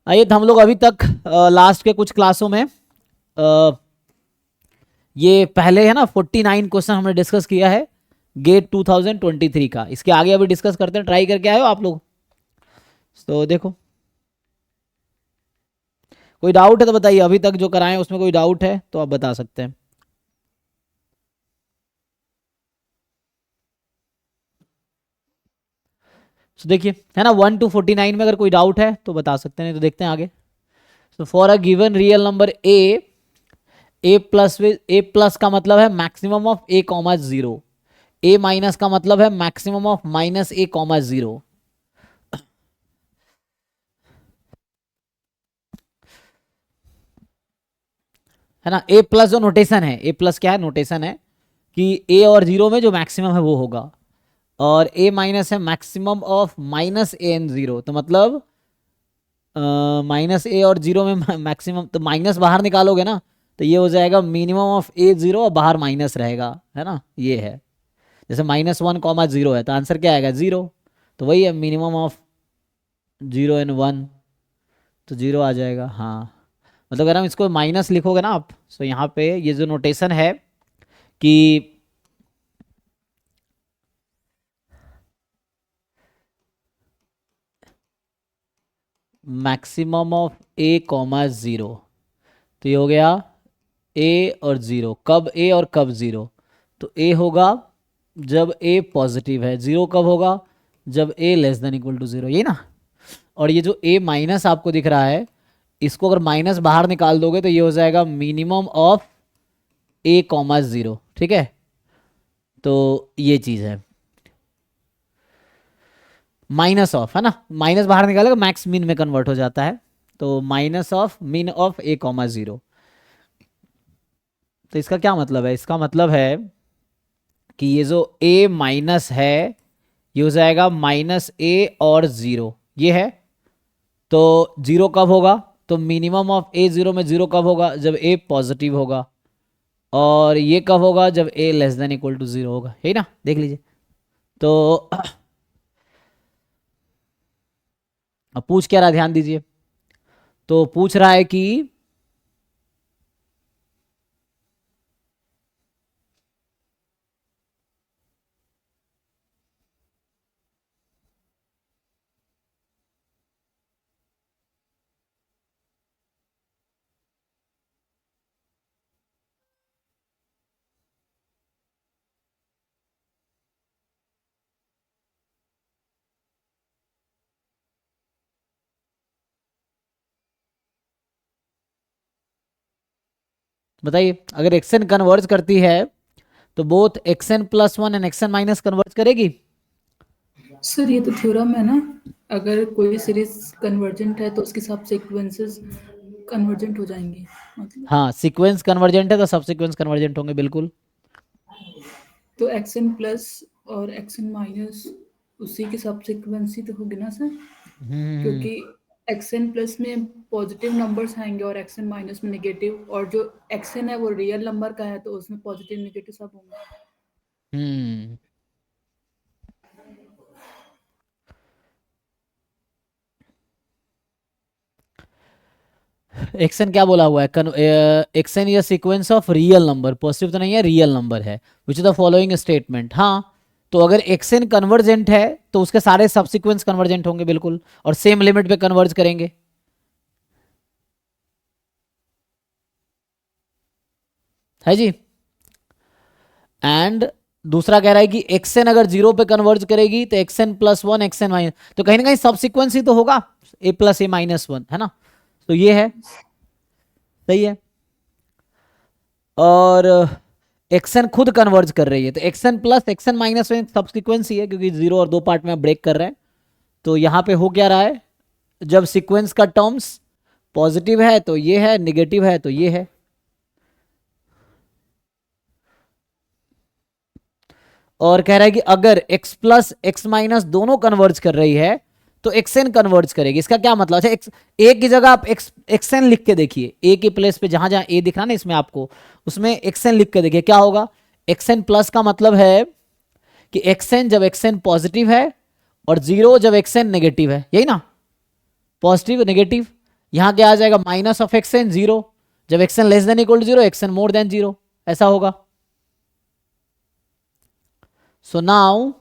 आइए, तो हम लोग अभी तक लास्ट के कुछ क्लासों में ये पहले है ना 49 क्वेश्चन हमने डिस्कस किया है गेट 2023 का। इसके आगे अभी डिस्कस करते हैं। ट्राई करके आए हो आप लोग? तो देखो, कोई डाउट है तो बताइए। अभी तक जो कराए उसमें कोई डाउट है तो आप बता सकते हैं। तो देखिए, है ना, 1 to 49 में अगर कोई डाउट है तो बता सकते हैं, तो देखते हैं आगे। तो for a given real number A plus का मतलब है maximum of A comma zero, A minus का मतलब है maximum of minus A comma zero. है ना, ए प्लस जो नोटेशन है, ए प्लस क्या है, नोटेशन है कि ए और जीरो में जो मैक्सिमम है वो होगा, और ए माइनस है maximum of minus a n zero. तो मतलब माइनस ए और जीरो में मैक्सिमम, तो माइनस बाहर निकालोगे ना तो ये हो जाएगा मिनिमम ऑफ ए जीरो और बाहर माइनस रहेगा, है ना, ये है। जैसे -1, 0 है तो आंसर क्या आएगा, जीरो। तो वही है मिनिमम ऑफ 0 and 1, तो जीरो आ जाएगा। हाँ, मतलब अगर हम इसको माइनस लिखोगे ना आप, तो यहाँ पे ये जो नोटेशन है कि maximum of A comma zero, तो ये हो गया ए और जीरो, कब ए और कब जीरो, तो ए होगा जब ए पॉजिटिव है, जीरो कब होगा, जब a less than equal to zero, ये ना। और ये जो ए माइनस आपको दिख रहा है, इसको अगर माइनस बाहर निकाल दोगे तो ये हो जाएगा minimum of A comma zero, ठीक है। तो ये चीज है माइनस ऑफ, है ना, माइनस बाहर निकालेगा मैक्स मिन में कन्वर्ट हो जाता है, तो माइनस ऑफ मिन ऑफ ए कॉमा जीरो। तो इसका क्या मतलब है, इसका मतलब है कि ये जो ए माइनस है ये हो जाएगा माइनस ए और जीरो, ये है। तो जीरो कब होगा, तो मिनिमम ऑफ ए जीरो में जीरो कब होगा, जब ए पॉजिटिव होगा, और ये कब होगा, जब a less than equal to zero होगा, है ना, देख लीजिए। तो अब पूछ क्या रहा है, ध्यान दीजिए। तो पूछ रहा है कि बताइए, अगर एक्सन कन्वर्ज करती है तो both action plus one and action minus converge करेगी। सर ये तो थ्योरम है ना, अगर कोई सीरीज कन्वर्जेंट है तो उसके सब सीक्वेंसेस कन्वर्जेंट हो जाएंगे मतलब। हाँ, सीक्वेंस कन्वर्जेंट है तो सब सीक्वेंस कन्वर्जेंट होंगे, बिल्कुल। तो एक्सन प्लस और एक्सन माइनस उसी के सब सीक्वेंस ही तो होगी ना सर, हम्म। क्योंकि एक्सन प्लस में पॉजिटिव नंबर्स आएंगे और एक्सन माइनस में नेगेटिव, और जो एक्सन है वो रियल नंबर का है तो उसमें पॉजिटिव नेगेटिव सब होंगे। हम्म। एक्सन क्या बोला हुआ है, एक्सन या sequence of real number, positive तो नहीं है, रियल नंबर है, which is the following statement. हाँ, तो अगर एक्सन कन्वर्जेंट है तो उसके सारे सबसीक्वेंस कन्वर्जेंट होंगे, बिल्कुल, और सेम लिमिट पे कन्वर्ज करेंगे, है जी। एंड दूसरा कह रहा है कि एक्सन अगर जीरो पे कन्वर्ज करेगी तो x n plus one action minus, तो कहीं ना कहीं सबसिक्वेंस ही तो होगा, ए प्लस ए माइनस वन, है ना। तो ये है, सही है। और एक्सन खुद कन्वर्ज कर रही है, तो x n plus x n minus one subsequence ही है, क्योंकि जीरो और दो पार्ट में ब्रेक कर रहे हैं। तो यहां पे हो क्या रहा है, जब सीक्वेंस का टर्म्स पॉजिटिव है तो ये है, निगेटिव है तो ये है। और कह रहा है कि अगर x प्लस एक्स माइनस दोनों कन्वर्ज कर रही है तो एक्सएन कन्वर्ज करेगी। इसका क्या मतलब, अच्छा एक्स ए की जगह आप एक्सएन लिख के देखिए, ए के प्लेस पे जहां जहां ए दिख रहा ना इसमें आपको, उसमें एक्सएन लिख के देखिए क्या होगा। एक्सएन प्लस का मतलब है कि एक्सएन जब एक्सएन पॉजिटिव है, और जीरो जब एक्सएन नेगेटिव है, यही ना, पॉजिटिव नेगेटिव। यहाँ क्या आ जाएगा, माइनस ऑफ एक्स एन 0, जब x N less than equal to 0 x n more than 0, ऐसा होगा। सो नाउ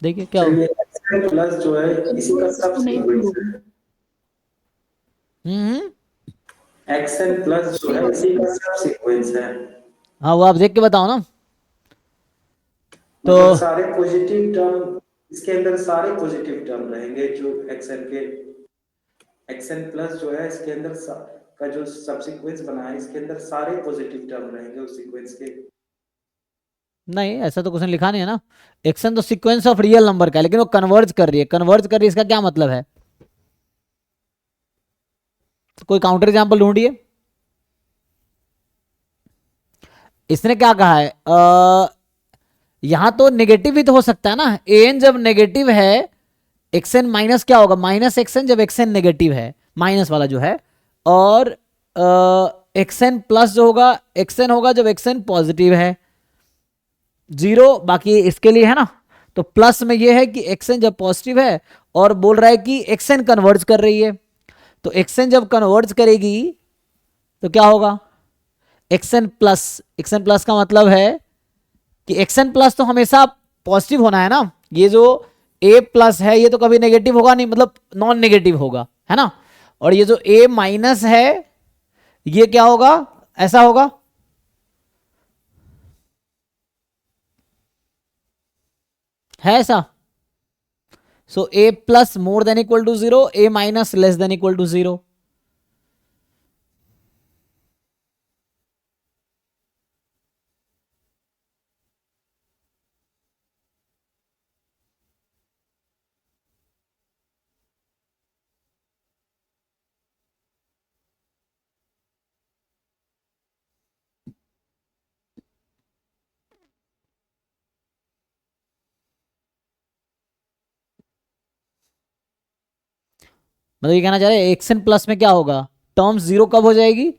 देखिए क्या सर हो, ये एक्सएन प्लस जो है इसी का सब इसको नहीं सीक्वेंस है। होगा। हम्म, एक्सएन प्लस जो है इसी का सब सीक्वेंस है। हाँ वो आप देख के बताओ ना। तो मतलब सारे पॉजिटिव टर्म इसके अंदर सारे पॉजिटिव टर्म रहेंगे जो एक्सएन के, एक्सएन प्लस जो है इसके अंदर का जो सब सीक्वेंस बना है इसके अंदर सारे पॉजिटिव टर्म रहेंगे उस सीक्वेंस के। नहीं, ऐसा तो क्वेश्चन लिखा नहीं है ना। एक्शन तो सीक्वेंस ऑफ रियल नंबर का है, लेकिन वो कन्वर्ज कर रही है, कन्वर्ज कर रही है, इसका क्या मतलब है? तो कोई काउंटर एग्जांपल ढूंढिए। इसने क्या कहा है, यहां तो नेगेटिव ही तो हो सकता है ना, एन जब नेगेटिव है एक्सएन माइनस क्या होगा, माइनस एक्सएन जब एक्सएन नेगेटिव है, माइनस वाला जो है, और एक्सएन प्लस जो होगा एक्सएन होगा जब एक्सएन पॉजिटिव है, 0 बाकी इसके लिए है ना। तो प्लस में ये है कि एक्सएन जब पॉजिटिव है और बोल रहा है कि एक्सएन कन्वर्ज कर रही है, तो एक्सएन जब कन्वर्ज करेगी तो क्या होगा, एक्सएन प्लस, एक्सएन प्लस का मतलब है कि एक्सएन प्लस तो हमेशा पॉजिटिव होना है ना, ये जो ए प्लस है ये तो कभी नेगेटिव होगा नहीं, मतलब नॉन नेगेटिव होगा, है ना। और ये जो ए माइनस है ये क्या होगा, ऐसा होगा। है ऐसा। So a plus more than equal to 0, a minus less than equal to 0। मतलब ये कहना चाह रहे हैं एक्सएन प्लस में क्या होगा, टर्म्स 0 कब हो जाएगी,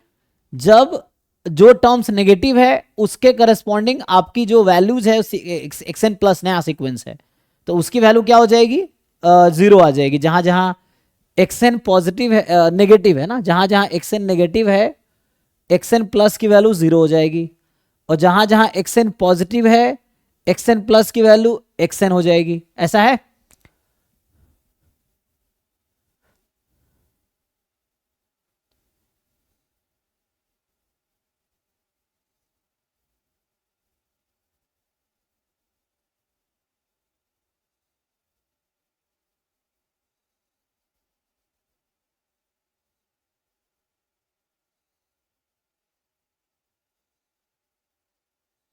जब जो टर्म्स नेगेटिव है उसके करस्पॉन्डिंग आपकी जो वैल्यूज है एक्सएन प्लस नया सीक्वेंस है तो उसकी वैल्यू क्या हो जाएगी, 0 आ जाएगी। जहां जहां एक्सएन पॉजिटिव है, नेगेटिव है ना, जहां जहां एक्सएन नेगेटिव है एक्सएन प्लस की वैल्यू 0 हो जाएगी, और जहां जहां एक्सएन पॉजिटिव है एक्सएन प्लस की वैल्यू एक्सएन हो जाएगी, ऐसा है।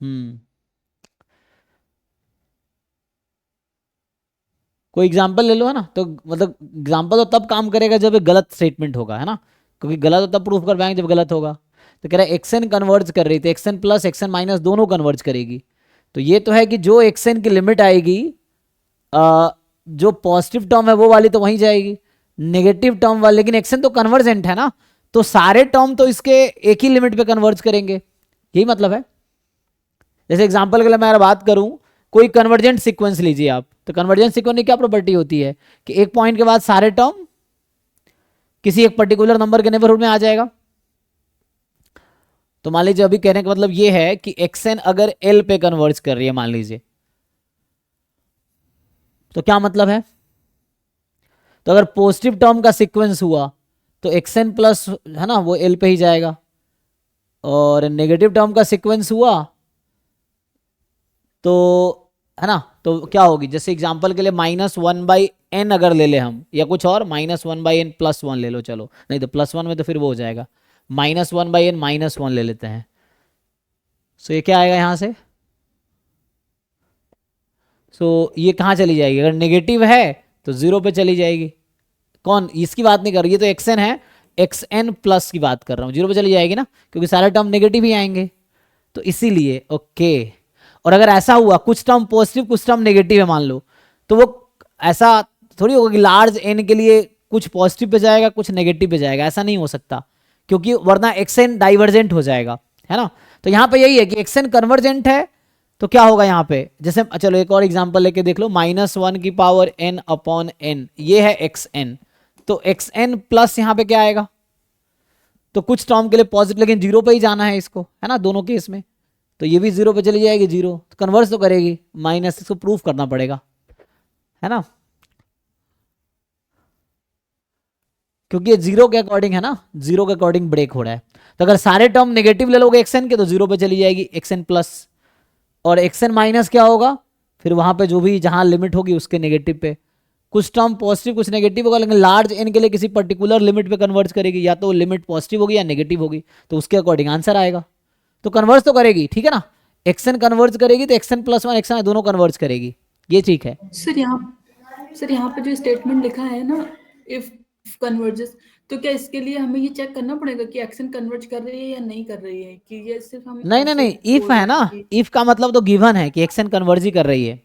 हम्म, कोई एग्जाम्पल ले लो, है ना। तो मतलब एग्जाम्पल तो तब काम करेगा जब एक गलत स्टेटमेंट होगा, है ना, क्योंकि गलत तो तब प्रूफ कर पाएंगे जब गलत होगा। तो कह रहा है एक्सएन कन्वर्ज कर रही थी, एक्सएन प्लस एक्सएन माइनस दोनों कन्वर्ज करेगी। तो ये तो है कि जो एक्सएन की लिमिट आएगी, जो पॉजिटिव टर्म है वो वाली तो वहीं जाएगी, नेगेटिव टर्म वाली, लेकिन एक्सएन तो कन्वर्जेंट है ना, तो सारे टर्म तो इसके एक ही लिमिट पे कन्वर्ज करेंगे, यही मतलब है। जैसे एग्जांपल के लिए मैं अगर बात करूं, कोई कन्वर्जेंट सीक्वेंस लीजिए आप, तो कन्वर्जेंट सीक्वेंस की क्या प्रॉपर्टी होती है कि एक पॉइंट के बाद सारे टर्म किसी एक पर्टिकुलर नंबर के नेबरहुड में आ जाएगा। तो मान लीजिए अभी कहने का मतलब ये है कि एक्सएन अगर एल पे कन्वर्ज कर रही है मान लीजिए, तो क्या मतलब है, तो अगर पॉजिटिव टर्म का सीक्वेंस हुआ तो एक्सएन प्लस है ना वो एल पे ही जाएगा, और नेगेटिव टर्म का सीक्वेंस हुआ तो है ना, तो क्या होगी, जैसे एग्जांपल के लिए -1/n अगर ले ले हम, या कुछ और -1/n +1 ले लो, चलो नहीं तो +1 में तो फिर वो हो जाएगा, -1/n -1 ले लेते हैं। सो ये क्या आएगा यहाँ से, सो ये कहाँ चली जाएगी, अगर नेगेटिव है तो 0 पे चली जाएगी। कौन, इसकी बात नहीं कर रही, ये तो एक्सएन है, एक्सएन प्लस की बात कर रहा हूँ, 0 पे चली जाएगी ना, क्योंकि सारे टर्म नेगेटिव ही आएंगे, तो इसीलिए ओके। और अगर ऐसा हुआ कुछ टर्म पॉजिटिव कुछ टर्म नेगेटिव है मान लो, तो वो ऐसा थोड़ी होगा कि लार्ज एन के लिए कुछ पॉजिटिव पे जाएगा कुछ नेगेटिव पे जाएगा, ऐसा नहीं हो सकता, क्योंकि वरना एक्सएन डाइवर्जेंट हो जाएगा, है ना। तो यहाँ पे यही है कि एक्सएन कन्वर्जेंट है तो क्या होगा यहाँ पे, जैसे चलो एक और एग्जांपल लेके देख लो, -1 की पावर n अपॉन n, ये है एक्स एन, तो एक्स एन प्लस यहाँ पे क्या आएगा, तो कुछ टर्म के लिए पॉजिटिव, लेकिन जीरो पे ही जाना है इसको, है ना, दोनों केस में, तो ये भी जीरो पे चली जाएगी, जीरो तो कन्वर्स तो करेगी, माइनस इसको प्रूफ करना पड़ेगा, है ना, क्योंकि ये जीरो के अकॉर्डिंग है ना, जीरो के अकॉर्डिंग ब्रेक हो रहा है। तो अगर सारे टर्म नेगेटिव ले लोगे एक्सएन के, तो जीरो पे चली जाएगी एक्सएन प्लस, और एक्सएन माइनस क्या होगा, फिर वहां पे जो भी जहां लिमिट होगी उसके नेगेटिव पे, कुछ टर्म पॉजिटिव कुछ नेगेटिव होगा, लेकिन लार्ज एन के लिए किसी पर्टिकुलर लिमिट पे कन्वर्ट करेगी, या तो लिमिट पॉजिटिव होगी या नेगेटिव होगी, तो उसके अकॉर्डिंग आंसर आएगा, तो कन्वर्स तो करेगी, ठीक है ना, एक्सएन कन्वर्ट करेगी तो एक्सएन प्लस वन एक्सएन दोनों कन्वर्ट करेगी, ये ठीक है। सर यहाँ पे जो स्टेटमेंट लिखा है ना, इफ कन्वर्जेस, तो क्या इसके लिए हमें ये चेक करना पड़ेगा कि एक्शन कन्वर्ज कर रही है या नहीं कर रही है, कि ये सिर्फ हम नहीं नहीं ऐसे नहीं, इफ बोल है रहे ना, हैं कि इफ का मतलब तो गिवन है कि एक्शन कन्वर्ज ही कर रही है।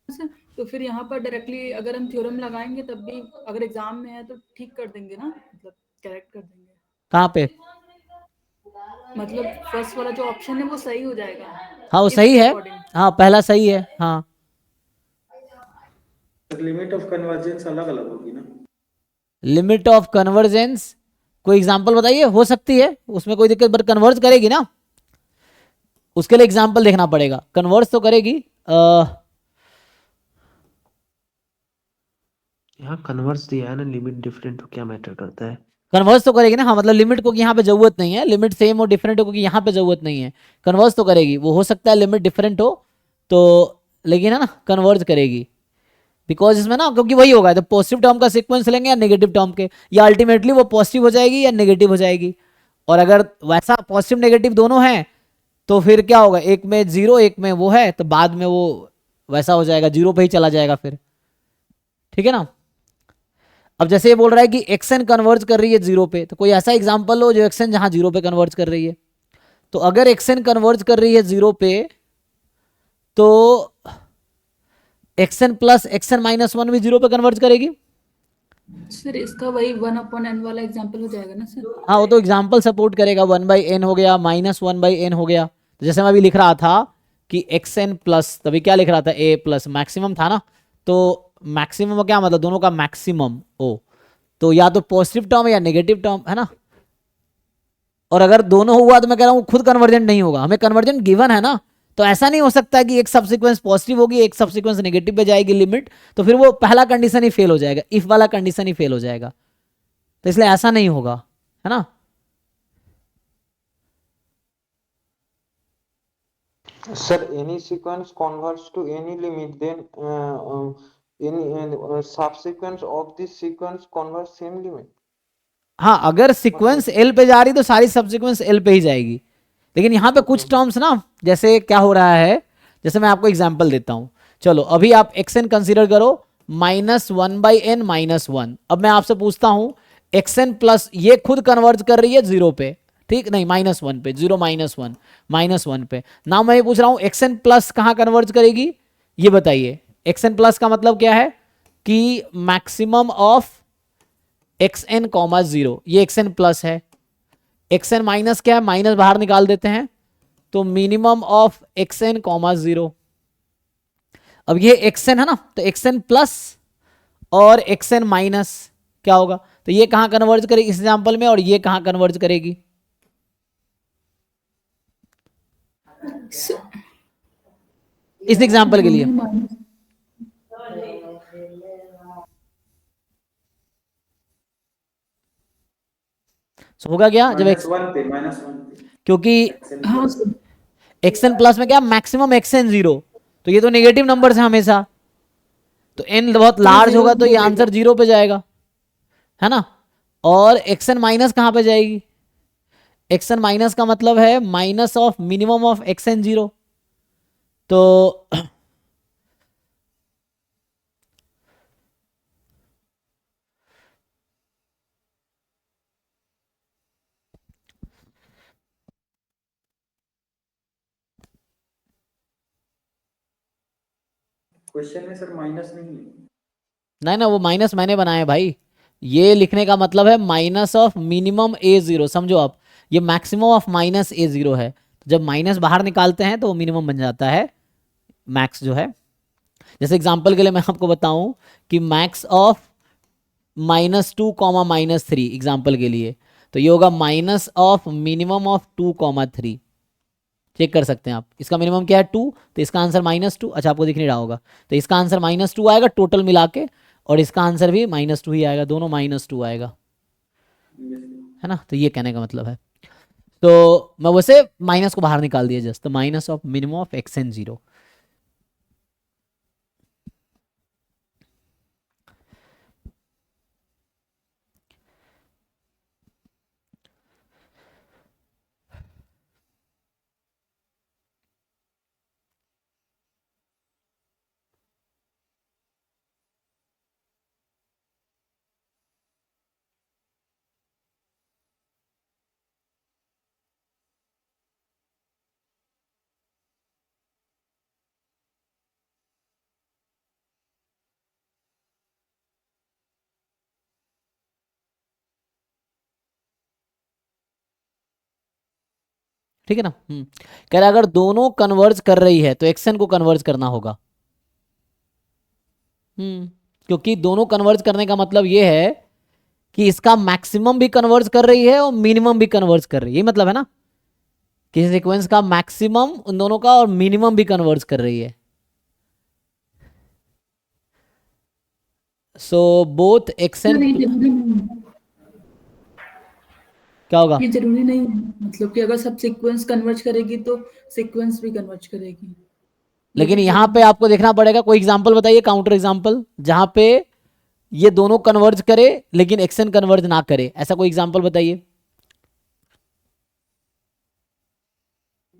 सर, तो फिर यहाँ पर डायरेक्टली अगर हम थ्योरम लगाएंगे तब भी अगर एग्जाम में है तो ठीक कर देंगे ना, मतलब करेक्ट कर देंगे, कहाँ पे, मतलब फर्स्ट वाला जो ऑप्शन है वो सही हो जाएगा हाँ वो if सही के है, according। हाँ पहला सही है, हाँ लिमिट ऑफ कन्वर्जेंस अलग अलग होगी ना। लिमिट ऑफ कन्वर्जेंस, कोई एग्जांपल बताइए, हो सकती है उसमें कोई दिक्कत, बट कन्वर्ज करेगी ना, उसके लिए एग्जांपल देखना पड़ेगा, कन्वर्ज तो करेगी। यहाँ कन्वर्स दिया है ना, लिमिट डिफरेंट हो क्या मैटर करता है। कन्वर्स तो करेगी ना, हाँ मतलब लिमिट को यहाँ पे जरूरत नहीं है, लिमिट सेम और डिफरेंट हो कि यहाँ पे जरूरत नहीं है, कन्वर्स तो करेगी, वो हो सकता है लिमिट डिफरेंट हो तो, लेकिन है ना कन्वर्ज करेगी, बिकॉज इसमें ना, क्योंकि वही होगा, तो पॉजिटिव टर्म का सीक्वेंस लेंगे या नेगेटिव टर्म के, या अल्टीमेटली वो पॉजिटिव हो जाएगी या नेगेटिव हो जाएगी, और अगर वैसा पॉजिटिव नेगेटिव दोनों हैं तो फिर क्या होगा, एक में जीरो एक में वो है, तो बाद में वो वैसा हो जाएगा, जीरो पे ही चला जाएगा फिर, ठीक है ना। अब जैसे ये बोल रहा है कि एक्सन कन्वर्ज कर रही है जीरो पे, तो कोई ऐसा एग्जांपल हो जो एक्सन जहां जीरो पे कन्वर्ज कर रही है, तो अगर एक्सन कन्वर्ज कर रही है जीरो पे, तो x n plus x n minus one भी जीरो पे कन्वर्ज करेगी। सर इसका वही 1/n वाला एग्जांपल हो जाएगा ना सर। हाँ वो तो एग्जाम्पल सपोर्ट करेगा, 1/n हो गया, -1/n हो गया, तो जैसे मैं अभी लिख रहा था कि एक्सएन प्लस, तभी क्या लिख रहा था, ए प्लस मैक्सिमम था ना, तो मैक्सिमम क्या मतलब, दोनों का मैक्सिमम ओ, तो या तो पॉजिटिव टर्म या नेगेटिव टर्म, है ना, और अगर दोनों हुआ तो मैं कह रहा हूँ खुद कन्वर्जेंट नहीं होगा, हमें कन्वर्जेंट गिवन है ना, तो ऐसा नहीं हो सकता कि एक सब्सिक्वेंस पॉजिटिव होगी एक सब्सिक्वेंस नेगेटिव पे जाएगी लिमिट, तो फिर वो पहला कंडीशन ही फेल हो जाएगा, इफ वाला कंडीशन ही फेल हो जाएगा, तो इसलिए ऐसा नहीं होगा, है ना। Sir, any sequence converts to any limit, then any subsequence of this sequence converts same limit. हाँ अगर सीक्वेंस एल पे जा रही तो सारी सब्सिक्वेंस एल पे ही जाएगी, लेकिन यहाँ पे कुछ टर्म्स ना, जैसे क्या हो रहा है, जैसे मैं आपको एग्जांपल देता हूँ, चलो अभी आप एक्सएन कंसीडर करो, -1/n -1, अब मैं आपसे पूछता हूँ एक्सएन प्लस, ये खुद कन्वर्ज कर रही है जीरो पे, ठीक नहीं, -1 पे, 0 -1 -1 पे ना, मैं ये पूछ रहा हूँ एक्सएन प्लस कहाँ कन्वर्ज करेगी, ये बताइए, एक्सएन प्लस का मतलब क्या है कि मैक्सिमम ऑफ xn कॉमा 0, ये xn प्लस है, xn माइनस क्या है, माइनस बाहर निकाल देते हैं, तो मिनिमम ऑफ xn कॉमा 0, अब ये xn है ना, तो xn प्लस और xn माइनस क्या होगा, तो ये कहां कन्वर्ज करेगी इस एग्जांपल में, और ये कहां कन्वर्ज करेगी, इस एग्जांपल के लिए, होगा क्या जब -1 पे क्योंकि हाँ सर, xn प्लस में क्या मैक्सिमम xn 0, तो ये तो नेगेटिव नंबर है हमेशा, तो n बहुत लार्ज होगा तो ये आंसर 0 पे जाएगा, है ना, और xn माइनस कहां पे जाएगी, xn माइनस का मतलब है minus of minimum of xn 0, तो क्वेश्चन में सर माइनस नहीं है। नहीं ना, वो माइनस मैंने बनाया है भाई, ये लिखने का मतलब है माइनस ऑफ मिनिमम a0, समझो आप, ये मैक्सिमम ऑफ -a0 है, जब माइनस बाहर निकालते हैं तो वो मिनिमम बन जाता है मैक्स जो है। जैसे एग्जांपल के लिए मैं आपको बताऊं कि मैक्स ऑफ -2, -3 एग्जांपल के लिए, तो ये होगा minus of minimum of 2, 3। Check कर सकते हैं आप, इसका मिनिमम क्या है 2, तो इसका आंसर -2। अच्छा आपको दिख नहीं रहा होगा, तो इसका आंसर -2 आएगा टोटल मिला के, और इसका आंसर भी -2 ही आएगा, दोनों -2 आएगा, है ना। तो ये कहने का मतलब है। तो मैं वैसे माइनस को बाहर निकाल दिया जस्ट, तो minus of minimum of xn 0। ठीक है ना। कह रहा अगर दोनों कन्वर्ज कर रही है तो xn को कन्वर्ज करना होगा। क्योंकि दोनों कन्वर्ज करने का मतलब ये है कि इसका मैक्सिमम भी कन्वर्ज कर रही है और मिनिमम भी कन्वर्ज कर रही है, ये मतलब है ना, कि सीक्वेंस का मैक्सिमम उन दोनों का और मिनिमम भी कन्वर्ज कर रही है। सो बोथ xn नहीं, जरूरी नहीं है। क्या होगा, ये जरूरी नहीं है, मतलब कि अगर सब सीक्वेंस कन्वर्ज करेगी तो सीक्वेंस भी कन्वर्ज करेगी। लेकिन यहां पे आपको देखना पड़ेगा। कोई एग्जांपल बताइए, काउंटर एग्जांपल, जहां पे ये दोनों कन्वर्ज करे लेकिन xn कन्वर्ज ना करे, ऐसा कोई एग्जांपल बताइए।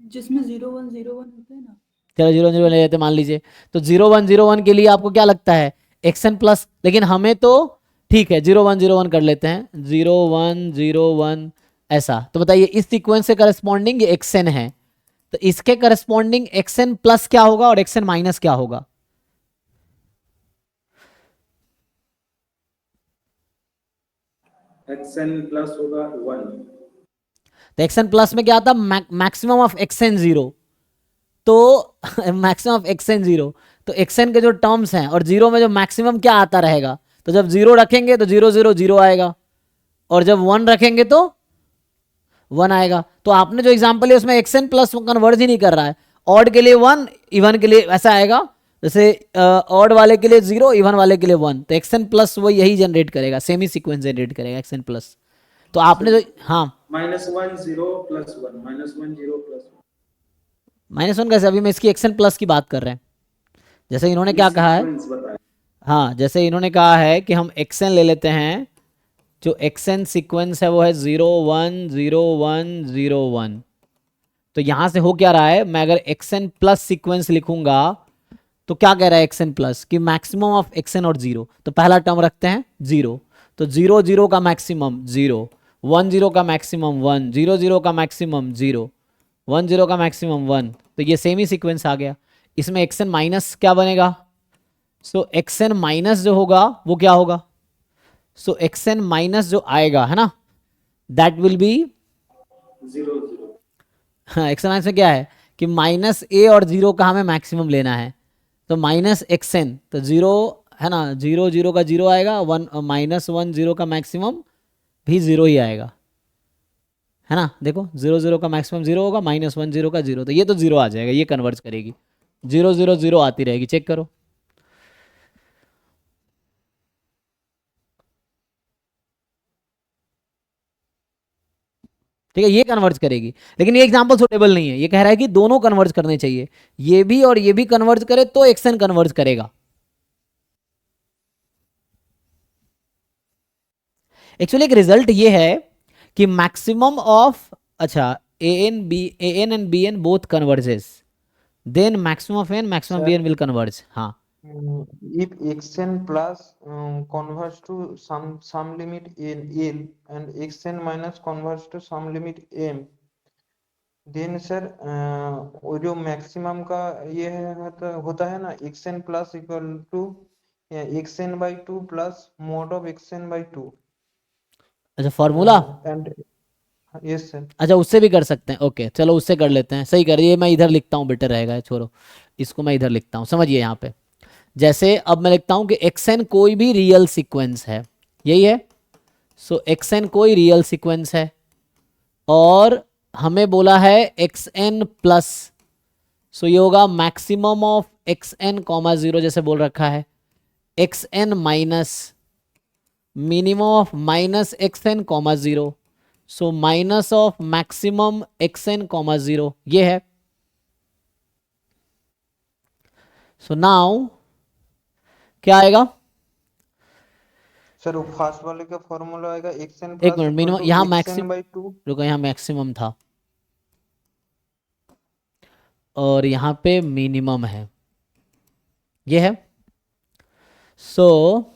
जिसमें 0 1 0 1 होते हैं ना। चलो 0 0 ले लेते मान लीजिए, तो 0 1 0 1 के लिए आपको क्या लगता है xn प्लस, लेकिन हमें तो ठीक है 0 1 0 1 कर लेते हैं, 0 1 0 1 ऐसा। तो बताइए इस सीक्वेंस से करस्पॉन्डिंग ये xn है, तो इसके करस्पॉन्डिंग xn प्लस क्या होगा और xn माइनस क्या होगा। xn प्लस होगा 1। तो xn प्लस में क्या आता, मैक्सिमम ऑफ xn 0, तो मैक्सिमम ऑफ xn 0, तो xn के जो टर्म्स हैं और 0 में जो मैक्सिमम क्या आता रहेगा, तो जब 0 रखेंगे तो 0 0 0 आएगा, और जब 1 रखेंगे तो 1 आएगा। तो आपने जो एग्जांपल है उसमें xn प्लस कन्वर्ज ही नहीं कर रहा है, ऑड के लिए 1, इवन के लिए ऐसा आएगा, जैसे ऑड वाले के लिए 0, इवन वाले के लिए 1, तो xn प्लस वो यही जनरेट करेगा, सेम ही सीक्वेंस जनरेट करेगा xn प्लस। तो आपने जो हाँ -1 0 प्लस 1 -1 0 प्लस -1 कैसे, अभी मैं इसकी xn प्लस की बात कर रहे हैं। जैसे इन्होंने क्या कहा है, सीक्वेंस बताया। हाँ जैसे इन्होंने कहा है कि हम xn ले लेते हैं, जो xn सीक्वेंस है वो है 0 1 0 1 0 1। तो यहां से हो क्या रहा है, मैं अगर xn प्लस सीक्वेंस लिखूंगा तो क्या कह रहा है xn प्लस, कि मैक्सिमम ऑफ xn और 0, तो पहला टर्म रखते हैं 0, तो 0 0 का मैक्सिमम 0, 1 0 का मैक्सिमम 1, 0 0 का मैक्सिमम 0, 1 0 का मैक्सिमम 1, तो ये सेम ही सीक्वेंस आ गया। इसमें xn माइनस क्या बनेगा, सो xn माइनस जो होगा वो क्या होगा, सो xn माइनस जो आएगा है ना, that will be 0 0 action minus में क्या है कि माइनस ए और 0 का हमें मैक्सिमम लेना है, तो माइनस xn, तो 0 है ना, 0 0 का 0 आएगा, 1 -1 0 का मैक्सिमम भी 0 ही आएगा, है ना। देखो 0 0 का मैक्सिमम 0 होगा, -1 0 का 0, तो ये तो 0 आ जाएगा, ये कन्वर्ज करेगी, 0 0 0 आती रहेगी, चेक करो। ठीक है, ये कन्वर्ज करेगी, लेकिन ये एग्जांपल सुटेबल नहीं है, ये कह रहा है कि दोनों कन्वर्ज करने चाहिए, ये भी और ये भी कन्वर्ज करे तो एक्सन कन्वर्ज करेगा। एक्चुअली एक रिजल्ट ये है कि मैक्सिमम ऑफ, अच्छा a n and b n both converges, then maximum of n maximum b n will converge. हाँ If xn plus converts to some limit in L and xn minus converts to some limit m, then sir वो जो maximum का ये है होता है ना, xn plus equal to xn by 2 plus mod of xn by 2 अच्छा formula, and yes sir. अच्छा उससे भी कर सकते हैं, ओके चलो उससे कर लेते हैं, सही कर रही है। मैं इधर लिखता हूँ, बेटर रहेगा, छोड़ो इसको, मैं इधर लिखता हूँ, समझिए यहाँ पे। जैसे अब मैं लिखता हूँ कि xn कोई भी रियल सीक्वेंस है, यही है। सो xn कोई रियल सीक्वेंस है और हमें बोला है xn प्लस, सो ये होगा मैक्सिमम ऑफ xn कॉमा 0 जैसे बोल रखा है, xn minus minimum of minus xn comma 0, so minus of maximum xn comma 0 ये है। सो नाउ क्या आएगा? सर वो फर्स्ट वाले का फॉर्मूला आएगा xn एक plus minute, equal minimum to यहाँ xn बाई 2। रुको, यहाँ मैक्सिमम था और यहाँ पे मिनिमम है, ये है। So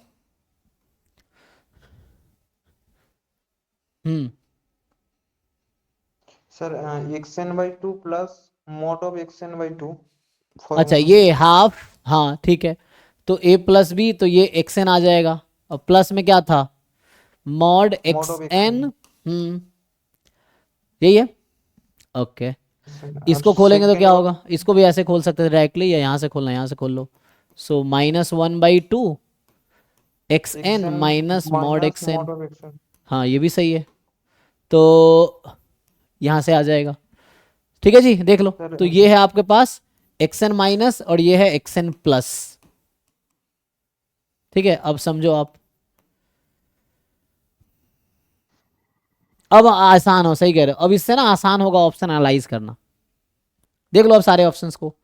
sir xn by 2 plus mod of xn by 2 अच्छा फॉर्मूला। ये हाफ, हाँ ठीक है। तो a प्लस बी, तो ये xn आ जाएगा और प्लस में क्या था, mod mod of xn। xn। यही है, ओके। और इसको खोलेंगे तो सेकंड क्या होगा, वन इसको भी ऐसे खोल सकते थे डायरेक्टली, या यहाँ से खोलना, यहाँ से खोल लो। सो -1/2 xn xn minus mod minus xn, mod of xn। हाँ ये भी सही है। तो यहाँ से आ जाएगा, ठीक है जी, देख लो। सर तो ये है आपके पास xn माइनस और ये है xn प्लस, ठीक है। अब समझो आप, अब आसान हो, सही कह रहे हो, अब इससे ना आसान होगा ऑप्शन एनालाइज करना। देख लो अब सारे ऑप्शंस को।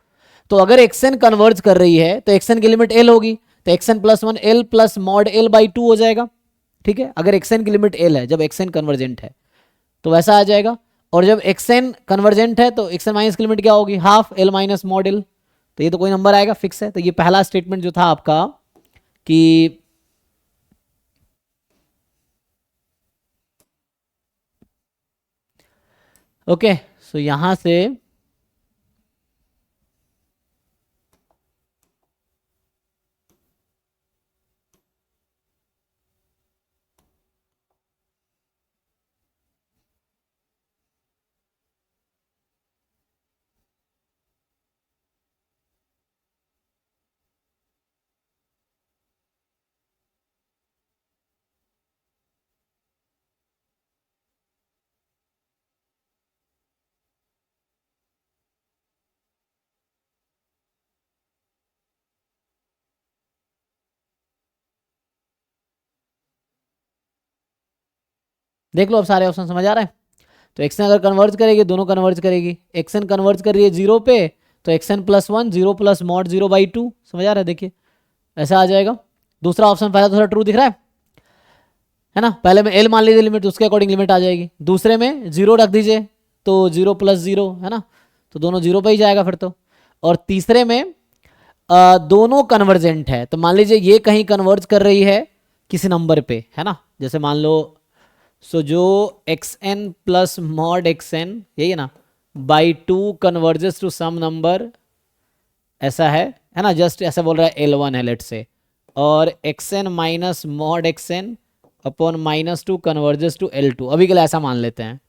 तो अगर xn कन्वर्ज कर रही है तो xn की लिमिट l होगी, तो xn plus 1 l plus mod l by 2 हो जाएगा, ठीक है। अगर xn की लिमिट l है, जब xn कन्वर्जेंट है तो वैसा आ जाएगा। और जब xn कन्वर्जेंट है तो xn माइनस की लिमिट क्या होगी, half l minus mod l। तो ये तो कोई नंबर आएगा, फिक्स है। तो ये पहला स्टेटमेंट जो था आपका कि ओके, सो यहां से देख लो अब सारे ऑप्शन समझ आ रहे हैं। तो xn अगर कन्वर्ज करेगी, दोनों कन्वर्ज करेगी। xn कन्वर्ज कर रही है 0 पे, तो xn plus 1 0 plus mod 0 by 2, समझ आ रहा है, देखिए ऐसा आ जाएगा। दूसरा ऑप्शन पहला थोड़ा ट्रू दिख रहा है ना। पहले में l मान लीजिए लिमिट, उसके अकॉर्डिंग लिमिट आ जाएगी। दूसरे में 0 रख दीजिए, तो 0 प्लस 0 है ना, तो दोनों 0 पे ही जाएगा फिर तो। और तीसरे में दोनों कन्वर्जेंट है, तो मान लीजिए ये कहीं कन्वर्ज कर रही है किसी नंबर पे, है ना। जैसे मान लो, सो जो xn प्लस मॉड xn, यही है ना, by 2 converges to some number, ऐसा है ना। जस्ट ऐसा बोल रहा है L1 है लेट से, और xn minus mod xn upon -2 converges to L2, अभी के लिए ऐसा मान लेते हैं।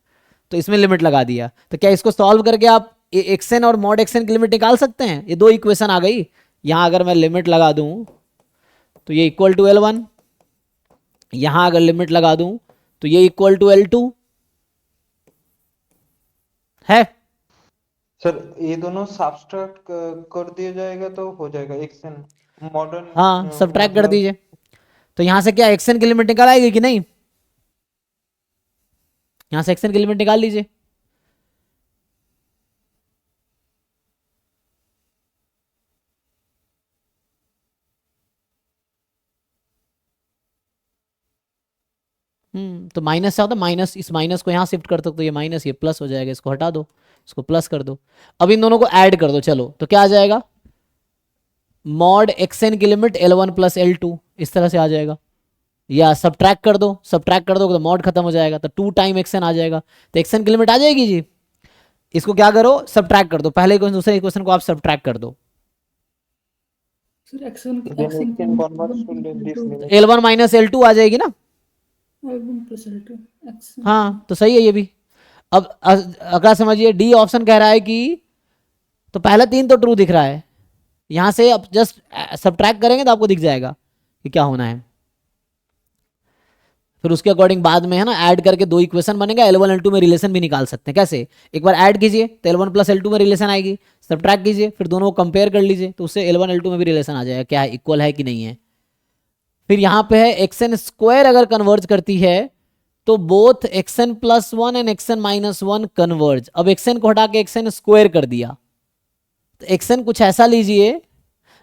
तो इसमें लिमिट लगा दिया, तो क्या इसको सॉल्व करके आप xn और मॉड xn की लिमिट निकाल सकते हैं। ये दो इक्वेशन आ गई। यहाँ अगर मैं लिमिट लगा दूं तो ये इक्वल टू L1, यहाँ अगर लिमिट लगा दूं तो ये इक्वल टू L2 है। सर ये दोनों सब्सट्रैक्ट कर दिया जाएगा तो हो जाएगा xn मॉडर्न हाँ सब्ट्रैक्ट कर मतलब। दीजिए, तो यहाँ से क्या xn की लिमिट निकाल आएगी कि नहीं, यहाँ से xn की लिमिट निकाल लीजिए। तो माइनस से होता है, माइनस, इस माइनस को यहाँ शिफ्ट कर सकते हो, ये माइनस ये प्लस हो जाएगा, इसको हटा दो, इसको प्लस कर दो। अब इन दोनों को ऐड कर दो, चलो तो क्या आ जाएगा, मॉड xn की लिमिट L1 प्लस L2, इस तरह से आ जाएगा। या सब्ट्रैक्ट कर दो, सब्ट्रैक्ट कर दो तो मॉड खत्म हो जाएगा, तो 2 टाइम xn आ जाएगा, तो xn की लिमिट आ जाएगी जी। इसको क्या करो, सब्ट्रैक्ट कर दो, पहले इक्वेशन दूसरे इक्वेशन को आप सब्ट्रैक्ट कर दो। Sir x1 then it can convert to this limit। L1 minus L2 आ जाएगी ना। L1 plus L2 x। हाँ तो सही है ये भी। अब अगला समझिए, डी ऑप्शन कह रहा है कि, तो पहला 3 तो ट्रू दिख रहा है, यहां से अब जस्ट सब्ट्रैक्ट करेंगे तो आपको दिख जाएगा कि क्या होना है। फिर उसके अकॉर्डिंग बाद में है ना ऐड करके 2 इक्वेशन बनेगा, L1 L2 में रिलेशन भी निकाल सकते हैं। कैसे? एक बार ऐड कीजिए तो L1 प्लस L2 में रिलेशन आएगी, सब्ट्रैक्ट कीजिए फिर दोनों को कंपेयर कर लीजिए तो उससे L1 L2 में भी रिलेशन आ जाएगा, क्या है, इक्वल है कि नहीं है। फिर यहाँ पे है एक्स एन स्क्वायर अगर कन्वर्ज करती है तो both x n plus one and x n minus one converge. अब एक्स एन को हटा के एक्स एन स्क्वायर कर दिया, तो एक्स एन कुछ ऐसा लीजिए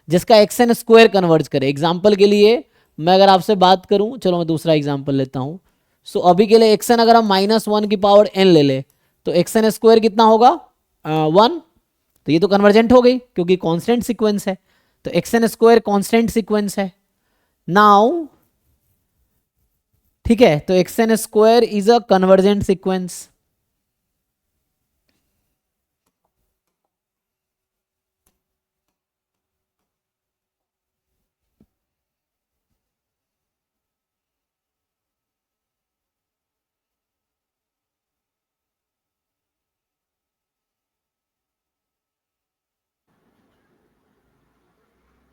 जिसका एक्स एन स्क्वायर कन्वर्ज करे। एग्जाम्पल के लिए मैं अगर आपसे बात करूं, चलो मैं दूसरा एग्जाम्पल लेता हूं। सो अभी के लिए एक्स एन अगर हम -1 की पावर n ले ले तो एक्स एन स्क्वायर कितना होगा, 1। तो ये तो कन्वर्जेंट हो गई क्योंकि कांस्टेंट सीक्वेंस है, तो x n square constant sequence है। नाउ ठीक है, तो x n square is a convergent sequence.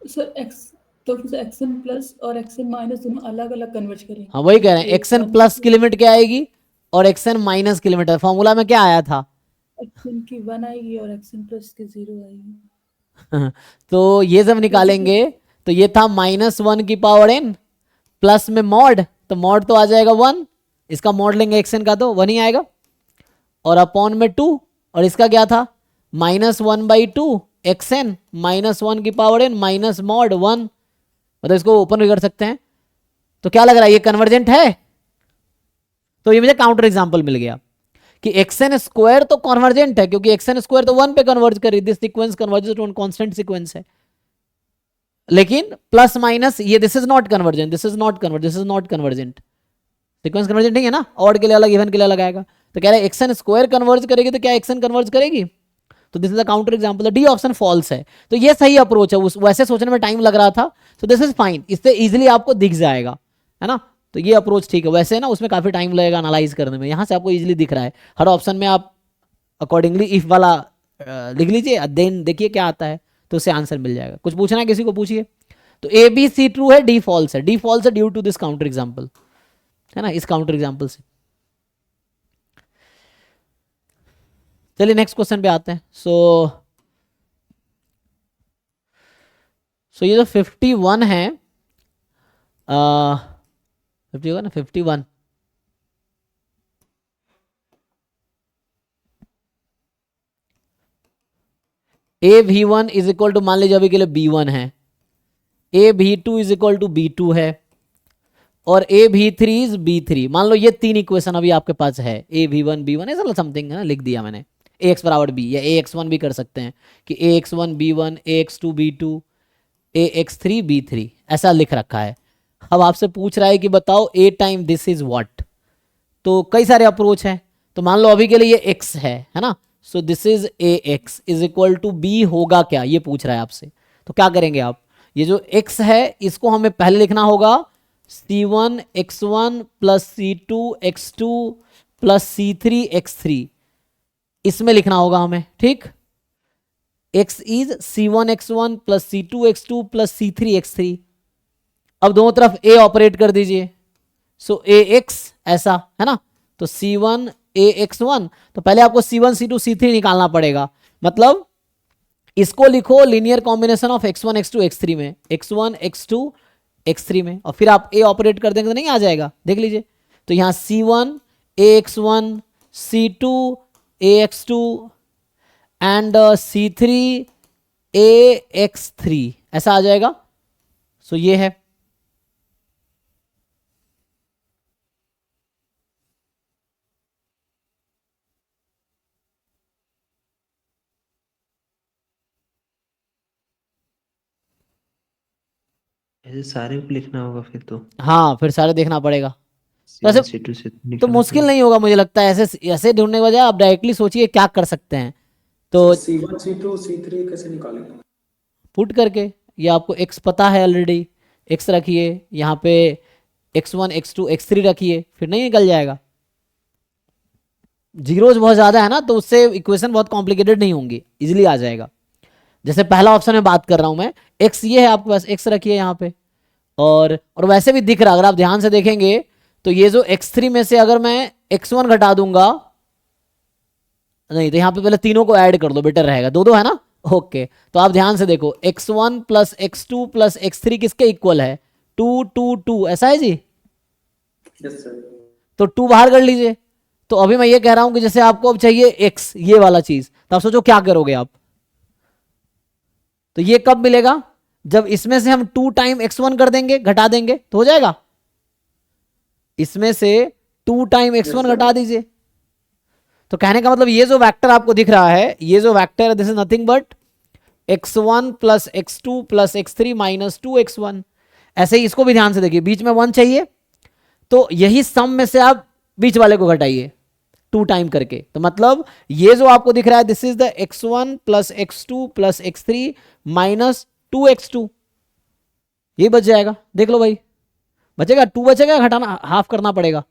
Sir x, तो फिर एक्सन प्लस और एक्सन माइनस दोनों अलग अलग कन्वर्ज करेंगे। हाँ वही कह रहे हैं, एक्स एन प्लस की लिमिट क्या आएगी और एक्स एन माइनस की लिमिट है। फॉर्मूला में क्या आया था एक्सन की 1 आएगी और एक्सन प्लस की 0 आएगी। तो ये जब निकालेंगे तो ये था -1 की पावर n प्लस में मॉड, तो मॉड तो आ जाएगा 1, इसका मॉड लेंगे एक्स एन का तो 1 ही आएगा, और अपॉन में 2, और इसका क्या था -1/2 एक्स एन -1 की पावर n माइनस मॉड 1, मतलब इसको ओपन भी कर सकते हैं। तो क्या लग रहा है, ये कन्वर्जेंट है? तो ये मुझे काउंटर एग्जांपल मिल गया कि एक्स एन स्क्वायर तो कन्वर्जेंट है क्योंकि एक्स एन स्क्वायर तो 1 पे कन्वर्ज कर रही, this sequence converges to constant sequence है। लेकिन प्लस माइनस ये this is not convergent, this is not convergent, this is not convergent, sequence convergent नहीं है ना, ऑड के लिए अलग इवन के लिए अलग आएगा। तो कह रहा है एक्स एन स्क्वायर कन्वर्ज करेगी तो क्या एक्स एन कन्वर्ज करेगी, तो this is the counter example. D option false है, तो ये सही अप्रोच है, वैसे सोचने में टाइम लग रहा था, तो दिस इज फाइन, इससे इजीली आपको दिख जाएगा, है ना। तो ये अप्रोच ठीक है, वैसे ना उसमें काफी टाइम लगेगा एनालाइज करने में, यहाँ से आपको इजीली दिख रहा है। हर ऑप्शन में आप अकॉर्डिंगली इफ वाला लिख लीजिए, देन देखिए क्या आता है, तो उससे आंसर मिल जाएगा। कुछ पूछना है किसी को, पूछिए। तो ए बी सी ट्रू है, डी फॉल्स है, डी फॉल्स है due to this counter example, है ना, इस काउंटर एग्जांपल से। चलिए नेक्स्ट क्वेश्चन पे आते हैं। सो ये जो 51 है, 51 51 A V one is equal to, मान लीजिए अभी के लिए बी वन है, A V two is equal to B two है, और A V three is B three. मान लो ये 3 इक्वेशन अभी आपके पास है, A V one B one ऐसा समथिंग है ना, लिख दिया मैंने, ए एक्स बराबर बी, या ए एक्स वन भी कर सकते हैं कि a x one B one, a x two B two, a x three b three, ऐसा लिख रखा है। अब आपसे पूछ रहा है कि बताओ ए टाइम दिस इज व्हाट। तो कई सारे अप्रोच हैं, तो मान लो अभी के लिए ये x है ना, so this is A X is equal to B होगा क्या, ये पूछ रहा है आपसे। तो क्या करेंगे आप, ये जो x है इसको हमें पहले लिखना होगा c1 x1 plus c2 x2 plus c3 x3, इसमें लिखना होगा हमें, ठीक। x is c1 x1 plus c2 x2 plus c3 x3। अब दोनों तरफ a ऑपरेट कर दीजिए, सो ए एक्स ऐसा है ना, तो c1 ए एक्स वन, तो पहले आपको c1 c2 c3 निकालना पड़ेगा, मतलब इसको लिखो linear combination of x1 x2 x3 में, x1 x2 x3 में, और फिर आप a ऑपरेट कर देंगे तो नहीं आ जाएगा, देख लीजिए। तो यहाँ c1 ax1 c2 ax2 and c3 ax3 ऐसा आ जाएगा। सो ये है, ऐसे सारे को लिखना होगा फिर तो, हाँ फिर सारे देखना पड़ेगा। C1 वैसे C2 से तो निकालना मुश्किल पड़ेगा। नहीं होगा मुझे लगता है, ऐसे ऐसे ढूंढने के बजाय आप डायरेक्टली सोचिए क्या कर सकते हैं। तो C1 C2 C3 कैसे निकालेंगे? पुट करके, ये आपको x पता है ऑलरेडी, x रखिए यहाँ पे, x1 x2 x3 रखिए, फिर नहीं निकल जाएगा। जीरोज बहुत ज्यादा है ना, तो उससे इक्वेशन बहुत कॉम्प्लिकेटेड नहीं होंगी, इजिली आ जाएगा। जैसे पहला ऑप्शन में बात कर रहा हूं मैं, एक्स ये है आपके पास, एक्स रखिए यहाँ पे, और वैसे भी दिख रहा, अगर आप ध्यान से देखेंगे तो ये जो x3 में से अगर मैं x1 घटा दूंगा, नहीं तो यहाँ पे पहले तीनों को ऐड कर दो, बेटर रहेगा, दो दो है ना, ओके। तो आप ध्यान से देखो, x1 plus x2 plus x3 किसके इक्वल है, 2 2 2, ऐसा है जी। Yes sir. तो 2 बाहर कर लीजिए। तो अभी मैं ये कह रहा हूं कि जैसे आपको अब चाहिए x, ये वाला चीज, तो आप सोचो क्या करोगे आप। तो ये कब मिलेगा, जब इसमें से हम 2 टाइम x1 कर देंगे, घटा देंगे तो हो जाएगा। इसमें से 2 टाइम x1 घटा दीजिए। तो कहने का मतलब ये जो वेक्टर आपको दिख रहा है, ये जो वेक्टर है, this is nothing but x1 plus x2 plus x3 minus 2x1। ऐसे ही इसको भी ध्यान से देखिए, बीच में 1 चाहिए, तो यही सम में से आप बीच वाले को घटाइए 2 टाइम करके। तो मतलब ये जो आपको दिख रहा है, this is the x1 plus x2 plus x3 minus 2x2, ये बच जाएगा। देख लो भाई, बचेगा 2 बचेगा, घटाना हाफ करना पड़ेगा।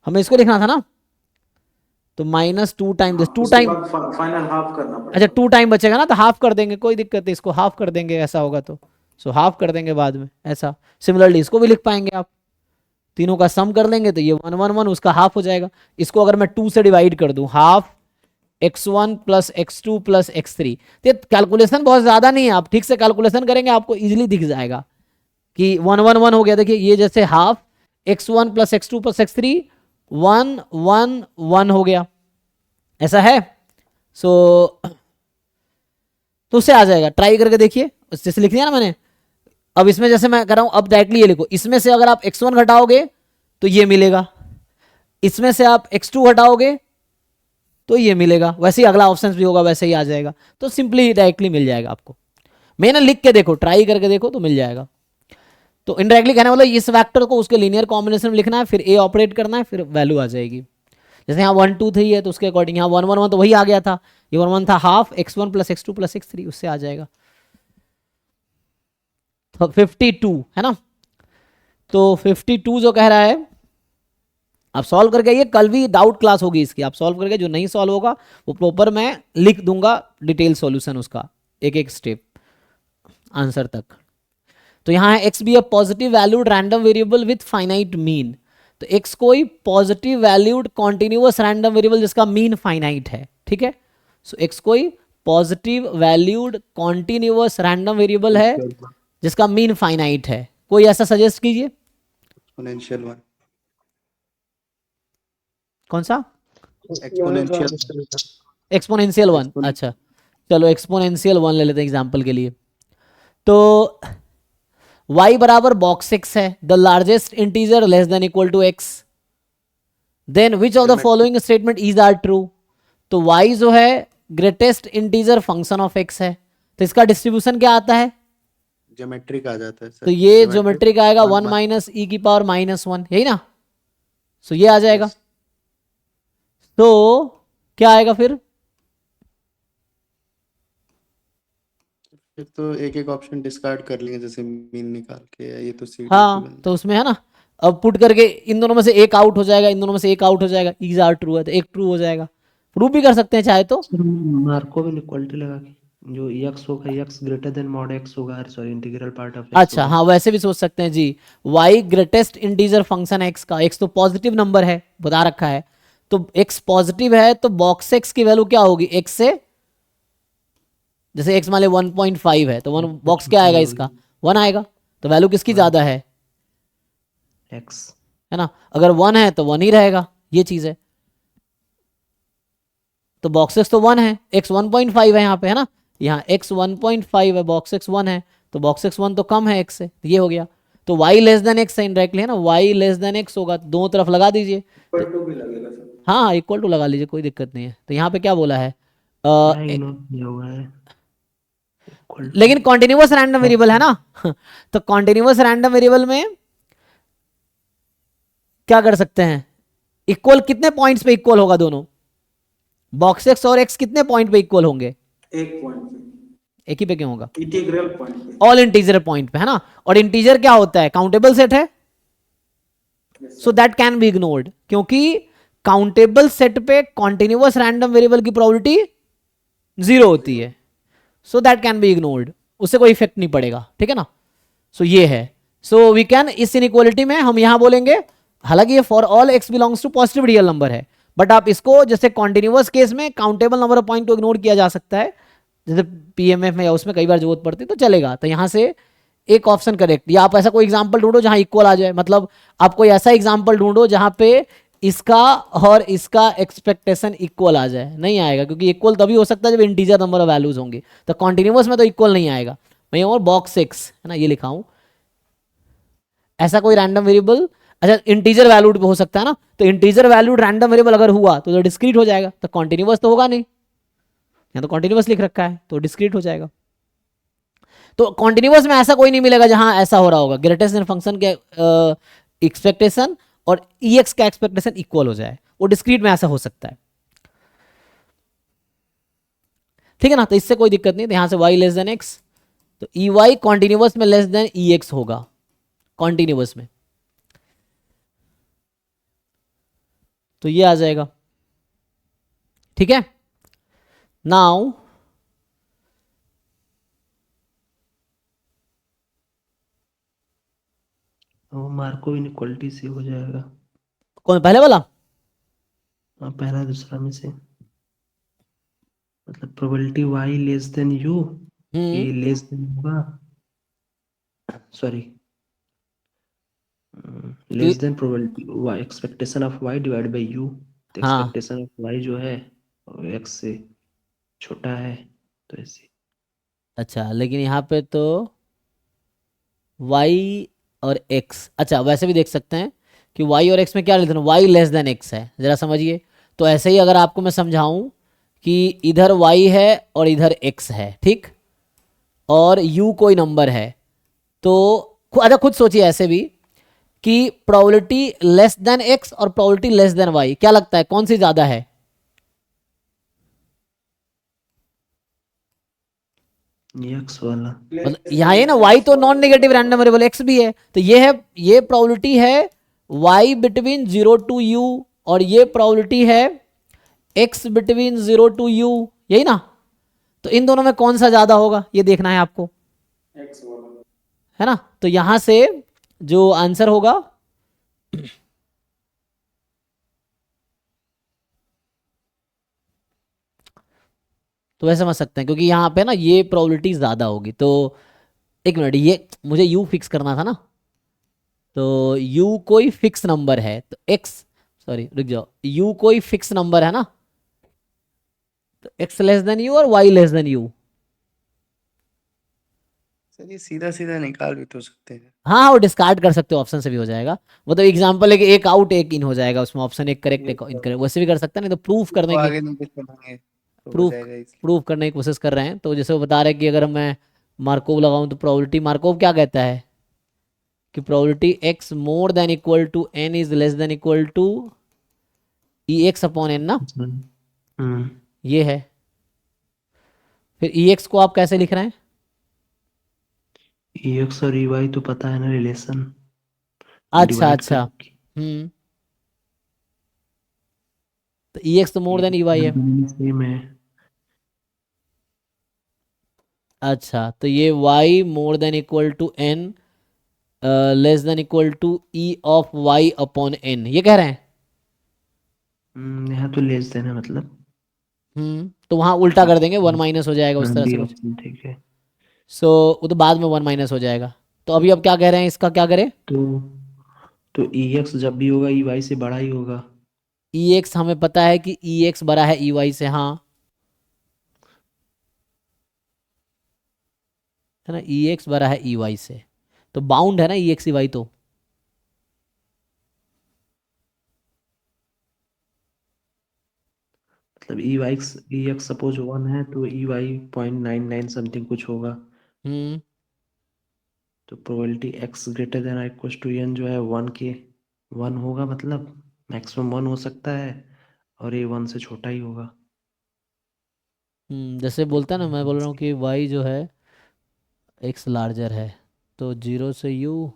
हमें इसको लिखना था ना, तो minus 2 time this, 2 time, final half करना अच्छा पड़ेगा। 2 टाइम बचेगा ना, तो हाफ कर देंगे, कोई दिक्कत नहीं, इसको हाफ कर देंगे ऐसा होगा तो, सो हाफ कर देंगे बाद में ऐसा। सिमिलरली इसको भी लिख पाएंगे आप, तीनों का सम कर लेंगे तो ये 1 1 1 उसका हाफ हो जाएगा। इसको अगर मैं 2 से डिवाइड कर दूं, half x1 plus x2 plus x3, तो कैलकुलेशन बहुत ज्यादा नहीं है, आप ठीक से कैलकुलेशन करेंगे आपको इजीली दिख जाएगा कि 1 1 1 हो गया। देखिए ये जैसे half x1 plus x2 plus x3 1 1 1 हो गया, ऐसा है। सो तो उससे आ जाएगा, ट्राई करके देखिए, जैसे लिख दिया ना मैंने। अब इसमें जैसे मैं कर रहा हूं, अब डायरेक्टली ये लिखो, इसमें से अगर आप x1 घटाओगे तो ये मिलेगा, इसमें से आप x2 घटाओगे तो ये मिलेगा, वैसे ही अगला ऑप्शन भी होगा, वैसे ही आ जाएगा। तो सिंपली डायरेक्टली मिल जाएगा आपको, मैंने लिख के देखो, ट्राई करके देखो तो मिल जाएगा। तो इनडायरेक्टली कहने वाला इस वेक्टर को उसके लीनियर कॉम्बिनेशन में लिखना है, फिर ए ऑपरेट करना है, फिर वैल्यू आ जाएगी। जैसे यहाँ 1 2 3 है तो उसके अकॉर्डिंग यहाँ 1 1 1 तो वही आ गया था, ये 1 1 था, half x1 plus x2 plus x3, उससे आ जाएगा। तो 52 है ना, तो 52 जो कह रहा है आप सॉल्व करके आइए, कल भी डाउट क्लास होगी इसकी, आप सॉल्व करके, जो नहीं सॉल्व होगा वो प्रॉपर मैं लिख दूंगा डिटेल सॉल्यूशन उसका, एक एक स्टेप आंसर तक। तो यहाँ है x be a positive valued random variable with finite mean. तो x कोई positive valued continuous random variable जिसका मीन फाइनाइट है, ठीक है। सो x कोई positive valued continuous random variable है जिसका मीन फाइनाइट है। कोई ऐसा सजेस्ट कीजिए, एक्सपोनेंशियल वन, कौन सा, एक्सपोनेंशियल एक्सपोनेंशियल वन। अच्छा चलो एक्सपोनेंशियल वन ले लेते हैं एग्जांपल के लिए। तो y बराबर बॉक्स x है, the largest integer less than equal to x, then which of the following statement is are true. तो y जो है greatest integer function of x है, तो इसका डिस्ट्रीब्यूशन क्या आता है, ज्योमेट्रिक आ जाता है सर। तो ये ज्योमेट्रिक आएगा 1 माइनस ई की पावर माइनस 1, यही ना। सो ये आ जाएगा। तो क्या आएगा फिर तो एक एक ऑप्शन डिस्कार्ड कर लेंगे, जैसे मीन निकाल के, ये तो सीडी हाँ, तो उसमें है ना, अब पुट करके इन दोनों में से एक आउट हो जाएगा, इन दोनों में से एक आउट हो जाएगा, इज आर ट्रू है तो एक ट्रू हो जाएगा। प्रूव भी कर सकते हैं चाहे तो। मार्कोव इनइक्वालिटी लगा के, जो x होगा x greater then mod x होगा, sorry integral part of x अच्छा हाँ, वैसे भी सोच सकते हैं जी, y greatest integer function x का, x तो पॉजिटिव नंबर है बता रखा है, तो x पॉजिटिव है तो बॉक्स x की वैल्यू क्या होगी, x से, जैसे x मान ले 1.5 है तो 1 बॉक्स क्या आएगा इसका 1 आएगा, तो वैल्यू किसकी ज्यादा है, x है ना। अगर 1 है तो 1 ही रहेगा, ये चीज है। तो बॉक्स x तो 1 है, x 1.5 है यहाँ पे, है ना, यहाँ x 1.5 है, बॉक्स x 1 है, तो बॉक्स x 1 तो कम है x से, ये हो गया। तो y लेस देन x है इनडायरेक्टली, है ना, y लेस देन x होगा, दोनों तरफ लगा दीजिए। इक्वल टू भी लगेगा सर। हाँ इक्वल टू लगा लीजिए, कोई दिक्कत नहीं है। तो यहाँ पे क्या बोला है, इग्नोर किया हुआ है equal to- लेकिन कॉन्टिन्यूअस रैंडम वेरिएबल है ना तो कॉन्टिन्यूअस रैंडम वेरिएबल में क्या कर सकते हैं, इक्वल कितने पॉइंट्स पे इक्वल होगा दोनों, बॉक्स x और x कितने पॉइंट पे इक्वल होंगे, एक पॉइंट पे, एक ही पे क्यों होगा, इंटीग्रल पॉइंट पे। ऑल इंटीजर पॉइंट पे, है ना। और इंटीजर क्या होता है, काउंटेबल सेट है, so that can be ignored, क्योंकि काउंटेबल सेट पे कॉन्टिन्यूअस रैंडम वेरिएबल की प्रोबेबिलिटी 0 होती है, so that can be ignored, उससे कोई इफेक्ट नहीं पड़ेगा, ठीक है ना। सो ये है, सो वी कैन, इस इनइक्वालिटी में हम यहां बोलेंगे, हालांकि ये for all X belongs to positive real number है, बट आप इसको जैसे कॉन्टिन्यूअस केस में काउंटेबल नंबर ऑफ पॉइंट को इग्नोर किया जा सकता है, जैसे पीएमएफ में या उसमें कई बार जरूरत पड़ती है तो चलेगा। तो यहां से एक ऑप्शन करेक्ट, या आप ऐसा कोई एग्जांपल ढूंढो जहां इक्वल आ जाए, मतलब आप कोई ऐसा एग्जांपल ढूंढो जहां पे इसका और इसका एक्सपेक्टेशन इक्वल आ जाए। नहीं आएगा, क्योंकि इक्वल तभी हो सकता है जब इंटीजर नंबर ऑफ वैल्यूज होंगे, तो कॉन्टिन्यूअस में तो इक्वल नहीं आएगा। मैं और बॉक्स 6 है ना, ये लिखा हूं, ऐसा कोई रैंडम वेरिएबल, अच्छा इंटीजर वैल्यूड हो सकता है ना, तो इंटीजर वैल्यूड रैंडम वेरिएबल अगर हुआ तो डिस्क्रीट हो जाएगा, तो कॉन्टिन्यूअस तो होगा नहीं, यहाँ तो कॉन्टिन्यूअस लिख रखा है तो डिस्क्रीट हो जाएगा। तो कॉन्टिन्यूअस में ऐसा कोई नहीं मिलेगा जहां ऐसा हो रहा होगा, ग्रेटेस्ट इन फंक्शन के एक्सपेक्टेशन और EX का एक्सपेक्टेशन इक्वल हो जाए, वो डिस्क्रीट में ऐसा हो सकता है, ठीक है ना। तो इससे कोई दिक्कत नहीं, तो यहां से y लेस देन x, तो EY कॉन्टिन्यूअस में लेस देन EX होगा, कॉन्टिन्यूअस में, तो ये आ जाएगा, ठीक है। नाउ वो मार्को इनइक्वालिटी से हो जाएगा। कौन पहले वाला, हाँ, पहला दूसरा में से, मतलब probability y less than u, a less than होगा, sorry, less than probability y, expectation of y divide by u, तो हाँ एक्सपेक्टेशन ऑफ y जो है वो x से छोटा है, तो ऐसे। अच्छा, लेकिन यहाँ पे तो y और x, अच्छा वैसे भी देख सकते हैं कि y और x में क्या relation, y less then x है, जरा समझिए। तो ऐसे ही अगर आपको मैं समझाऊं कि इधर y है और इधर x है, ठीक, और u कोई नंबर है, तो अच्छा खुद सोचिए ऐसे भी कि प्रोबेबिलिटी लेस देन x और प्रोबेबिलिटी लेस देन y, क्या लगता है कौन सी ज्यादा है? x वाला। मतलब यहाँ ये ना y तो non negative random variable x भी है, तो ये है, ये प्रोबेबिलिटी है y बिटवीन 0 टू u, और ये प्रोबेबिलिटी है x बिटवीन 0 टू u, यही ना। तो इन दोनों में कौन सा ज्यादा होगा ये देखना है आपको, एक्स वाला। है ना। तो यहां से जो आंसर होगा तो वैसे समझ सकते हैं, क्योंकि यहाँ पे ना ये प्रोबेबिलिटी ज्यादा होगी। तो एक मिनट, ये मुझे u फिक्स करना था ना, तो u कोई फिक्स नंबर है, तो x, सॉरी रुक जाओ, u कोई फिक्स नंबर है ना, तो x लेस देन u और y less than u। Sir ये सीधा सीधा निकाल भी तो सकते हैं। हाँ वो डिस्कार्ड कर सकते हो, ऑप्शन से भी हो जाएगा, वो तो एग्जांपल है कि एक आउट एक इन हो जाएगा, उसमें ऑप्शन एक करेक्ट ये एक तो इनकरेक्ट, वैसे भी कर सकते हैं, नहीं तो प्रूफ वो करने की, आगे नीचे चलेंगे तो हो प्रूफ जाएगा इसलिए। प्रूफ करने की कोशिश कर रहे हैं। तो जैसे वो बता रहे हैं कि अगर मैं मार्कोव लगाऊं तो प्रोबेबिलिटी, मार्कोव क्या कहता है कि probability x more than equal to n is less than equal to ex upon n ना, हम्म ये है। फिर ex को आप कैसे लिख रहे हैं? EX और EY तो पता है ना रिलेशन, अच्छा डिवाइड अच्छा, करके। तो ex तो मोर देन ey है। सेम है। अच्छा, तो ये y more than equal to n less than equal to e of y upon n, ये कह रहे हैं। यहाँ तो लेस देन है मतलब। तो वहां उल्टा कर देंगे, वन माइनस हो जाएगा उस तरह डी से कुछ। ऑप्शन ठीक है। सो वो तो बाद में वन माइनस हो जाएगा। तो अभी अब क्या कह रहे हैं, इसका क्या करें? तो तो EX जब भी होगा EY से बड़ा ही होगा। ex हमें पता है कि ex बड़ा है ey से, हाँ है ना, ex बड़ा है ey से, तो बाउंड है ना ex ey तो। मतलब EX सपोज 1 है तो EY 0.99 समथिंग कुछ होगा। हम्म तो probability x greater than equal to n जो है 1 के 1 होगा, मतलब मैक्सिमम 1 हो सकता है, और ये 1 से छोटा ही होगा। जैसे बोलता है ना, मैं बोल रहा हूँ कि y जो है x लार्जर है, तो 0 से u,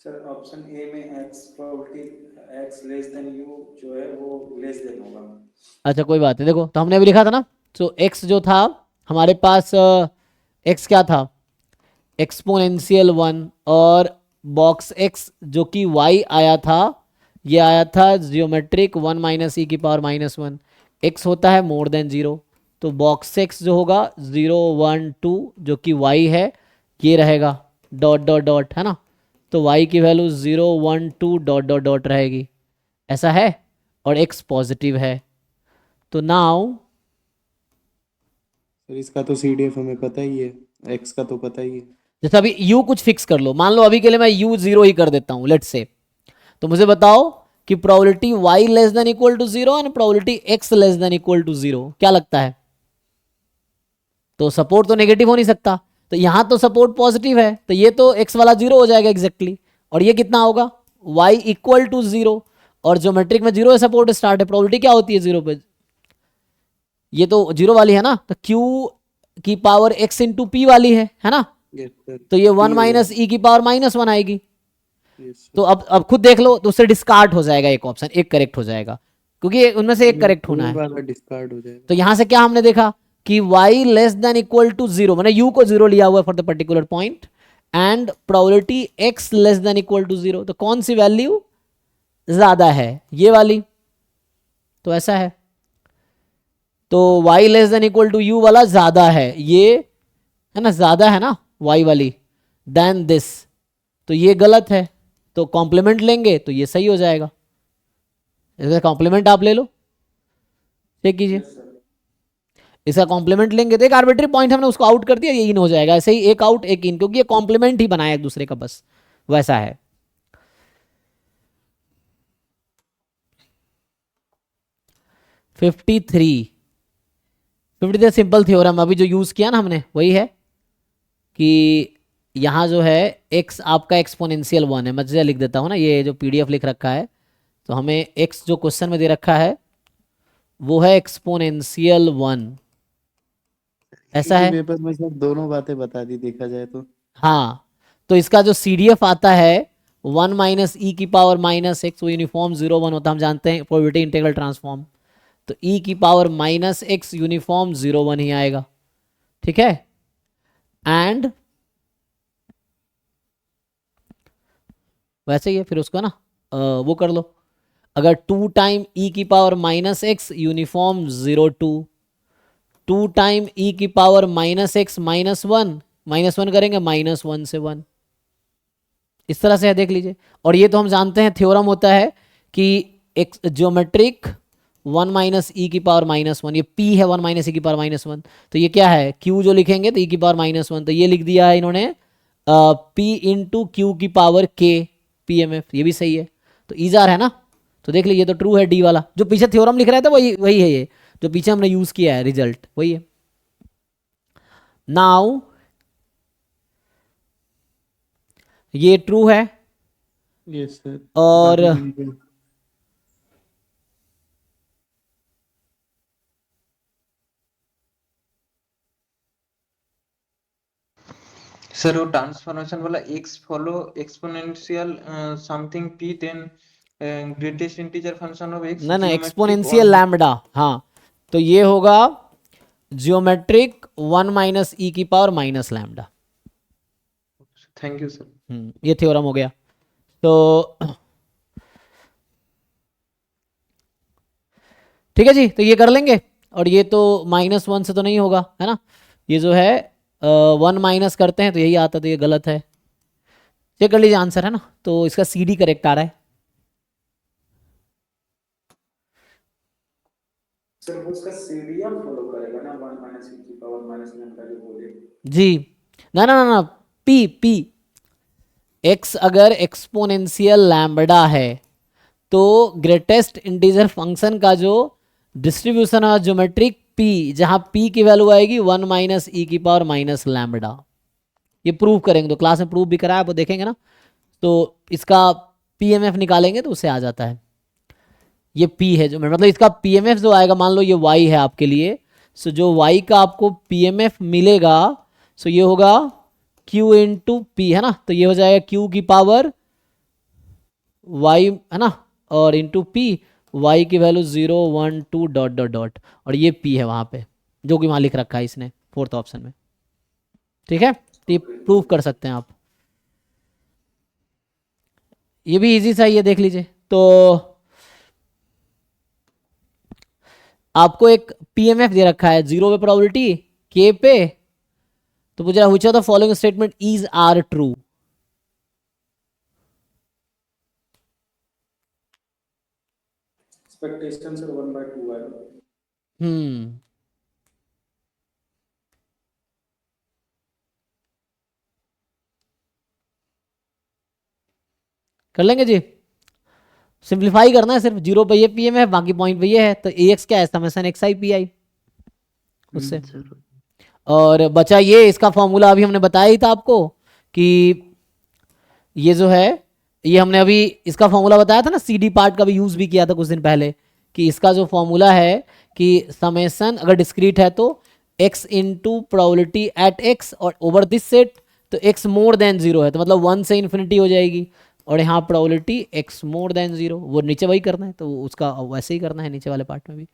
सर ऑप्शन ए में x probability x less than you जो है वो लेस देन होगा। अच्छा कोई बात नहीं, देखो तो हमने अभी लिखा था ना, तो x जो था हमारे पास, x क्या था, एक्सपोनेंशियल 1, और बॉक्स x जो कि y आया था, ये आया था जियोमेट्रिक 1 माइनस ई की पावर -1, x होता है मोर देन 0, तो बॉक्स x जो होगा 0 1 2 जो कि y है, ये रहेगा डॉट डॉट डॉट, है ना, तो y की वैल्यू 0 1 2 डॉट डॉट डॉट रहेगी, ऐसा है, और x पॉजिटिव है। तो नाउ सर इसका तो CDF हमें पता ही है, एक्स का तो पता ही है। जैसे अभी u कुछ फिक्स कर लो, मान लो अभी के लिए मैं u 0 ही कर देता हूं, लेट्स से, तो मुझे बताओ कि probability y less than equal to 0 and probability x less than equal to 0 क्या लगता है? तो सपोर्ट तो नेगेटिव हो नहीं सकता, तो यहां तो सपोर्ट पॉजिटिव है, तो ये तो x वाला 0 हो जाएगा एग्जैक्टली, और ये कितना होगा y इक्वल टू 0, और ज्योमेट्रिक में 0 है सपोर्ट स्टार्ट है, प्रोबेबिलिटी क्या होती है 0 पे, ये तो 0 वाली है ना, तो q की पावर x इंटू पी वाली है ना, यस सर। तो ये 1 माइनस ई की पावर -1 आएगी। यस तो अब खुद देख लो, तो उससे डिस्कार्ड हो जाएगा एक ऑप्शन, एक करेक्ट हो जाएगा, क्योंकि उनमें से एक करेक्ट होना है। वाला डिस्कार्ड हो जाएगा। तो यहां से क्या हमने देखा कि y less than equal to 0, मैंने u को 0 लिया हुआ for the particular point, and probability x less than equal to 0, तो कौन सी वैल्यू ज्यादा है, ये वाली, तो ऐसा है, तो y less than equal to u वाला ज्यादा है, ये है ना, ज्यादा है ना y वाली देन दिस, तो ये गलत है, तो कॉम्प्लीमेंट लेंगे तो ये सही हो जाएगा, इसका कॉम्प्लीमेंट आप ले लो, चेक कीजिए, इसका कॉम्प्लीमेंट लेंगे तो एक आर्बिट्री पॉइंट हमने उसको आउट कर दिया, ये इन हो जाएगा, ऐसे ही एक आउट एक इन, क्योंकि ये कॉम्प्लीमेंट ही बनाया एक दूसरे का, बस वैसा है। फिफ्टी थ्री सिंपल थ्योरम अभी जो यूज किया ना हमने, वही है कि यहाँ जो है x आपका एक्सपोनेंशियल 1 है, मैं तुझे लिख देता हूँ ना, ये जो PDF लिख रखा है, तो हमें x जो क्वेश्चन में दे रखा है वो है एक्सपोनेंशियल 1, ऐसा है, पेपर में सर दोनों बातें बता दी देखा जाए तो। हाँ, तो इसका जो CDF आता है 1 माइनस ई की पावर -x, वो यूनिफॉर्म 0 1 होता है, हम जानते हैं प्रोबेबिलिटी इंटीग्रल ट्रांसफॉर्म, तो e की पावर -x यूनिफॉर्म 0 1 ही आएगा, ठीक है, एंड वैसे ही है, फिर उसको ना वो कर लो, अगर 2 टाइम e की power -x uniform 0 2, 2 time e की पावर -x -1 करेंगे -1 से 1, इस तरह से है, देख लीजिए, और ये तो हम जानते हैं थ्योरम होता है कि एक ज्योमेट्रिक 1 माइनस ई की पावर -1, ये p है 1 माइनस ई की पावर -1, तो ये क्या है q जो लिखेंगे तो e की पावर -1, तो ये लिख दिया है इन्होंने p इंटू क्यू की पावर k PMF, ये भी सही है, तो ईजार है ना, तो देख लीजिए, तो ट्रू है डी वाला, जो पीछे थ्योरम लिख रहा था वही वही है, ये जो पीछे हमने यूज किया है रिजल्ट वही है। नाउ ये ट्रू है, यस सर। और सर वो ट्रांसफॉर्मेशन वाला x follow exponential something p then greatest integer function of x ना एक्सपोनेंशियल लैम्बडा, हाँ, तो ये होगा जियोमेट्रिक 1 माइनस ई की power -lambda, thank you sir. ये थ्योरम हो गया, तो ठीक है जी, तो ये कर लेंगे, और ये तो -1 से तो नहीं होगा, है ना, ये जो है 1 माइनस करते हैं तो यही आता, तो ये गलत है, चेक कर लीजिए आंसर, है ना, तो इसका CD करेक्ट आ रहा है। सर वो उसका सीरियल फॉलो करेगा ना 1 माइनस ई की पावर -1 का जो बोले। जी, ना p x अगर एक्सपोनेंशियल लैम्बडा है तो ग्रेटेस्ट इंटीजर फंक्शन का जो डिस्ट्रीब्यूशन है ज्योमेट्रिक p, जहां p की वैल्यू आएगी 1 माइनस ई की पावर -लैम्बडा, ये प्रूव करेंगे, तो क्लास में प्रूव भी कराया, आप देखेंगे ना, तो इसका PMF निकालेंगे तो उससे आ जाता है, ये p है जो मतलब इसका PMF जो आएगा, मान लो ये y है आपके लिए, सो जो y का आपको PMF मिलेगा, सो ये होगा q इंटू पी, है ना, तो ये हो जाएगा q की पावर y है ना, और इंटू पी, y की वैल्यू 0 1 2 डॉट डॉट डॉट, और ये p है वहाँ पे जो कि वहाँ लिख रखा है इसने फोर्थ ऑप्शन में। ठीक है, तो ये प्रूव कर सकते हैं आप। ये भी इजी सा ही है, देख लीजिए। तो आपको एक पीएमएफ दे रखा है 0 पे प्रोबेबिलिटी, k पे, तो पूछ रहा है which of the following statement is are true. Expectation से 1/2 है। हम्म, कर लेंगे जी। सिंप्लीफाई करना है सिर्फ, 0 पे ये पीएम है, बाकी पॉइंट पे ये है, तो ए एक्स क्या है, summation x I P I उससे। सर और बचा ये, इसका फॉर्मूला अभी हमने बताया ही था आपको कि ये जो है, ये हमने अभी इसका फॉर्मूला बताया था ना, सीडी पार्ट का भी यूज भी किया था कुछ दिन पहले, कि इसका जो फॉर्मूला है कि समेशन अगर डिस्क्रीट है तो x into probability at x और ओवर दिस सेट, तो x मोर देन 0 है तो मतलब 1 से इन्फिनिटी हो जाएगी, और यहाँ प्रोबेबिलिटी x मोर देन 0, वो नीचे वही करना है तो उसका वैसे ही करना है नीचे वाले पार्ट में भी,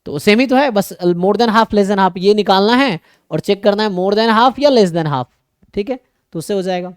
तो सेम ही तो है, बस more than half less than half ये निकालना है और चेक करना है मोर देन हाफ या लेस देन हाफ। ठीक है, तो उससे हो जाएगा।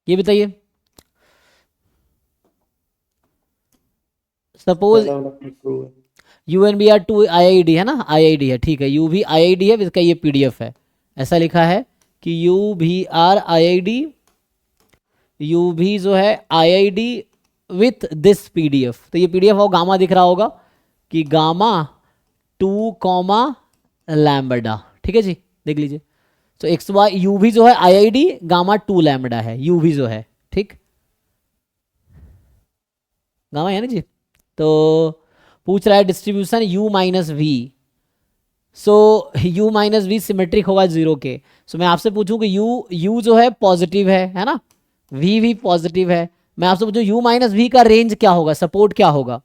ये बताइए, सपोज पहला वाला ट्रू है। U and B are two I I D है ना, आई आई डी है, ठीक है, यू भी आई आई डी है, इसका ये पीडीएफ है, ऐसा लिखा है कि यू भी are I I D, U भी जो है I I D with this PDF, तो ये पीडीएफ और गामा दिख रहा होगा कि गामा 2 कॉमा लैम्बडा। ठीक है जी, देख लीजिए, तो एक्स वाई यू भी जो है I I D gamma 2 lambda है, यू भी जो है, ठीक, गामा है ना जी। तो पूछ रहा है distribution u minus V, so u minus V symmetric होगा 0 के, सो मैं आपसे पूछूं कि u जो है पॉजिटिव है ना, v भी पॉजिटिव है, मैं आपसे पूछूं u माइनस वी का रेंज क्या होगा, सपोर्ट क्या होगा,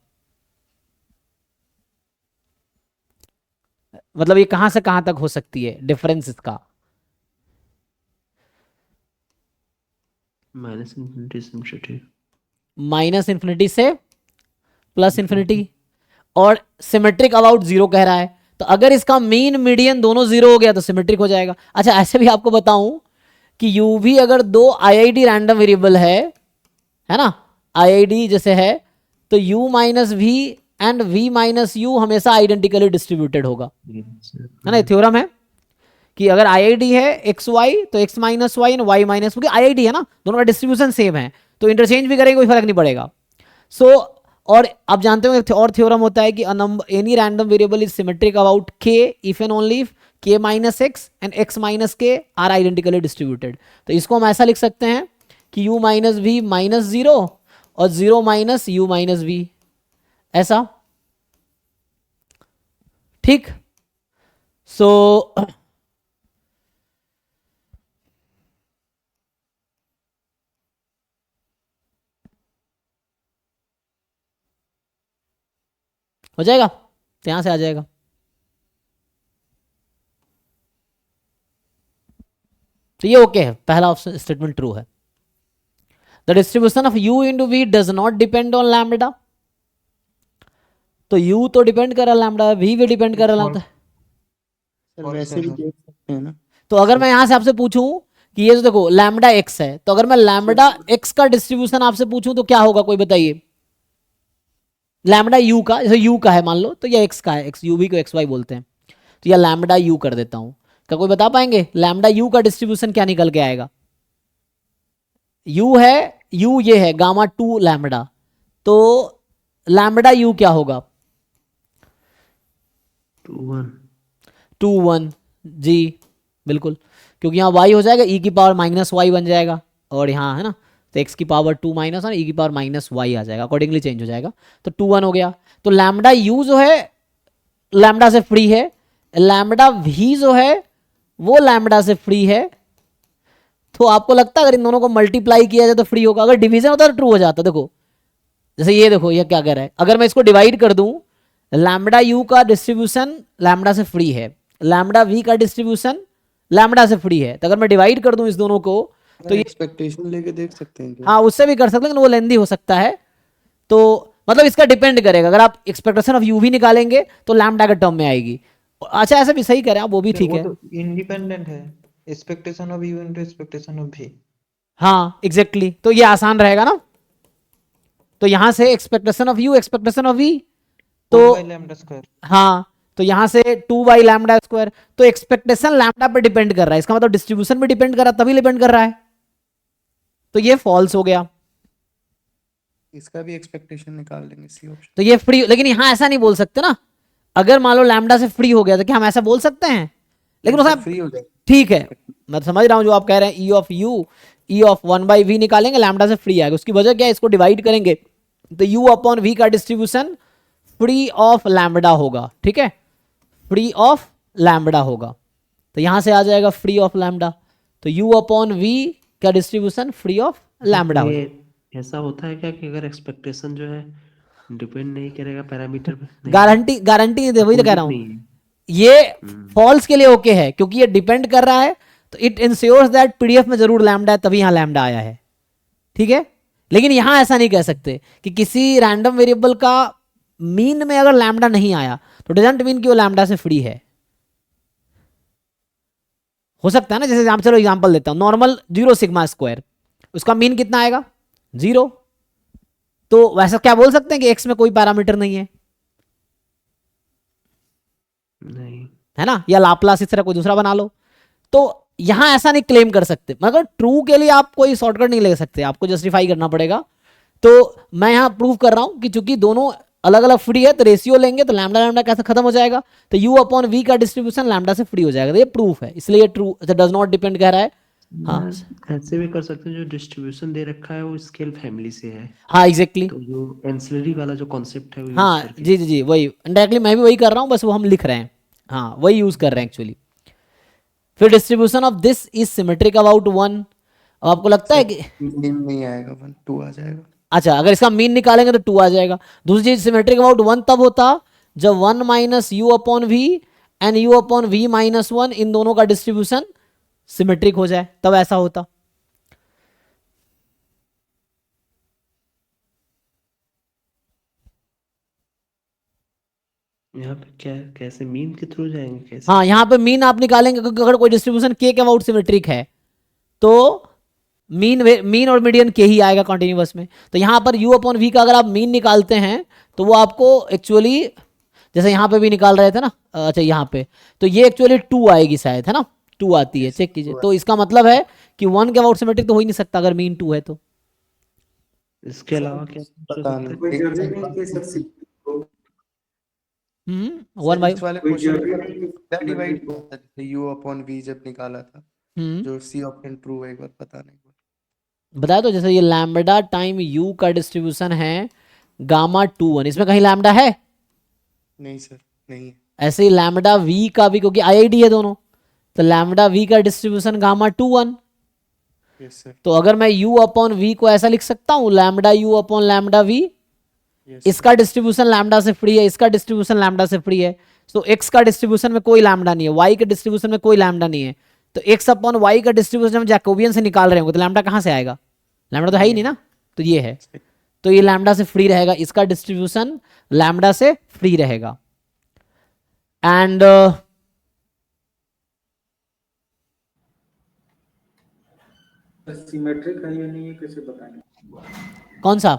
मतलब ये कहां से कहां तक हो सकती है डिफरेंस इसका। Minus infinity symmetric, minus infinity से प्लस इन्फिनिटी, और सिमेट्रिक अबाउट 0 कह रहा है, तो अगर इसका मीन मीडियन दोनों 0 हो गया तो सिमेट्रिक हो जाएगा। अच्छा, ऐसे भी आपको बताऊं कि u भी अगर दो आईआईडी रैंडम वेरिएबल है ना, आईआईडी जैसे है, तो u minus V and v minus U हमेशा आइडेंटिकली डिस्ट्रीब्यूटेड होगा, है ना, ये थ्योरम है कि अगर आईआईडी है एक्स वाई तो X minus Y and Y minus, क्योंकि आईआईडी है ना, दोनों का डिस्ट्रीब्यूशन सेम है, तो इंटरचेंज भी करेंगे कोई फर्क नहीं पड़ेगा। सो और आप जानते होंगे और थ्योरम होता है कि any random variable is symmetric about k if and only if k minus X and x minus k are identically distributed, तो इसको हम ऐसा लिख सकते हैं कि u माइनस वी माइनस 0 और 0 माइनस यू माइनस वी, ऐसा, ठीक। सो हो जाएगा, तो यहां से आ जाएगा। तो ये ओके है, पहला ऑप्शन स्टेटमेंट ट्रू है। The distribution of u into V does not depend on lambda, तो u तो डिपेंड कर रहा है लैम्बडा, v भी डिपेंड कर रहा है। सर वैसे भी देख सकते हैं ना। तो अगर मैं यहां से आपसे पूछूं कि ये जो देखो लैम्बडा x है, तो अगर मैं लैम्बडा x का डिस्ट्रीब्यूशन आपसे पूछूं तो क्या होगा, कोई बताइए, लैम्बडा u का, जैसे u का है मान लो, तो या x का है, x u भी को x y बोलते हैं, तो या लैम्बडा u कर देता हूं, क्या कोई बता पाएंगे लैम्बडा u का डिस्ट्रीब्यूशन क्या निकल के आएगा। u है, u ये है गामा 2 लैम्बडा, तो लैम्बडा u क्या होगा? 2 1 जी बिल्कुल, क्योंकि यहाँ y हो जाएगा e की पावर माइनस वाई बन जाएगा, और यहाँ है ना, तो x की पावर 2 माइनस और e की पावर माइनस वाई आ जाएगा, अकॉर्डिंगली चेंज हो जाएगा, तो 2 1 हो गया। तो लैम्बडा u जो है लैम्बडा से फ्री है, लैम्बडा v जो है वो लैम्बडा से फ्री है। तो आपको लगता है अगर इन दोनों को मल्टीप्लाई किया जाए तो फ्री होगा? अगर डिवीजन होता तो ट्रू हो जाता। देखो जैसे ये देखो, ये क्या कर रहा है, अगर मैं इसको डिवाइड कर दूं, लैम्बडा u का डिस्ट्रीब्यूशन लैम्बडा से फ्री है, लैम्बडा v का डिस्ट्रीब्यूशन लैम्बडा से फ्री है, तो अगर मैं डिवाइड कर दूं इस दोनों को तो ये, एक्सपेक्टेशन लेके देख सकते हैं क्या? हाँ उससे भी कर सकते हैं लेकिन वो लेंदी हो सकता है। तो मतलब इसका डिपेंड करेगा, अगर आप एक्सपेक्टेशन ऑफ u भी निकालेंगे तो लैम्बडा के टर्म में आएगी। अच्छा ऐसा भी सही करें आप, वो भी ठीक वो है। तो इंडिपेंडेंट है, expectation of you into expectation of v। हाँ एग्जैक्टली, तो ये आसान रहेगा ना। तो यहां से expectation of u expectation of v, तो 4 by lambda square। हाँ तो यहां से 2 बाई लैम्बडा स्क्वायर, तो एक्सपेक्टेशन लैम्बडा पे डिपेंड कर रहा है, इसका मतलब डिस्ट्रीब्यूशन पे डिपेंड कर रहा है, तभी डिपेंड कर रहा है, तो ये फॉल्स हो गया। इसका भी एक्सपेक्टेशन निकाल लेंगे सी ऑप्शन। तो ये फ्री, लेकिन यहां ऐसा नहीं बोल सकते ना, अगर मान लो लैम्बडा से फ्री हो गया तो क्या हम ऐसा बोल सकते हैं? लेकिन उसमें फ्री हो जाएगा। ठीक है, मैं समझ रहा हूं जो आप कह रहे हैं, E of U E of 1 by V निकालेंगे, लैम्बडा से फ्री आएगा, उसकी वजह क्या है, इसको डिवाइड करेंगे तो u अपॉन v का डिस्ट्रीब्यूशन फ्री ऑफ लैम्बडा होगा, ठीक है, फ्री ऑफ लैम्बडा होगा, तो यहां से आ जाएगा फ्री ऑफ लैम्बडा, तो u अपॉन v का डिस्ट्रीब्यूशन फ्री ऑफ लैम्बडा हो जाएगा। ये ऐसा होता है क्या कि अगर एक्सपेक्टेशन जो है डिपेंड नहीं करेगा पैरामीटर पे? नहीं, गारंटी नहीं दे, वही तो कह रहा हूं, नहीं है। ये फॉल्स के लिए ओके है क्योंकि ये डिपेंड कर रहा है, तो इट इंश्योर्स दैट पीडीएफ में जरूर लैम्बडा है, तभी यहां लैम्बडा आया है, ठीक है। लेकिन यहां ऐसा नहीं कह सकते कि किसी रैंडम वेरिएबल का मीन में अगर लैम्बडा नहीं आया तो डजंट मीन कि वो लैम्बडा से फ्री है। हो सकता है ना, जैसे चलो एग्जांपल देता हूं, नॉर्मल 0 सिग्मा स्क्वायर, उसका मीन कितना आएगा 0, तो वैसा क्या बोल सकते हैं कि एक्स में कोई पैरामीटर नहीं है, नहीं, है ना, या लाप्लास इस तरह कोई दूसरा बना लो, तो यहां ऐसा नहीं क्लेम कर सकते, मगर ट्रू के लिए आप कोई शॉर्टकट नहीं ले सकते, आपको जस्टिफाई करना पड़ेगा। तो मैं यहां प्रूव कर रहा हूं कि चूंकि दोनों अलग अलग फ्री है तो रेशियो लेंगे तो लैम्बडा लैम्बडा कैसे खत्म हो जाएगा, तो u अपॉन v का डिस्ट्रीब्यूशन लैम्बडा से फ्री हो जाएगा, तो ये प्रूफ है, इसलिए ट्रू डज नॉट डिपेंड कह रहा है। हाँ ऐसे भी कर सकते हैं, जो डिस्ट्रीब्यूशन दे रखा है वो स्केल फैमिली से है, हाँ एग्जैक्टली, तो जो एंसिलरी वाला जो कॉन्सेप्ट है वो यूज हाँ करके। जी जी जी, वही डायरेक्टली मैं भी वही कर रहा हूँ, बस वो हम लिख रहे हैं, हाँ वही यूज कर रहे हैं एक्चुअली। फिर distribution of this is symmetric about 1, आपको लगता है कि मीन नहीं आएगा 1 2 आ जाएगा। अच्छा अगर इसका मीन निकालेंगे तो 2 आ जाएगा। दूसरी चीज सिमेट्रिक अबाउट 1 तब होता जब 1 minus U upon V and U upon V minus 1 इन दोनों का डिस्ट्रीब्यूशन सिमेट्रिक हो जाए, तब ऐसा होता। यहाँ पे क्या कैसे मीन के थ्रू जाएंगे कैसे? हाँ यहाँ पे मीन आप निकालेंगे क्योंकि अगर कोई डिस्ट्रीब्यूशन के अबाउट सिमेट्रिक है तो मीन और मीडियन के ही आएगा कॉन्टिन्यूअस में, तो यहाँ पर u अपॉन वी का अगर आप मीन निकालते हैं तो वो आपको एक्चुअली, जैसे यहाँ पे भी निकाल रहे थे ना, अच्छा यहाँ पे, तो ये एक्चुअली 2 आएगी शायद, है ना, 2 आती है, चेक कीजिए, तो इसका मतलब है कि 1 के अबाउट सिमेट्रिक तो हो ही नहीं सकता अगर मीन 2 है तो। इसके अलावा क्या हो पता सकता है? नहीं, कोई जरूरी नहीं कि सब 1 बाई वाले क्वेश्चन डिवाइड होता है, जैसे u अपॉन v जब निकाला था, जो सी ऑप्शन ट्रू है, एक बार पता नहीं। बताया तो, जैसे ये लैम्बडा टाइम u का डिस्ट्रीब्यूशन है गामा 2 1, इसमें कहीं लैम्बडा है नहीं सर, नहीं है। ऐसे ही लैम्बडा v का भी, क्योंकि आईआईडी है दोनों, तो लैम्बडा v का डिस्ट्रीब्यूशन गामा 2 1, यस सर, तो अगर मैं u अपॉन v को ऐसा लिख सकता हूँ lambda u upon lambda v, yes इसका डिस्ट्रीब्यूशन लैम्बडा से फ्री है, इसका डिस्ट्रीब्यूशन लैम्बडा से फ्री है, तो x का डिस्ट्रीब्यूशन में कोई लैम्बडा नहीं है, y के डिस्ट्रीब्यूशन में कोई लैम्बडा नहीं है, तो x अपॉन y का डिस्ट्रीब्यूशन हम जैकोबियन से निकाल रहे होंगे तो लैम्बडा कहाँ से आएगा, लैम्बडा तो है ही नहीं ना, तो ये है, तो ये लैम्बडा से फ्री रहेगा, इसका डिस्ट्रीब्यूशन लैम्बडा से फ्री रहेगा। एंड सिमेट्रिक है या नहीं है कैसे बताएंगे? कौन सा?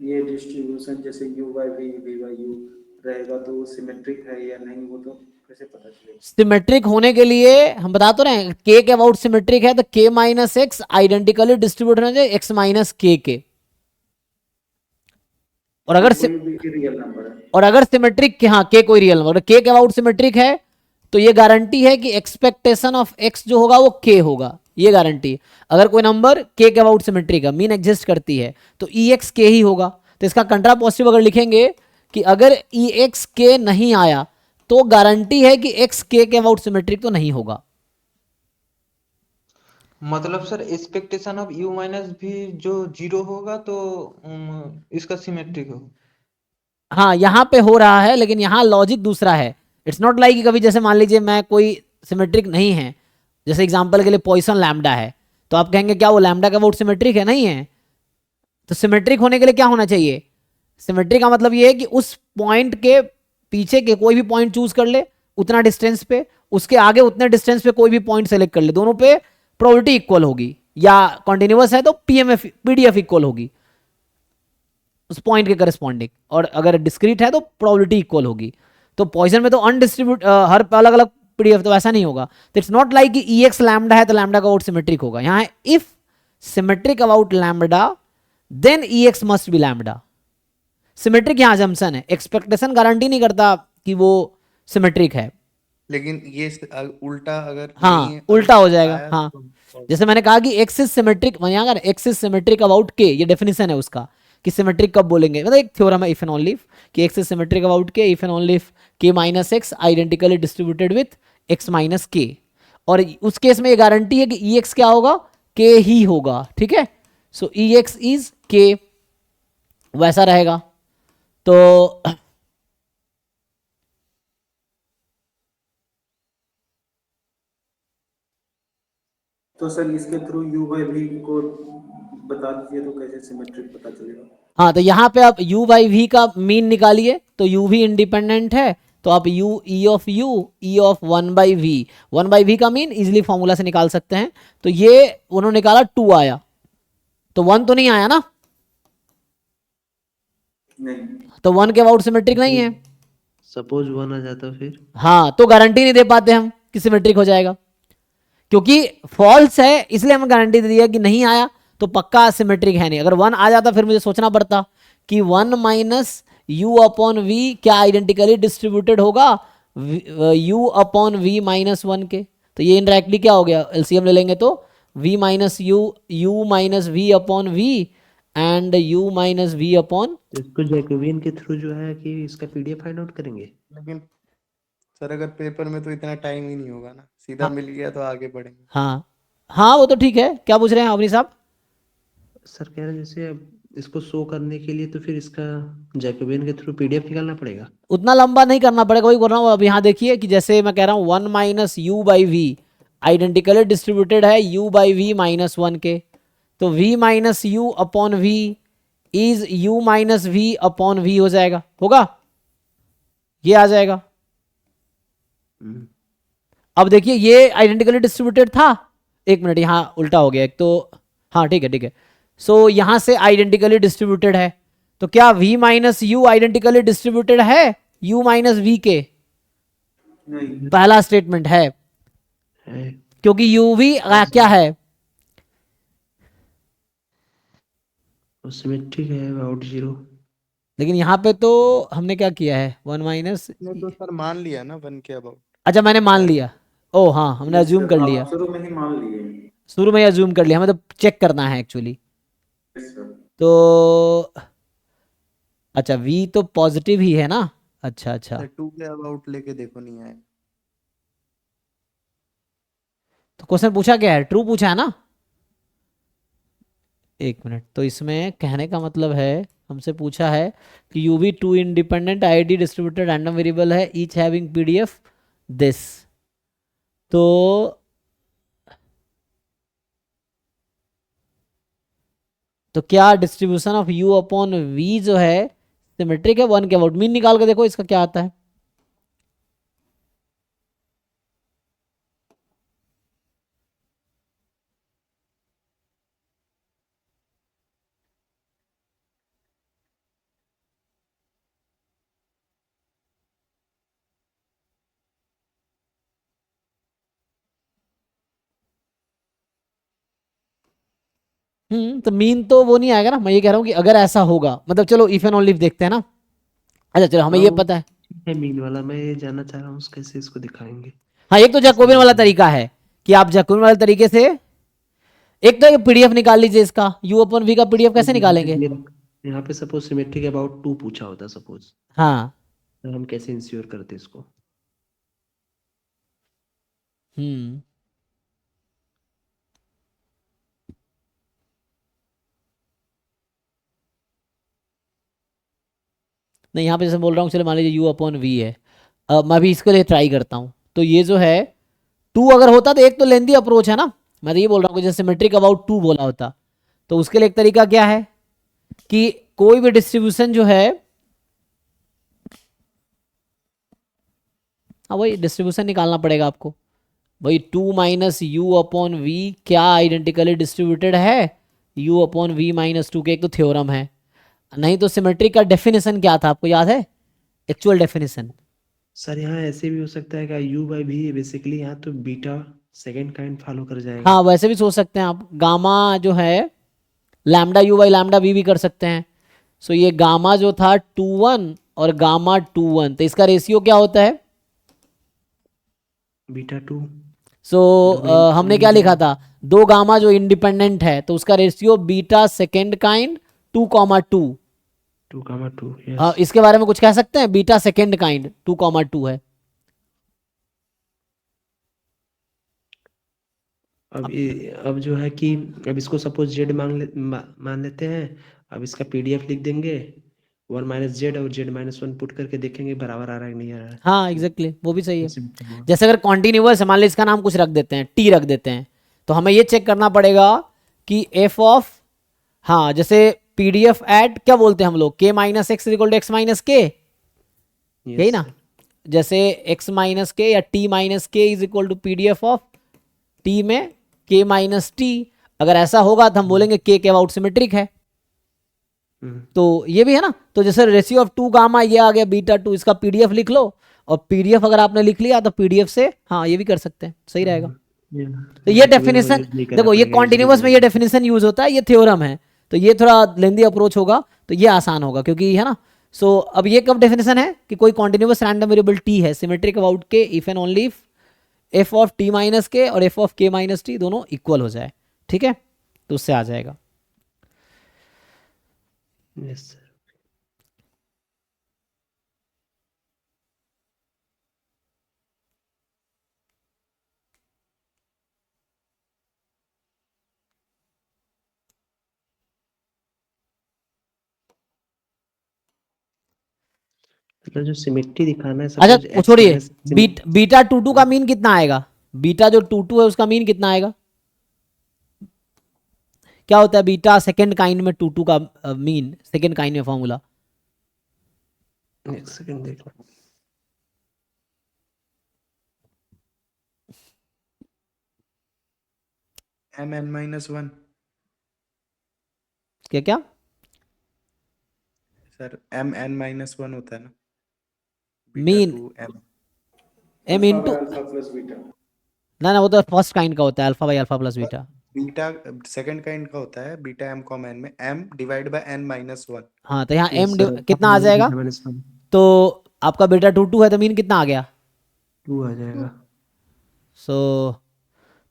ये डिस्ट्रीब्यूशन जैसे u by v v by u रहेगा तो वो सिमेट्रिक है या नहीं, वो तो कैसे पता चलेगा? सिमेट्रिक होने के लिए हम बता तो रहे हैं, के के अबाउट सिमेट्रिक है तो के माइनस एक्स आइडेंटिकली डिस्ट्रीब्यूटेड होना चाहिए एक्स माइनस के। और अगर कोई भी रियल नंबर है। और अगर सिमेट्रिक, हाँ के कोई रियल नंबर, के के अबाउट सिमेट्रिक है तो ये गारंटी है कि एक्सपेक्टेशन ऑफ एक्स जो होगा वो के होगा, ये गारंटी। अगर कोई नंबर के के अबाउट सिमेट्रिक है, मीन एग्जिस्ट करती है, तो ई एक्स के ही होगा। तो इसका कंट्रा पॉजिटिव अगर लिखेंगे कि अगर ई एक्स के नहीं आया तो गारंटी है कि एक्स के अबाउट सिमेट्रिक तो नहीं होगा। मतलब sir expectation of u minus भी जो 0 होगा तो इसका सिमेट्रिक होगा। हाँ यहाँ पे हो रहा है, लेकिन यहाँ लॉजिक दूसरा है। इट्स नॉट लाइक कभी जैसे मान लीजिए मैं कोई सिमेट्रिक नहीं है, जैसे एग्जांपल के लिए पॉइसन लैम्डा है, तो आप कहेंगे क्या वो लैम्डा का अबाउट सिमेट्रिक है? नहीं है। तो सिमेट्रिक होने के लिए क्या होना चाहिए? सिमेट्रिक का मतलब ये है कि उस पॉइंट के पीछे के कोई भी पॉइंट चूज कर ले उतना डिस्टेंस पे, उसके आगे उतने डिस्टेंस पे कोई भी पॉइंट सेलेक्ट कर ले, दोनों पे प्रोबेबिलिटी इक्वल होगी, या कॉन्टिन्यूअस है तो पीएमएफ पीडीएफ इक्वल होगी उस पॉइंट के करस्पॉन्डिंग, और अगर डिस्क्रीट है तो प्रोबेबिलिटी इक्वल होगी। तो पॉइजन में तो अनडिस्ट्रीब्यूट हर अलग अलग पीडीएफ, तो ऐसा नहीं होगा। तो इट्स नॉट लाइक कि ई एक्स लैम्डा है तो लैम्डा का अबाउट सिमेट्रिक होगा। यहाँ if symmetric about lambda then E X must be lambda. Symmetric यहाँ जम्पसन है, एक्सपेक्टेशन गारंटी नहीं करता कि वो सिमेट्रिक है। लेकिन ये उल्टा अगर नहीं हाँ है, उल्टा अगर हो जाएगा। आया हाँ तो जैसे मैंने कहा कि एक्स इज सिमेट्रिक, यहाँ का एक्स इज सिमेट्रिक अबाउट के, ये डेफिनेशन है उसका कि सिमेट्रिक कब बोलेंगे, मतलब एक थ्योरम है इफ एंड ओनली इफ कि एक्स इज सिमेट्रिक अबाउट के इफ एंड ओनली इफ के minus x identically distributed with x minus के। और उस केस में ये गारंटी है कि ई एक्स क्या होगा? के ही होगा। ठीक है, सो ई एक्स इज के, वैसा रहेगा। तो सर इसके थ्रू u बाई v को बता दीजिए तो कैसे सिमेट्रिक पता चलेगा? हाँ तो यहाँ पे आप u बाई वी का मीन निकालिए, तो u भी इंडिपेंडेंट है, तो आप u e ऑफ 1/v का मीन इजिली फॉर्मूला से निकाल सकते हैं। तो ये उन्होंने निकाला 2 आया, तो 1 तो नहीं आया ना, नहीं। तो 1 के अबाउट सिमेट्रिक नहीं है। सपोज 1 आ जाता फिर? हाँ तो गारंटी नहीं दे पाते हम कि सिमेट्रिक हो जाएगा, क्योंकि फॉल्स है इसलिए हमें गारंटी दे दिया कि नहीं आया तो पक्का सिमेट्रिक है नहीं। अगर 1 आ जाता फिर मुझे सोचना पड़ता कि 1 माइनस यू अपॉन वी क्या आइडेंटिकली डिस्ट्रीब्यूटेड होगा u अपॉन वी माइनस 1 के। तो ये इनडायरेक्टली क्या हो गया, एलसीएम ले लेंगे तो v minus U minus V upon V and u minus V upon. तो इसको जैकोबियन के थ्रू जो है कि इसका पीडीएफ फाइंड आउट करेंगे। लेकिन सर अगर पेपर में तो इतना टाइम ही नहीं होगा ना, सीधा मिल गया तो आगे बढ़ेंगे। हाँ हाँ वो तो ठीक है। क्या पूछ रहे हैं अवनी साहब? सर कह रहे हैं जैसे अब इसको शो करने के लिए तो फिर इसका जैकोबियन के थ्रू पीडीएफ निकालना पड़ेगा। उतना लंबा नहीं करना पड़ेगा, वही बोल रहा हूँ। अब यहाँ देखिए कि जैसे मैं कह रहा हूँ 1 minus U by V identically distributed है u बाई वी माइनस 1 के, तो v minus U upon V is u minus V upon V हो जाएगा, होगा ये आ जाएगा। अब देखिए ये आइडेंटिकली डिस्ट्रीब्यूटेड था, एक मिनट यहाँ उल्टा हो गया एक तो, हाँ ठीक है ठीक है। सो यहाँ से आइडेंटिकली डिस्ट्रीब्यूटेड है, तो क्या v minus you identically distributed है u माइनस वी के? नहीं। पहला स्टेटमेंट है, है क्योंकि u भी क्या है? उसमें ठीक है अबाउट 0। लेकिन यहाँ पे तो हमने क्या किया है 1 माइनस, नहीं तो सर मान लिया ना 1 के अबाउट। अच्छा मैंने मान लिया, ओ हाँ हमने यस अज्यूम सर, कर आप लिया, शुरू में ही मान लिए। शुरू में अज्यूम कर लिया, हमें तो चेक करना है एक्चुअली। Yes sir. तो अच्छा v तो पॉजिटिव ही है ना, अच्छा अच्छा। 2 के अबाउट लेके देखो नहीं आए। तो क्वेश्चन पूछा क्या है, ट्रू पूछा है ना? एक मिनट, तो इसमें कहने का मतलब है हमसे पूछा है कि यू भी 2 independent ID distributed random variable है ईच हैविंग पीडीएफ दिस। तो क्या distribution of u upon v जो है सिमेट्रिक है 1 के अबाउट? मीन निकाल के देखो इसका क्या आता है। तो मीन तो वो नहीं आएगा ना, मैं ये कह रहा हूँ कि अगर ऐसा होगा, मतलब चलो इफ एंड ओनली इफ देखते हैं ना। अच्छा चलो हमें ये हाँ, पता है। ठीक है मीन वाला, मैं ये जानना चाह रहा हूँ कैसे इसको दिखाएंगे। हाँ एक तो जैकोबियन वाला तरीका है कि आप जैकोबियन वाले तरीके से, एक तो ये पीडीएफ निकाल लीजिए इसका, यू अपन वी का पीडीएफ कैसे निकालेंगे। यहाँ पे सपोज सिमेट्रिक अबाउट 2 पूछा होता सपोज, हाँ तो हम कैसे इंश्योर करते इसको। हम्म नहीं यहाँ पे जैसे बोल रहा हूँ, चलो मान लीजिए यू अपॉन वी है, मैं भी इसके लिए ट्राई करता हूँ। तो ये जो है 2 अगर होता तो एक तो लेंदी अप्रोच है ना, मैं तो ये बोल रहा हूँ कि जैसे सिमेट्रिक अबाउट 2 बोला होता, तो उसके लिए एक तरीका क्या है कि कोई भी डिस्ट्रीब्यूशन जो है, हाँ वही डिस्ट्रीब्यूशन निकालना पड़ेगा आपको, वही 2 माइनस यू अपॉन वी क्या आइडेंटिकली डिस्ट्रीब्यूटेड है यू अपॉन वी माइनस 2 के, एक तो थ्योरम है। नहीं तो सिमेट्रिक का डेफिनेशन क्या था आपको याद है, एक्चुअल डेफिनेशन। सर यहाँ ऐसे भी हो सकता है कि यू बाई भी बेसिकली यहाँ तो बीटा सेकंड काइंड फॉलो कर जाएगा। हाँ वैसे भी सोच सकते हैं आप, गामा जो है lambda U by lambda V भी कर सकते हैं। सो ये गामा जो था 2 1 और गामा 2 1, तो इसका रेशियो क्या होता है। बीटा 2 सो हमने क्या लिखा था, 2 गामा जो इंडिपेंडेंट है तो उसका ratio beta second kind 2,2। 2,2 yes. इसके बारे में कुछ कह सकते हैं, बीटा सेकेंड काइंड 2,2 है। अब जो है कि अब इसको सपोज जेड मान लेते हैं। अब इसका पीडीएफ लिख देंगे 1 माइनस जेड और जेड माइनस 1 पुट करके देखेंगे बराबर आ रहा है कि नहीं आ रहा है। हाँ एग्जैक्टली वो भी सही है। Simple हुआ। जैसे अगर कॉन्टिन्यूअस है, मान लीजिए इसका नाम कुछ रख देते हैं, टी रख देते हैं, तो हमें ये चेक करना पड़ेगा कि एफ ऑफ, हाँ जैसे पीडीएफ एट क्या बोलते हैं हम लोग, K minus X equal to X minus K, Yes, यही ना। sir. जैसे एक्स माइनस के या T minus K is equal to PDF of T में के माइनस टी। अगर ऐसा होगा तो हम बोलेंगे के अबाउट सिमेट्रिक है। तो ये भी है ना, तो जैसे रेशियो ऑफ 2 गामा ये आ गया बीटा 2, इसका पीडीएफ लिख लो, और पीडीएफ अगर आपने लिख लिया तो पीडीएफ से हाँ ये भी कर सकते हैं, सही रहेगा। तो ये डेफिनेशन देखो, ये कॉन्टिन्यूअस में ये डेफिनेशन यूज होता है, ये थ्योरम है, तो ये थोड़ा लेंदी अप्रोच होगा, तो ये आसान होगा क्योंकि है ना। सो अब ये कब डेफिनेशन है कि कोई कॉन्टिन्यूअस रैंडम वेरिएबल टी है सिमेट्रिक अबाउट के if and only if F of T minus के और एफ ऑफ के माइनस टी दोनों इक्वल हो जाए, ठीक है, तो उससे आ जाएगा। Yes sir. मतलब जो सिमेट्री दिखाना है अच्छा सपोज वो एक्स छोड़िए, माइनस बीटा 2 का मीन कितना आएगा, बीटा जो 2 है उसका मीन कितना आएगा, क्या होता है बीटा सेकेंड काइंड में 2 का मीन, सेकेंड काइंड में फॉर्मूला। एक सेकंड देख लो। mn-1 क्या क्या सर, mn-1 होता है ना, beta mean 2 m। M alpha into, by alpha plus beta. ना वो तो फर्स्ट काइंड का होता है, alpha by alpha plus beta. Beta second kind का होता है, बीटा m कॉमा n में m डिवाइड बाय n-1। हाँ तो यहाँ यस एम सर, कितना आ जाएगा, तो आपका बीटा 2 है तो मीन कितना आ गया, 2 आ जाएगा। सो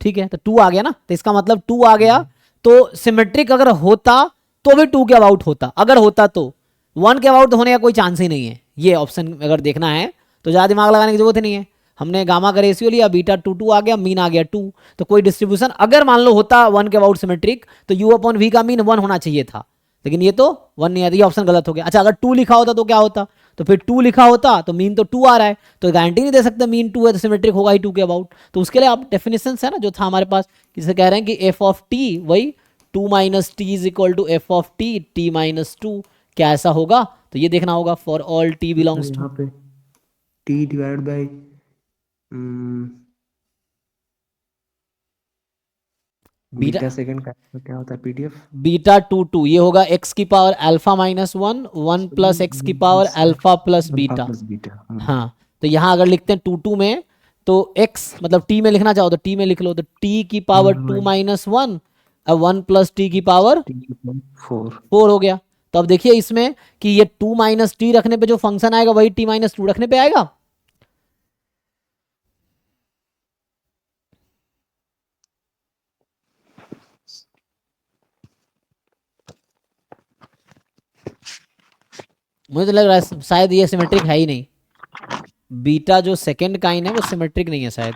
ठीक है, तो 2 आ गया ना, तो इसका मतलब 2 आ गया, तो सिमेट्रिक अगर होता तो भी 2 के अबाउट होता, अगर होता तो 1 के अबाउट होने का कोई चांस ही नहीं है। ये ऑप्शन अगर देखना है तो ज़्यादा दिमाग लगाने की जरूरत ही नहीं है, हमने गामा का रेशियो लिया, बीटा 2 आ गया, मीन आ गया 2, तो कोई डिस्ट्रीब्यूशन अगर मान लो होता 1 के अबाउट सिमेट्रिक तो यू अपॉन वी का मीन 1 होना चाहिए था, लेकिन ये तो 1 नहीं आता, ये ऑप्शन गलत हो गया। अच्छा अगर 2 लिखा होता तो क्या होता, तो फिर 2 लिखा होता तो मीन तो 2 आ रहा है, तो गारंटी नहीं दे सकते मीन 2 है तो सिमेट्रिक होगा ही 2 के अबाउट। तो उसके लिए आप डेफिनेशन है ना जो था हमारे पास, किसे कह रहे हैं कि एफ ऑफ टी वही 2 minus T is equal to F of T T minus 2, क्या ऐसा होगा, तो ये देखना होगा for all T belongs to यहाँ पे t divide by beta second का क्या होता है पीडीएफ। बीटा 2 ये होगा एक्स की power alpha minus 1 plus x की पावर अल्फा प्लस बीटा। हाँ तो यहाँ अगर लिखते हैं 2 में तो x मतलब t में लिखना चाहो तो t में लिख लो, तो t की पावर 2 माइनस 1 अब 1 प्लस टी की पावर 4। 4 हो गया। तो अब देखिए इसमें कि ये 2 माइनस टी रखने पे जो फंक्शन आएगा वही टी माइनस 2 रखने पे आएगा। मुझे तो लग रहा है शायद ये सिमेट्रिक है ही नहीं। बीटा जो सेकंड काइन है वो सिमेट्रिक नहीं है शायद।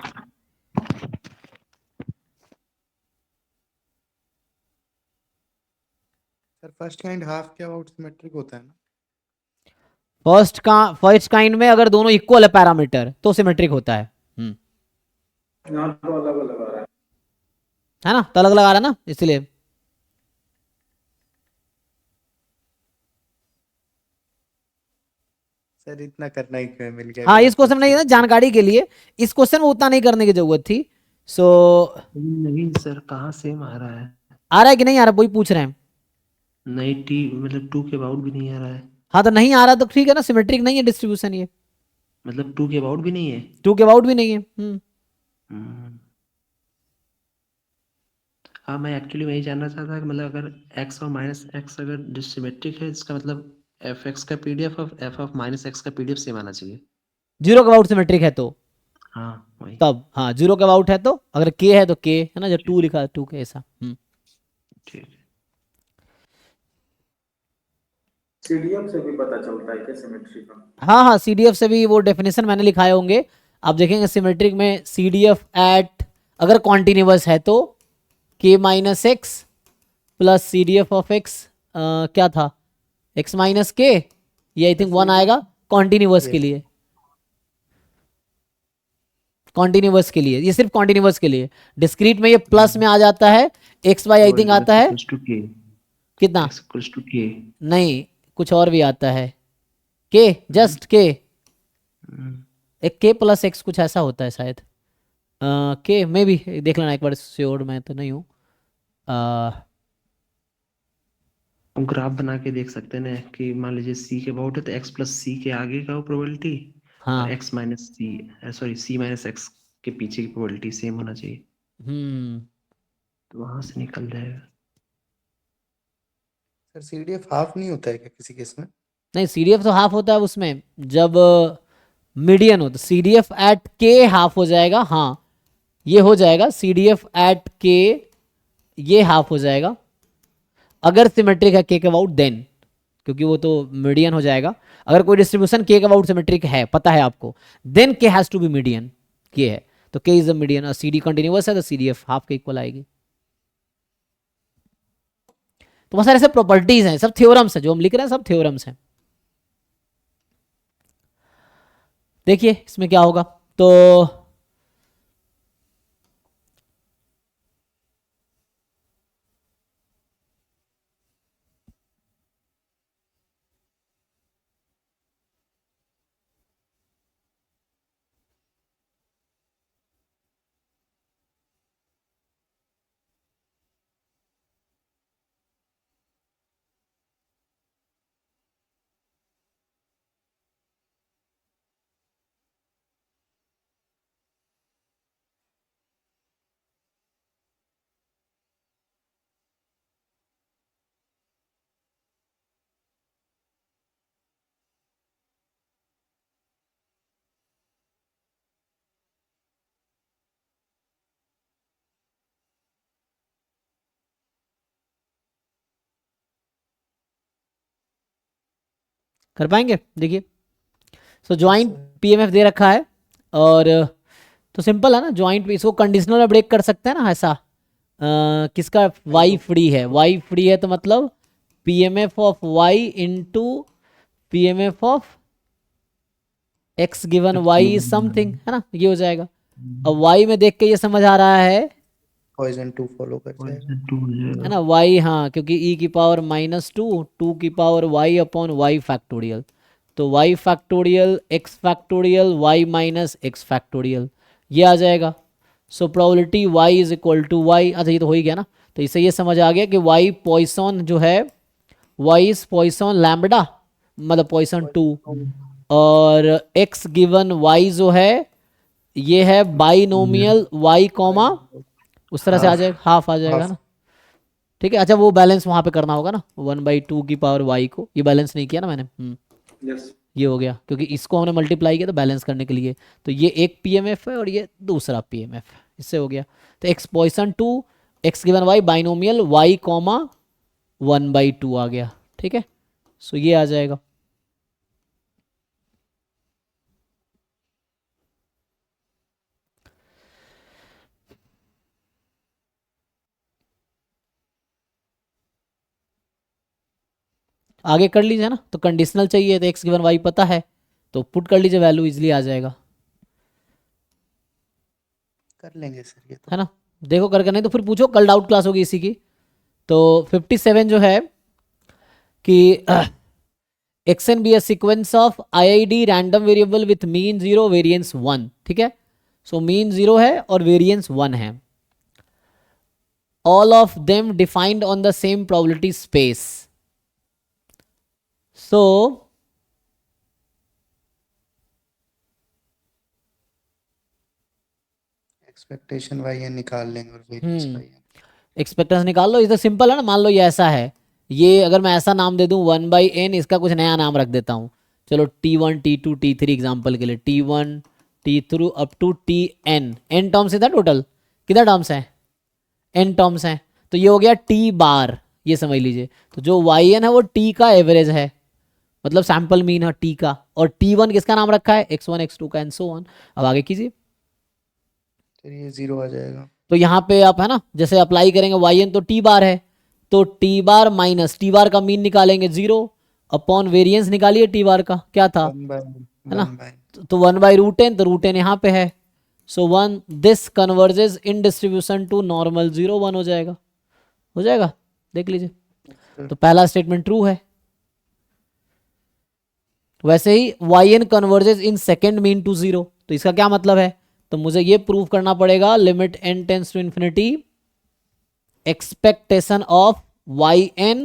सर फर्स्ट काइंड हाफ के अबाउट सिमेट्रिक होता है ना? फर्स्ट काइंड में अगर दोनों इक्वल है पैरामीटर तो सिमेट्रिक होता है। यहाँ तो अलग अलग आ रहा है ना, तो अलग अलग आ रहा है ना, इसलिए। सर इतना करना ही क्यों है, मिल गया हाँ अगर इस क्वेश्चन में नहीं है, जानकारी के लिए इस क्वेश्चन में उतना नहीं करने की जरूरत थी। सो नहीं सर, कहाँ सेम आ रहा है? आ रहा है कि नहीं आ रहा, वही पूछ रहे हैं। नहीं, टी मतलब 2 के अबाउट भी नहीं आ रहा है। हाँ तो नहीं आ रहा तो ठीक है ना, सिमेट्रिक नहीं है डिस्ट्रीब्यूशन ये। मतलब 2 के अबाउट भी नहीं है। 2 के अबाउट भी नहीं है। हम्म। हाँ, मैं एक्चुअली वही जानना चाहता था कि मतलब अगर x और माइनस एक्स अगर डिसिमेट्रिक है, इसका मतलब एफ एक्स का पीडीएफ और एफ ऑफ माइनस एक्स का पीडीएफ सेम आना चाहिए। 0 के अबाउट सिमेट्रिक है तो हाँ वही। तब, हाँ 0 के अबाउट है तो, अगर k है तो k है ना, जो 2 लिखा है 2 के ऐसा। ठीक है। सीडीएफ से भी पता चलता है क्या सिमेट्री का? हाँ हाँ सीडीएफ से भी, वो डेफिनेशन मैंने लिखाए होंगे, आप देखेंगे सिमेट्रिक में सीडीएफ एट अगर कॉन्टिन्यूअस है तो k minus X plus C D F of X क्या था, x माइनस के, ये आई थिंक 1 आएगा कॉन्टिन्यूअस के लिए। कॉन्टिन्यूअस के लिए, ये सिर्फ कॉन्टिन्यूअस के लिए। डिस्क्रीट में ये प्लस में आ जाता है, एक्स वाई आई थिंक आता है कितना, k नहीं कुछ और भी आता है, के जस्ट के, एक के प्लस एक्स कुछ ऐसा होता है शायद, के में भी देख लेना एक बार, श्योर मैं तो नहीं हूँ। हम ग्राफ बना के देख सकते हैं ना कि मान लीजिए c के अबाउट है तो x प्लस c के आगे का प्रोबेबिलिटी हाँ और x minus c, sorry c minus x के पीछे की प्रोबेबिलिटी सेम होना चाहिए, तो वहां से निकल जाएगा। सर सीडीएफ हाफ नहीं होता है क्या किसी केस में? नहीं सीडीएफ तो हाफ होता है उसमें जब मीडियन हो, तो सीडीएफ एट के हाफ हो जाएगा। हाँ ये हो जाएगा सीडीएफ एट के, ये हाफ हो जाएगा अगर सिमेट्रिक है के के अबाउट देन, क्योंकि वो तो मीडियन हो जाएगा। अगर कोई डिस्ट्रीब्यूशन के अबाउट सिमेट्रिक है पता है आपको, देन के हैज टू बी मीडियन, के है तो के इज अ मीडियन, और सी डी कंटिन्यूअस है तो सी डी एफ हाफ के इक्वल आएगी। तो बहुत सारे ऐसे प्रॉपर्टीज हैं, सब थ्योरम्स है जो हम लिख रहे हैं, सब थ्योरम्स हैं। देखिए इसमें क्या होगा, तो कर पाएंगे। देखिए सो ज्वाइंट पीएमएफ दे रखा है, और तो सिंपल है ना, ज्वाइंट इसको कंडीशनल ब्रेक कर सकते हैं ना ऐसा, किसका वाई फ्री है, वाई फ्री है तो मतलब PMF of Y into PMF of X given Y is something, है ना, ये हो जाएगा। अब वाई में देख के ये समझ आ रहा है पॉइजन 2 फॉलो कर जाएगा है ना, वाई, हाँ क्योंकि ई की पावर माइनस टू की power y upon y factorial, तो y factorial x factorial y minus x factorial, ये आ जाएगा। So probability y is equal to y, अच्छा ये तो हो ही गया ना, तो इससे ये समझ आ गया कि वाई पॉइसन जो है, वाई इज पॉइसन लैम्बडा मतलब पॉइसन 2, और एक्स गिवन वाई जो है ये है बाइनोमियल वाई कॉमा, उस तरह से आ जाएगा, हाफ आ जाएगा ना, ठीक है। अच्छा वो बैलेंस वहां पे करना होगा ना, 1/2 की पावर y को, ये बैलेंस नहीं किया ना मैंने। यस ये हो गया क्योंकि इसको हमने मल्टीप्लाई किया तो बैलेंस करने के लिए, तो ये एक पीएमएफ है और ये दूसरा पीएमएफ है, इससे हो गया। तो X Poisson to X given Y binomial y comma 1/2 आ गया। ठीक है, सो ये आ जाएगा। आगे कर लीजिए ना, तो कंडीशनल चाहिए तो एक्स गिवन वाई पता है तो पुट कर लीजिए, वैल्यू इजिली आ जाएगा, कर लेंगे सर ये तो। है ना। देखो करके, नहीं तो फिर पूछो, कल डाउट क्लास होगी इसी की। तो 57 जो है कि action be a sequence of IID random variable with mean 0 variance 1। ठीक है, सो मीन 0 है और वेरिएंस 1 है, all of them defined on the same probability space. So expectation Y N निकाल लेंगे और वेरिएंस वाई एन। एक्सपेक्टेंस निकाल लो, इधर सिंपल है ना। मान लो ये ऐसा है, ये अगर मैं ऐसा नाम दे दूं 1/n, इसका कुछ नया नाम रख देता हूं, चलो T1 T2 T3 एग्जांपल के लिए, T1 T3 up to Tn। n terms इधर टोटल किधर टर्म्स हैं, n टर्म्स हैं, तो ये हो गया T बार, ये समझ लीजिए। तो जो yn है वो T का एवरेज है, मतलब सैंपल मीन है T का, और T1 किसका नाम रखा है, x1 x2 का, एंड सो ऑन। अब आगे कीजिए, फिर ये 0 आ जाएगा। तो यहाँ पे आप है ना जैसे अप्लाई करेंगे yn, तो टी बार है, तो T bar minus T bar का मीन निकालेंगे 0 अपॉन वेरिएंस निकालिए टी बार का, क्या था, 1 बाय है ना, तो 1/√n, तो √n यहाँ पे है, so 1 this converges in distribution to normal 0 1 हो जाएगा, हो जाएगा, देख लीजिए। तो पहला स्टेटमेंट ट्रू है। वैसे ही yn converges in second mean to 0, तो इसका क्या मतलब है, तो मुझे ये प्रूव करना पड़ेगा limit n tends to infinity expectation of yn,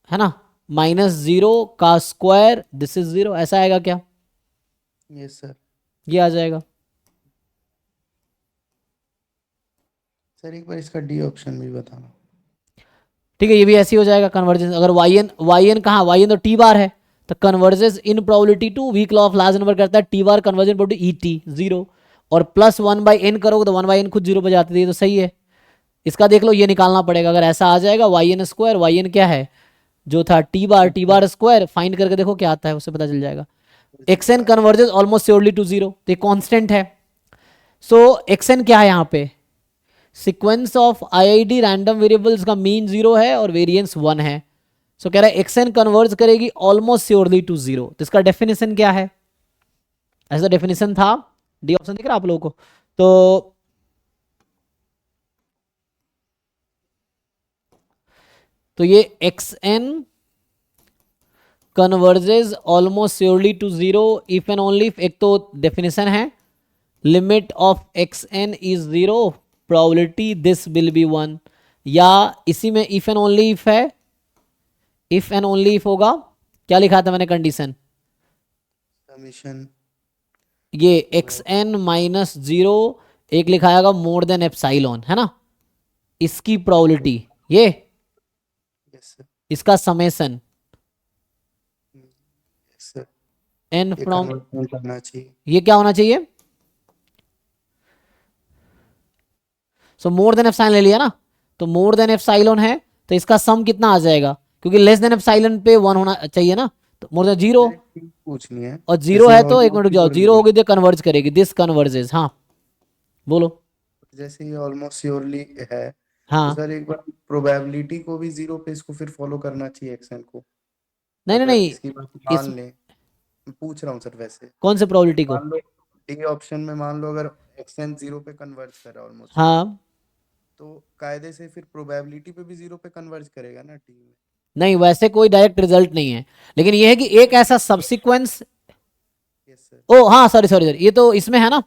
है ना, -0 का स्क्वायर, दिस इज 0, ऐसा आएगा क्या, यस सर। ये आ जाएगा। सर एक बार इसका डी ऑप्शन भी बताना। ठीक है, ये भी ऐसे ही हो जाएगा कन्वर्जेंस। अगर yn कहाँ, yn तो टी बार है, तो convergence in probability to, weak law of large number करता है T bar convergence probability et 0, और प्लस 1/n करोगे तो 1/n खुद 0 पर जाती थी, तो सही है। इसका देख लो, ये निकालना पड़ेगा, अगर ऐसा आ जाएगा yn स्क्वायर, yn क्या है जो था टी बार स्क्वायर, फाइंड करके देखो क्या आता है, उससे पता चल जाएगा। xn converges almost surely to 0, तो ये कांस्टेंट है। सो xn क्या है यहाँ पे, sequence of IID random variables का मीन 0 है और वेरिएंस 1 है। सो कह रहा है xn कन्वर्ज करेगी ऑलमोस्ट श्योरली टू 0, तो इसका डेफिनेशन क्या है, ऐसा डेफिनेशन था, डी ऑप्शन दिख रहा है आप लोगों को। तो ये xn converges almost surely to 0 if and only if, एक तो डेफिनेशन है limit of xn is 0 probability this will be 1, या इसी में इफ एंड ओनली इफ है, इफ एंड ओनली इफ होगा, क्या लिखा था मैंने कंडीशन, समीशन ये xn -0 एक लिखा आएगा मोर देन एप्सिलॉन, है ना, इसकी प्रोबेबिलिटी, ये यस सर। इसका समेशन यस सर। n ये फ्रॉम, कन्वर्ट करना चाहिए। ये क्या होना चाहिए, सो मोर देन एप्सिलॉन ले लिया ना, तो मोर देन एप्सिलॉन है, तो इसका सम कितना आ जाएगा, क्योंकि लेस देन एप्सिलॉन पे 1 होना चाहिए ना, तो मोर देन 0, पूछनी है और 0 है तो एक मिनट रुक जाओ, 0 होगी तो कन्वर्ज करेगी, दिस कन्वर्जेस, हाँ बोलो, जैसे ये ऑलमोस्ट श्योरली है, हाँ तो सर एक बार प्रोबेबिलिटी को भी 0 पे इसको फिर फॉलो करना चाहिए एक्शन को। नहीं नहीं अगर नहीं, इसकी बात मान लें, मैं पूछ रहा हूँ सर, वैसे कौन से प्रोबेबिलिटी को, मान लो डी ऑप्शन में मान लो अगर एक्शन 0 पे कन्वर्ज कर रहा है ऑलमोस्ट, हाँ तो कायदे से फिर प्रोबेबिलिटी पे भी 0 पे कन्वर्ज करेगा ना टी में। नहीं, वैसे कोई डायरेक्ट रिजल्ट नहीं है, लेकिन ये है कि एक ऐसा सब्सिक्वेंस, यस सर। ओ हाँ सॉरी सॉरी सर, ये तो इसमें है ना,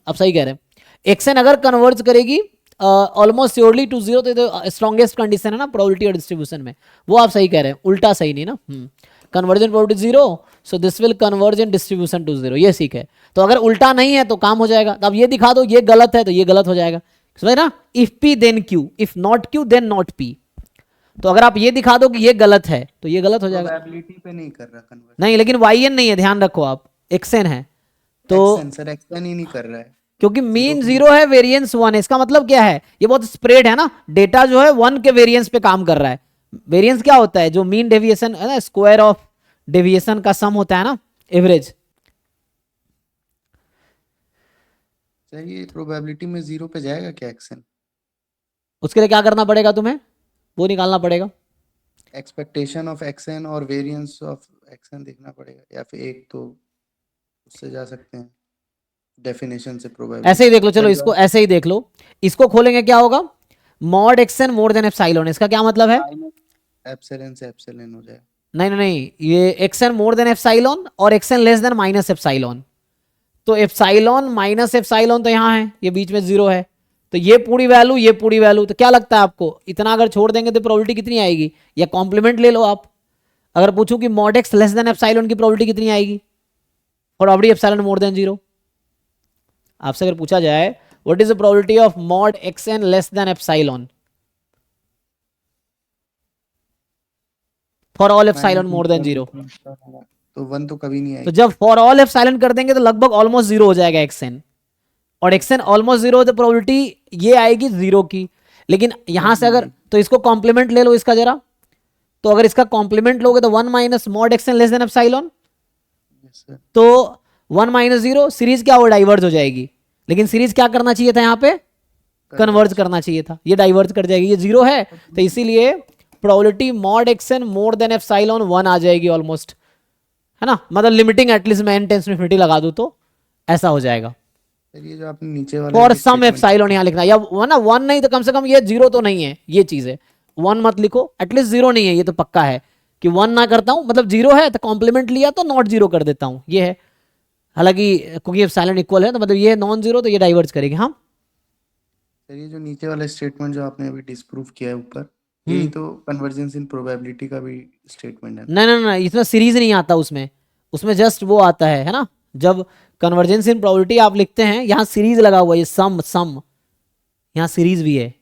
अब सही कह रहे हैं, एक्सन अगर कन्वर्ज करेगी ऑलमोस्ट श्योरली टू 0, तो स्ट्रॉन्गेस्ट कंडीशन है ना प्रोबेबिलिटी और डिस्ट्रीब्यूशन में, वो आप सही कह रहे हैं, उल्टा सही नहीं ना, convergence probability 0, so this will converge in distribution to 0, ये सीख है। तो अगर उल्टा नहीं है तो काम हो जाएगा, तो अब ये दिखा दो ये गलत है तो ये गलत हो जाएगा, समझ ना, if P then Q, if not Q then not P. तो अगर आप ये दिखा दो कि ये गलत है तो ये गलत हो जाएगा। प्रोबेबिलिटी पे नहीं कर रहा कन्वर्ट। नहीं, लेकिन वाई एन नहीं है, ध्यान रखो आप, एक्सएन है। तो एक्शन सर, एक्शन ही नहीं कर रहा है। क्योंकि मीन 0 है, वेरिएंस 1 है, इसका मतलब क्या है, ये बहुत स्प्रेड है ना, डेटा जो है 1 के वेरिएंस पे काम कर रहा है। वेरिएंस क्या होता है, जो मीन डेविएशन है ना, स्क्वायर ऑफ डेविएशन का सम होता है ना, एवरेज। सर ये प्रोबेबिलिटी में 0 पे जाएगा क्या एक्शन? उसके लिए क्या करना पड़ेगा तुम्हें, वो निकालना पड़ेगा। एक्सपेक्टेशन ऑफ एक्शन और वेरिएंस ऑफ एक्शन देखना पड़ेगा, या फिर एक तो उससे जा सकते हैं डेफिनेशन से प्रोबेबिलिटी। ऐसे ही देख लो, चलो इसको ऐसे ही देख लो, इसको खोलेंगे क्या होगा, mod X N more than epsilon, इसका क्या मतलब है, एप्सिलॉन से एप्सिलॉन हो जाएगा। नहीं नहीं नहीं, ये एक्सन मोर देन एप्सिलॉन और action less than minus epsilon. तो एप्सिलॉन माइनस एप्सिलॉन तो यहाँ है, ये बीच में 0 है, तो ये पूरी वैल्यू, ये पूरी वैल्यू, तो क्या लगता है आपको इतना अगर छोड़ देंगे तो प्रोबेबिलिटी कितनी आएगी, या कॉम्प्लीमेंट ले लो आप। अगर पूछूं कि mod x less than epsilon की प्रोबेबिलिटी कितनी आएगी, और ऑलरेडी एप्सिलॉन मोर देन 0, आपसे अगर पूछा जाए what is the probability of mod xn less than epsilon for all epsilon more than 0, तो 1 तो कभी नहीं तो आएगी। जब फॉर ऑल एप्सिलॉन कर देंगे तो लगभग ऑलमोस्ट 0 हो जाएगा एक्सएन, और एक्सएन ऑलमोस्ट 0 तो प्रोबेबिलिटी ये आएगी 0 की। लेकिन यहां से अगर, तो इसको कॉम्प्लीमेंट ले लो इसका जरा, तो अगर इसका कॉम्प्लीमेंट लोगे तो 1 minus mod xn less than epsilon, Yes, sir. तो 1 माइनस 0 सीरीज क्या, वो डाइवर्ज हो जाएगी। लेकिन सीरीज क्या करना चाहिए था, यहाँ पे कन्वर्ज करना चाहिए था, ये डाइवर्ज कर जाएगी, ये 0 है, तो इसीलिए probability mod X N more than epsilon 1 आ जाएगी ऑलमोस्ट, है ना, मतलब लिमिटिंग एटलीस्ट मैं n टेंस टू इन्फिनिटी लगा दूं तो ऐसा हो जाएगा। सर ये जो आपने नीचे वाला फॉर जो सम statement- एप्सिलॉन यहाँ लिखना, या ना 1 नहीं तो कम से कम ये 0 तो नहीं है, ये चीज है, 1 मत लिखो, एटलीस्ट 0 नहीं है, ये तो पक्का है कि 1 ना करता हूं, मतलब 0 है तो कॉम्प्लीमेंट लिया तो नॉट 0 कर देता हूं, ये है। हालांकि क्योंकि एप्सिलॉन इक्वल है तो मतलब ये नॉन 0, तो ये डाइवर्ज करेगी। हाँ, सर ये जो नीचे वाला स्टेटमेंट जो आपने अभी डिस्प्रूव किया है ऊपर, यही तो कन्वर्जेंस इन प्रोबेबिलिटी का भी स्टेटमेंट है। नहीं नहीं नहीं, इसमें सीरीज नहीं आता, उसमें उसमें जस्ट वो आता है ना, जब कन्वर्जेंस इन प्रोबेबिलिटी आप लिखते हैं, यहाँ सीरीज लगा हुआ है, ये सम सम, यहाँ सीरीज भी है,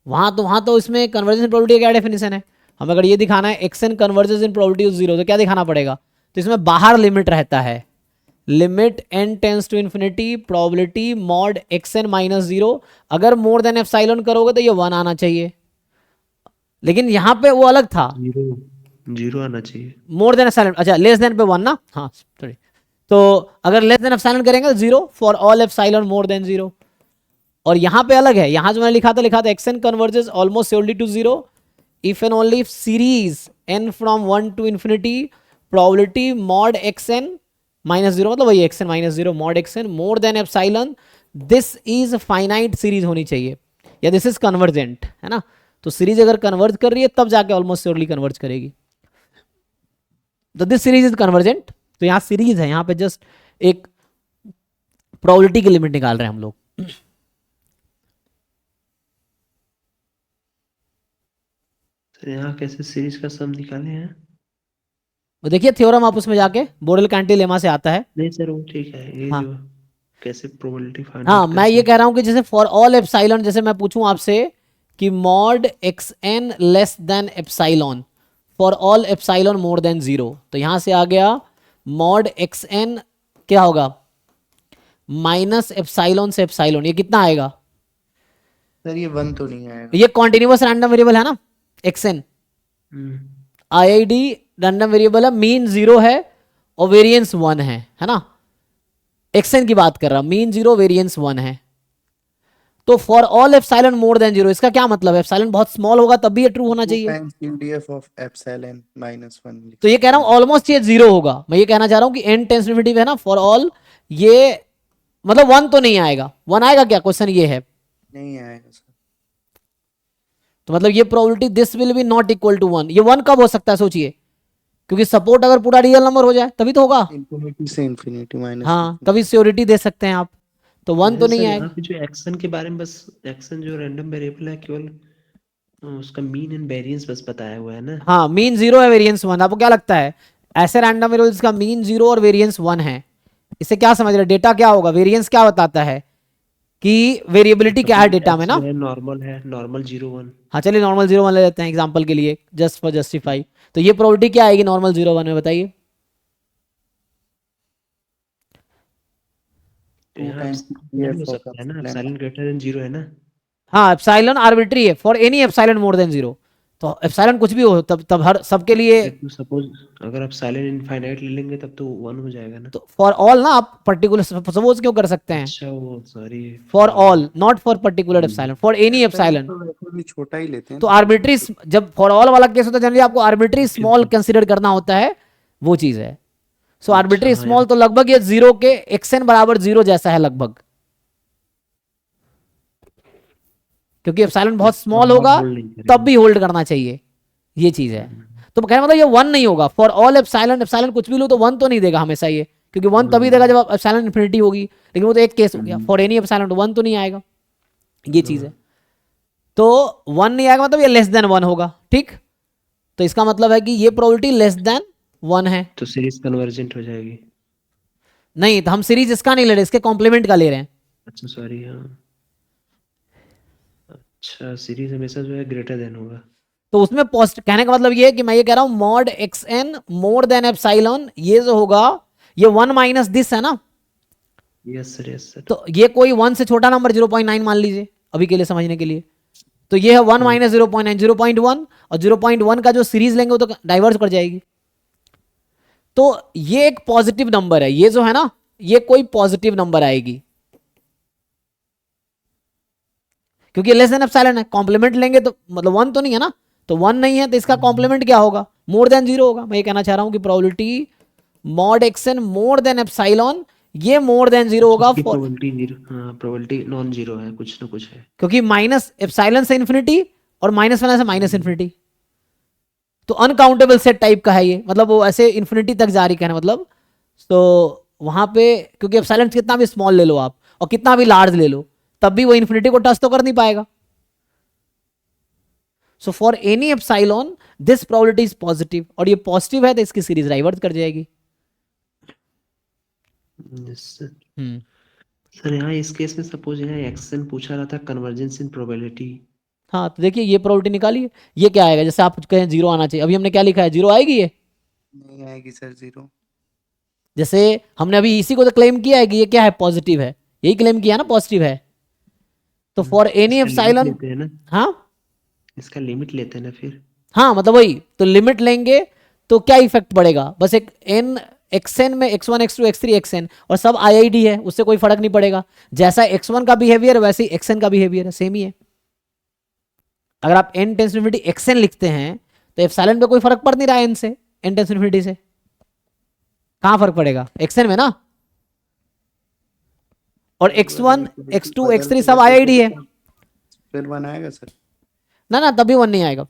वहां तो इसमें कन्वर्जेंस इन प्रोबेबिलिटी का क्या डेफिनेशन है, हमें अगर ये दिखाना है एक्सन कन्वर्जेंस इन प्रोबेबिलिटी 0 तो क्या दिखाना पड़ेगा, तो इसमें बाहर लिमिट रहता है, limit n tends to infinity probability mod X N minus 0, अगर मोर देन एप्सिलॉन करोगे तो ये 1 आना चाहिए, लेकिन यहाँ पे वो अलग था, 0 आना चाहिए। मोर देन एप्सिलॉन, अच्छा लेस देन पे 1 ना, हाँ सॉरी, तो अगर लेस देन एप्सिलॉन करेंगे तो 0 for all epsilon more than 0, और यहाँ पे अलग है, यहाँ जो मैंने लिखा था X N converges almost surely to 0 if and only if series n from 1 to infinity probability mod X N minus 0, मतलब वही X N minus 0 mod X N more than epsilon, this is finite series होनी चाहिए, या दिस इज कन्वर्जेंट, है ना, तो series अगर converge कर रही है तब जाके ऑलमोस्ट श्योरली कन्वर्ज करेगी, तो दिस सीरीज इज कन्वर्जेंट, तो यहाँ सीरीज है, यहाँ पे जस्ट एक प्रोबेबिलिटी की लिमिट निकाल रहे हैं हम लोग। सर यहाँ कैसे सीरीज का सम निकाले हैं? वो देखिए थ्योरम, आप उसमें जाके बोरेल कैंटिल लेमा से आता है। नहीं सर, वो ठीक है, ये हाँ। जो कैसे प्रोबेबिलिटी फाइंड हाँ, मैं ये कह रहा हूँ कि जैसे फॉर ऑल एप्सिलॉन, जैसे मैं पूछूं आपसे कि mod X N less than epsilon for all epsilon more than 0, तो यहां से आ गया मॉड एक्स एन क्या होगा, माइनस एप्सिलॉन से एप्सिलॉन, ये कितना आएगा, सर ये 1 तो नहीं आएगा। ये कॉन्टिन्यूअस रैंडम वेरिएबल है ना, X N IID random variable है, मीन 0 है और वेरिएंस 1 है ना, एक्सन की बात कर रहा, मीन 0 वेरिएंस 1 है, तो for all epsilon more than 0, इसका क्या मतलब है, एप्सिलॉन बहुत स्मॉल होगा तब भी ये ट्रू होना चाहिए, PDF ऑफ एप्सिलॉन -1। तो ये कह रहा हूं ऑलमोस्ट ये 0 होगा, मैं ये कहना चाह रहा हूं कि n टेंस टू इन्फिनिटी है ना, फॉर ऑल ये मतलब 1 तो नहीं आएगा, 1 आएगा क्या, क्वेश्चन ये है, नहीं आएगा सर। तो मतलब ये probability this will be not equal to 1, ये 1 कब हो सकता है सोचिए, क्योंकि सपोर्ट अगर पूरा रियल नंबर हो जाए तभी तो होगा, इन्फिनिटी से इन्फिनिटी माइनस। हाँ तभी श्योरिटी दे सकते हैं आप, तो 1 तो नहीं आएगा। यहाँ पे जो एक्शन के बारे में, बस एक्शन जो रैंडम वेरिएबल है, केवल उसका मीन एंड वेरिएंस बस बताया हुआ है ना। हाँ, मीन 0 है वेरिएंस 1, आपको क्या लगता है ऐसे रैंडम वेरिएबल्स का मीन 0 और वेरिएंस 1 है, इससे क्या समझ रहे, डेटा क्या होगा, वेरिएंस क्या बताता है, कि वेरिएबिलिटी क्या है डेटा में ना। नॉर्मल है, नॉर्मल 0 1। हाँ चलिए नॉर्मल 0 1 ले लेते हैं एग्जांपल के लिए, जस्ट फॉर जस्टिफाई। तो ये प्रोबेबिलिटी क्या आएगी नॉर्मल 0 1 में, बताइए। टू यहाँ टाइम्स नहीं हो सकता है ना, एप्सिलॉन ग्रेटर देन 0 है ना। हाँ एप्सिलॉन आर्बिट्री है, for any epsilon more than 0। तो एप्सिलॉन कुछ भी हो, तब हर सबके लिए। तो सपोज अगर आप साइलेंट इनफाइनाइट ले लेंगे तब तो 1 हो जाएगा ना। तो फॉर ऑल ना आप पर्टिकुलर सपोज क्यों कर सकते हैं, अच्छा वो sorry, for all not for particular epsilon, for any epsilon. तो वैसे भी छोटा ही लेते हैं तो ना। आर्बिट्री, जब फॉर ऑल वाला केस होता है जनरली आपको आर्बिट्री स्मॉल कंसीडर करना होता है, वो चीज है। सो आर्बिट्री हाँ स्मॉल तो लगभग ये 0 के xn बराबर 0 जैसा है लगभग, क्योंकि एप्सिलॉन बहुत स्मॉल होगा होल्ड नहीं करेगा। तब भी होल्ड करना चाहिए, ये चीज है। तो कहने मतलब ये 1 नहीं होगा फॉर ऑल एप्सिलॉन। एप्सिलॉन कुछ भी लो तो 1 तो नहीं देगा हमेशा ये, क्योंकि 1 तभी देगा जब एप्सिलॉन इन्फिनिटी होगी, लेकिन वो तो एक केस हो गया। फॉर एनी एप्सिलॉन तो 1 तो नहीं आएगा, ये चीज है। तो 1 नहीं आएगा मतलब ये लेस देन 1 होगा, ठीक। तो इसका मतलब है कि ये प्रोबेबिलिटी लेस देन 1 है। तो सीरीज कन्वर्जेंट हो जाएगी। नहीं तो हम सीरीज इसका नहीं ले रहे, इसके कॉम्प्लीमेंट का ले रहे हैं। अच्छा सॉरी, हाँ अच्छा, सीरीज हमेशा जो है ग्रेटर देन होगा। तो उसमें पोस्ट कहने का मतलब ये है कि मैं ये कह रहा हूं mod X n more than epsilon, ये जो होगा ये 1 माइनस दिस है ना। Yes sir, yes sir. तो ये कोई 1 से छोटा नंबर 0.9 मान लीजिए अभी के लिए समझने के लिए। तो ये है 1 माइनस 0.9, 0.1, और 0.1 का जो सीरीज लेंगे वो तो डाइवर्स कर जाएगी। तो ये एक पॉजिटिव नंबर है, ये जो है ना ये कोई पॉजिटिव नंबर आएगी, क्योंकि लेस देन एप्सिलॉन है। कॉम्प्लीमेंट लेंगे तो मतलब 1 तो नहीं है ना, तो 1 नहीं है तो इसका कॉम्प्लीमेंट क्या होगा, मोर देन 0 होगा। मैं ये कहना चाह रहा हूं कि probability mod X N more than epsilon, ये मोर देन 0 होगा फॉर, प्रोबेबिलिटी जीरो, हाँ प्रोबेबिलिटी नॉन जीरो है, कुछ ना कुछ है। क्योंकि माइनस एप्सिलॉन से इन्फिनिटी और माइनस वाला से माइनस इन्फिनिटी, तो अनकाउंटेबल सेट टाइप का है ये, मतलब वो ऐसे इन्फिनिटी तक जारी कहना मतलब। तो वहां पे क्योंकि एप्सिलॉन कितना भी स्मॉल ले लो आप और कितना भी लार्ज ले लो, तब भी वो इन्फिनिटी को टच तो कर नहीं पाएगा। So for any epsilon this probability is positive, और ये पॉजिटिव है तो इसकी सीरीज डाइवर्ट कर जाएगी। Yes sir. सर यहाँ इस केस में सपोज यहाँ एक्शन पूछा रहा था कन्वर्जेंस इन प्रोबेबिलिटी। हाँ तो देखिए ये प्रोबेबिलिटी निकालिए, ये क्या आएगा, जैसे आप कहें 0 आना चाहिए, अभी हमने क्या लिखा है 0 आएगी ये। नहीं आएगी सर 0। जैसे हमने अभी इसी को तो क्लेम किया है कि ये क्या है, पॉजिटिव है, यही क्लेम किया ना पॉजिटिव है। तो फॉर एनी इसका लिमिट एप्सिलॉन, लेते हैं ना, हाँ इसका लिमिट लेते हैं ना फिर। हाँ मतलब वही तो लिमिट लेंगे तो क्या इफेक्ट पड़ेगा, बस एक एन xn में x1 x2 x3 xn और सब IID है, उससे कोई फर्क नहीं पड़ेगा। जैसा x1 का बिहेवियर वैसे ही xn का बिहेवियर है, सेम ही है। अगर आप n टेंस इन्फिनिटी xn लिखते हैं तो एप्सिलॉन पे कोई फर्क पड़ नहीं रहा है n से, n टेंस इन्फिनिटी से कहां फर्क पड़ेगा, xn में ना। और x1 x2 x3 सब IID है, फिर बनाएगा सर। ना ना तभी 1 नहीं आएगा,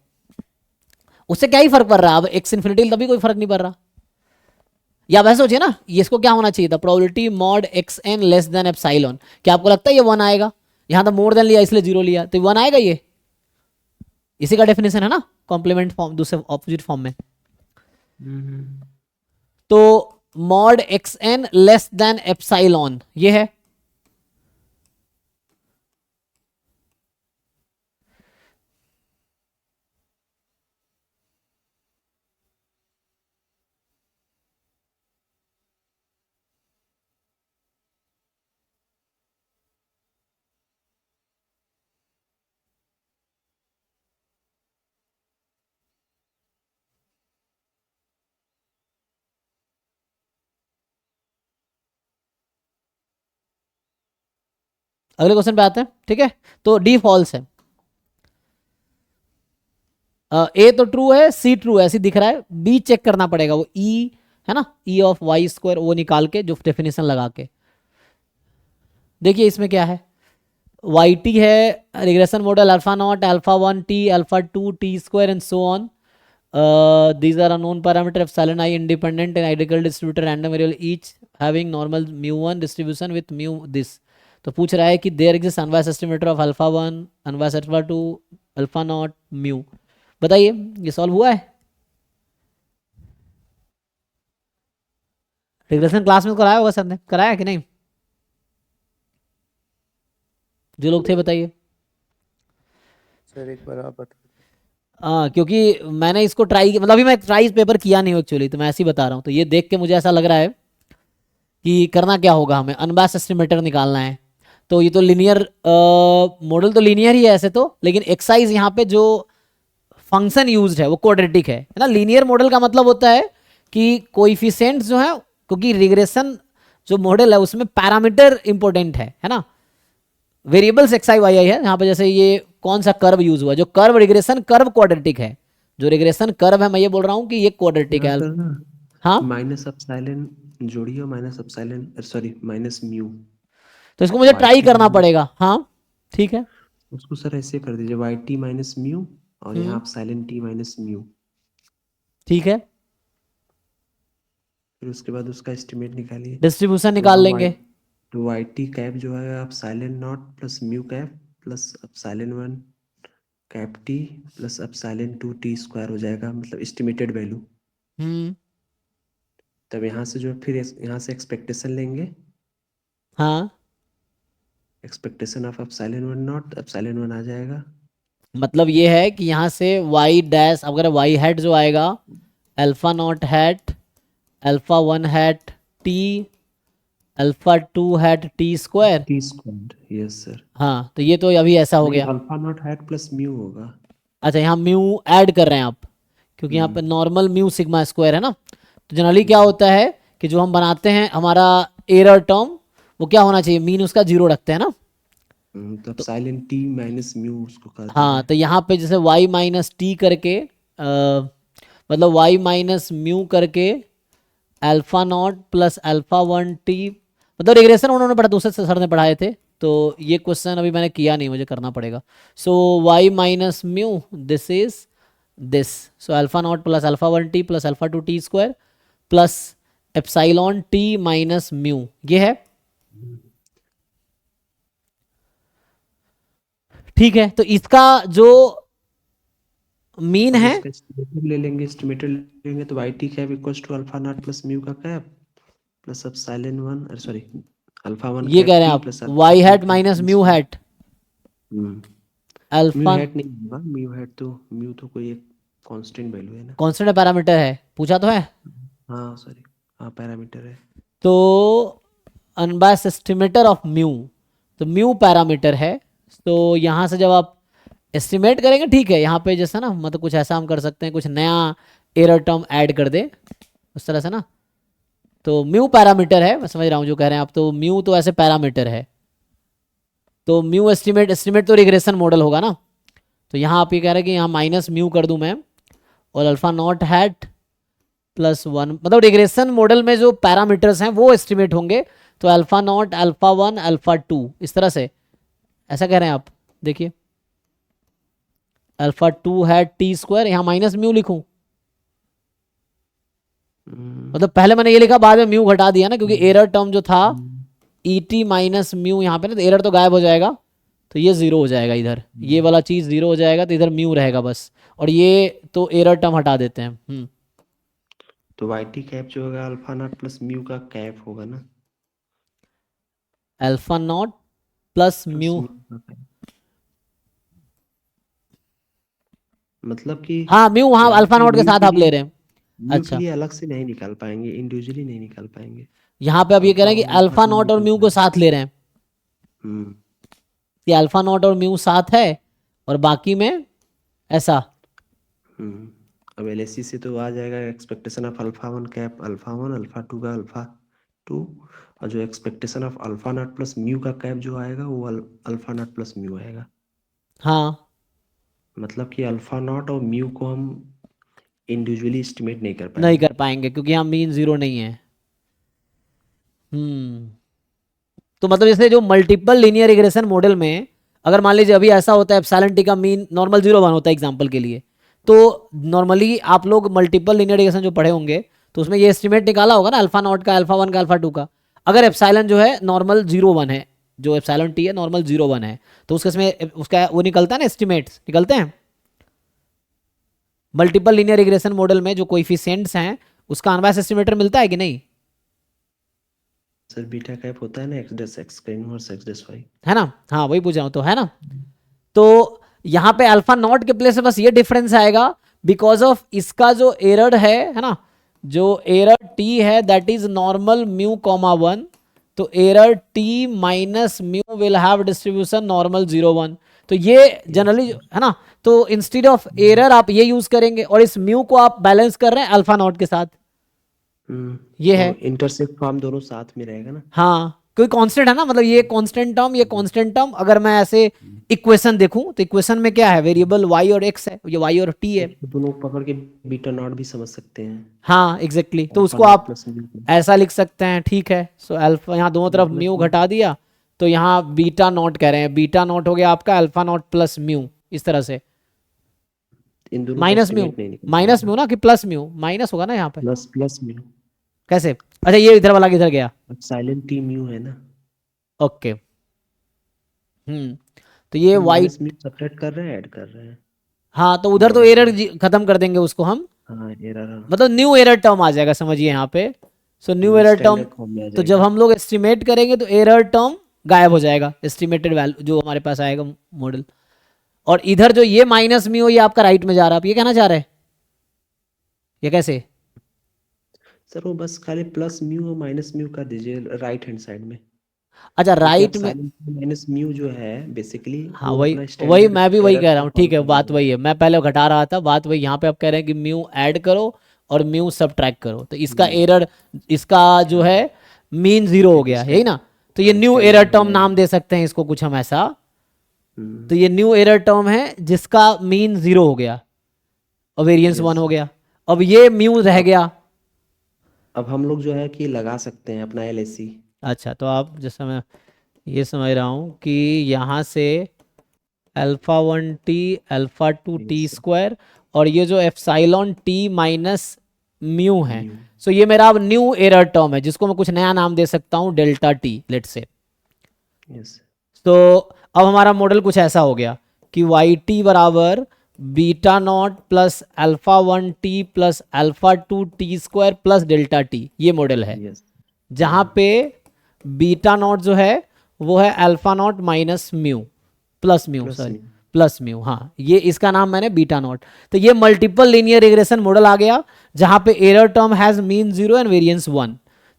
उससे क्या ही फर्क पड़ रहा है। अब x इन्फिनिटी तभी कोई फर्क नहीं पड़ रहा। या वैसे सोचिए ना, ये इसको क्या होना चाहिए था, probability mod xn less than epsilon. क्या आपको लगता है ये 1 आएगा, यहां तो मोर देन लिया इसलिए 0 लिया, तो 1 आएगा ये। इसी का डेफिनेशन है ना कॉम्प्लीमेंट फॉर्म, दूसरे ऑपोजिट फॉर्म में। तो mod xn less than epsilon ये है। अगले क्वेश्चन पे आते हैं, ठीक है। तो डी फॉल्स है, ए तो ट्रू है, सी ट्रू है ऐसी दिख रहा है, बी चेक करना पड़ेगा, वो ई है ना, ई ऑफ वाई स्क्वायर वो निकाल के जो डेफिनेशन लगा के। देखिए इसमें क्या है, वाई टी है regression model alpha not alpha 1 T alpha 2 T square and so on. These are unknown parameter epsilon I independent and identical distributed random variable each having normal mu1 distribution with mu this। तो पूछ रहा है कि there exists unbiased estimator of alpha 1 unbiased alpha 2 alpha naught mu। बताइए ये solve हुआ है, regression class में कराया होगा सर ने, कराया कि नहीं। जो लोग थे बताइए। सर एक बार आप बता। हाँ, क्योंकि मैंने इसको ट्राई मतलब अभी मैं ट्राई पेपर किया नहीं हूँ एक्चुअली, तो मैं ऐसे ही बता रहा हूँ। तो ये देख के मुझे ऐसा लग रहा है कि करना क्या होगा, हमें अनबायस्ड एस्टिमेटर निकालना है। तो ये तो लीनियर मॉडल तो लीनियर ही है ऐसे तो, लेकिन एक्सरसाइज यहाँ पे जो फंक्शन यूज्ड है वो क्वाड्रेटिक है ना। लीनियर मॉडल का मतलब होता है कि कोएफिशिएंट्स जो है, क्योंकि रिग्रेशन जो मॉडल है उसमें पैरामीटर इंपॉर्टेंट है ना। वेरिएबल्स एक्स आई वाई आई है यहाँ पे। जैसे ये कौन सा कर्व यूज हुआ, जो कर्व रिग्रेशन कर्व क्वाड्रेटिक है। जो रिग्रेशन कर्व है मैं ये बोल रहा हूँ कि ये क्वाड्रेटिक यहाँ है। पर ना हाँ, माइनस अपसाइलन जोड़िए, minus epsilon sorry minus mu तो इसको मुझे ट्राई YT करना पड़ेगा। हाँ ठीक है। उसको सर ऐसे कर दीजिए YT माइनस म्यू और यहाँ अपसाइलन T माइनस म्यू। ठीक है, फिर उसके बाद उसका एस्टिमेट निकालिए। डिस्ट्रीब्यूशन तो निकाल वहाँ लेंगे। तो YT कैप जो है आप silent not plus mu cap plus अब साइलेंट 1 कैप T प्लस अब साइलेंट 2 T स्क्वायर हो जाएगा, मतलब एस्टिमेटेड वैल्यू। हम्म, तब यहाँ से जो फिर यहाँ से एक्सपेक्टेशन लेंगे, हाँ, एक्सपेक्टेशन ऑफ अब साइलेंट 1 नॉट अब साइलेंट 1 आ जाएगा। मतलब ये है कि यहाँ से वाई डैश, अगर वाई हैट जो आएगा alpha not hat alpha 1 hat T alpha 2 hat T square. T square yes sir. हाँ, तो ये तो अभी ऐसा हो नहीं गया। Alpha not hat plus mu होगा। अच्छा, यहाँ म्यू ऐड कर रहे हैं आप, क्योंकि यहाँ पे नॉर्मल म्यू सिग्मा स्क्वायर है ना। तो जनरली क्या होता है कि जो हम बनाते हैं हमारा एरर टर्म, वो क्या होना चाहिए, मीन उसका जीरो रखते हैं ना। तब साइलेंट T माइनस म्यू उसको कर हाँ, देंगे। तो यहाँ पे जैसे y माइनस टी करके मतलब y माइनस म्यू करके alpha nought plus alpha 1 T, मतलब रिग्रेशन उन्होंने पढ़ा, दूसरे सर ने पढ़ाए थे। तो ये क्वेश्चन अभी मैंने किया नहीं, मुझे करना पड़ेगा। सो y minus mu this is this, so alpha nought plus alpha 1 T plus alpha 2 T square plus epsilon T minus mu, ये है। ठीक है, तो इसका जो मीन अब है, इसका एस्टिमेटेड ले लेंगे, एस्टिमेटेड लेंगे तो YT cap equals to alpha nought plus mu का कैप प्लस अब साइलेंट 1 अरे सॉरी अल्फा 1 ये कैप कह रहे हैं T आप plus Y hat minus mu hat mu alpha. Hat नहीं होगा, म्यू हैट तो म्यू तो कोई एक कांस्टेंट वैल्यू है ना। कांस्टेंट पैरामीटर है, पूछा तो है। हाँ सॉरी, हाँ पैरामीटर है। तो अनबायस्ड एस्टिमेटर ऑफ म्यू, तो म्यू पैरामीटर है। तो यहाँ से जब आप एस्टिमेट करेंगे, ठीक है, यहाँ पे जैसा ना, मतलब कुछ ऐसा हम कर सकते हैं, कुछ नया एरर टर्म ऐड कर दे उस तरह से ना। तो म्यू पैरामीटर है, मैं समझ रहा हूँ जो कह रहे हैं आप। तो म्यू तो ऐसे पैरामीटर है, तो म्यू एस्टिमेट तो रिग्रेशन मॉडल होगा ना। तो यहाँ आप ये कह रहे हैं कि यहाँ माइनस म्यू कर दूँ मैं, और अल्फा नॉट हैट प्लस 1, मतलब रिग्रेशन मॉडल में जो पैरामीटर्स हैं वो एस्टिमेट होंगे। तो अल्फा नॉट अल्फा 1 अल्फा 2 इस तरह से, ऐसा कह रहे हैं आप। देखिए अल्फा 2 है टी स्क्वायर, यहाँ माइनस म्यू लिखूं, मतलब पहले मैंने ये लिखा, बाद में म्यू घटा दिया ना, क्योंकि एरर टर्म जो था ई टी माइनस म्यू यहाँ पे ना, तो एरर तो गायब हो जाएगा। तो ये जीरो हो जाएगा इधर, ये वाला चीज जीरो हो जाएगा, तो इधर म्यू रहेगा बस। और ये तो एरर टर्म हटा देते हैं। तो YT कैप जो होगा अल्फा नॉट प्लस म्यू का कैप होगा ना, alpha nought plus plus mu, mu का कैप। मतलब कि हाँ म्यू वहाँ यहाँ अल्फा पे नॉट के म्यू साथ के आप ले लिए रहे हैं। म्यू के अच्छा, लिए अलग से नहीं निकाल पाएंगे, इंडिविजुअली नहीं निकाल पाएंगे। यहाँ पे आप ये कह अल्फा रहे हैं और कि अल्फा अल्फा टू नॉट और निकल म्यू को पाएंगे। साथ ले रहे हैं, कि अल्फा नॉट और म्यू साथ है और बाकी में ऐसा। अब LHC से तो आ जाएगा expectation of alpha 1 cap alpha 1 alpha 2 का अल्फा 2, और जो expectation of alpha nought plus mu का कैप जो आएगा वो अल्फा नॉट प्लस म्यू आएगा। हाँ, मतलब कि अल्फा नॉट और म्यू को हम इंडिविजुअली एस्टिमेट नहीं कर नहीं पाएंगे। कर पाएंगे क्योंकि यहाँ मीन जीरो नहीं है। तो मतलब जैसे जो मल्टीपल लीनियर रिग्रेशन मॉडल में, अगर मान लीजिए अभी ऐसा होता है एप्सिलॉन टी का मीन नॉर्मल 0 1 होता है एग्जांपल के लिए, तो नॉर्मली आप लोग मल्टीपल लीनियर रिग्रेशन जो पढ़े होंगे तो उसमें ये एस्टिमेट निकाला होगा ना, अल्फा नॉट का अल्फा 1 का अल्फा 2 का। अगर एप्सिलॉन जो है नॉर्मल 0 1 है, जो एप्सिलॉन टी है नॉर्मल 0 1 है, तो उसके इसमें उसका वो निकलता है ना, एस्टिमेट्स निकलते हैं। मल्टीपल लीनियर रिग्रेशन मॉडल में जो कोएफिशिएंट्स हैं उसका अनबायस्ड एस्टिमेटर मिलता है कि नहीं? सर बीटा कैप होता है ना x डैश x का इनवर्स x डैश y। है ना, हाँ वही पूछ रहा हूँ, तो है ना। तो यहाँ पे अल्फा नॉट के प्लेस में बस ये डिफरेंस आएगा बिकॉज ऑफ इसका जो एरर है ना, जो एरर टी है that is normal mu comma 1, तो error T minus mu will have distribution normal 0 1। तो ये जनरली है ना, तो इंस्टेड ऑफ एरर आप ये यूज करेंगे और इस म्यू को आप बैलेंस कर रहे हैं अल्फा नॉट के साथ, ये है। इंटरसेप्ट फॉर्म दोनों साथ में रहेगा ना। हाँ कोई कांस्टेंट है ना, मतलब ये कांस्टेंट टर्म, ये कांस्टेंट टर्म, अगर मैं ऐसे इक्वेशन देखूं तो इक्वेशन में क्या है, वेरिएबल y और x है, ये y और t है। तो दोनों पकड़ के बीटा नॉट भी समझ सकते हैं। हाँ एग्जैक्टली, तो अल्फा उसको नॉट आप प्लस म्यू। ऐसा लिख सकते हैं, ठीक है। सो अल्फा यहाँ दोनों तरफ म्यू घटा दिया, तो यहाँ बीटा नॉट कह रहे हैं, बीटा नॉट हो गया आपका अल्फा नॉट प्लस म्यू, इस तरह से इन दोनों माइनस म्यू, माइनस म्यू ना कि प्लस म्यू, माइनस होगा ना यहाँ पे, प्लस प्लस म्यू। कैसे, अच्छा ये इधर वाला किधर गया, साइलेंट टी म्यू है ना। ओके। तो ये y, माइनस म्यू सब्ट्रैक्ट कर रहे हैं, ऐड कर रहे हैं। हाँ तो उधर तो एरर खत्म कर देंगे उसको हम, हाँ एरर मतलब न्यू एरर टर्म आ जाएगा, समझिए यहाँ पे। सो न्यू एरर टर्म, तो जब हम लोग एस्टिमेट करेंगे तो एरर टर्म गायब हो जाएगा, एस्टिमेटेड वैल्यू जो हमारे पास आएगा मॉडल। और इधर जो ये माइनस म्यू ये आपका राइट में जा रहा है, आप ये कहना चाह रहे हैं, ये कैसे सर वो बस खाली प्लस म्यू और माइनस म्यू कर दीजिए राइट हैंड साइड में। अच्छा राइट में, माइनस म्यू जो है बेसिकली हाँ वही मैं भी वही कह रहा हूँ, ठीक है बात वही है, मैं पहले घटा रहा था, बात वही, यहाँ पे आप कह रहे हैं कि म्यू ऐड करो और म्यू सब्ट्रैक्ट करो, तो इसका एरर, इसका जो है मीन 0 हो गया, यही ना। तो ये न्यू एरर टर्म नाम दे सकते हैं इसको कुछ हम ऐसा, तो ये न्यू एरर टर्म है जिसका मीन 0 हो गया और वेरिएंस 1 हो गया, अब ये म्यू रह गया। अब हम लोग जो है कि लगा सकते हैं अपना LAC। अच्छा तो आप जैसा मैं ये समझ रहा हूँ कि यहाँ से alpha 1t alpha 2t square और ये जो एप्सिलॉन t माइनस म्यू है, सो ये मेरा अब न्यू एरर टर्म है जिसको मैं कुछ नया नाम दे सकता हूँ डेल्टा t लेट से। तो अब हमारा मॉडल कुछ ऐसा हो गया कि yt बराबर beta not plus alpha 1t plus alpha 2t square plus delta t, ये मॉडल है जहाँ पे बीटा नॉट जो है वो है alpha not minus mu plus mu, sorry plus mu, हाँ ये इसका नाम मैंने बीटा नॉट। तो ये मल्टीपल लीनियर रिग्रेशन मॉडल आ गया जहाँ पे error term has mean 0 and variance 1।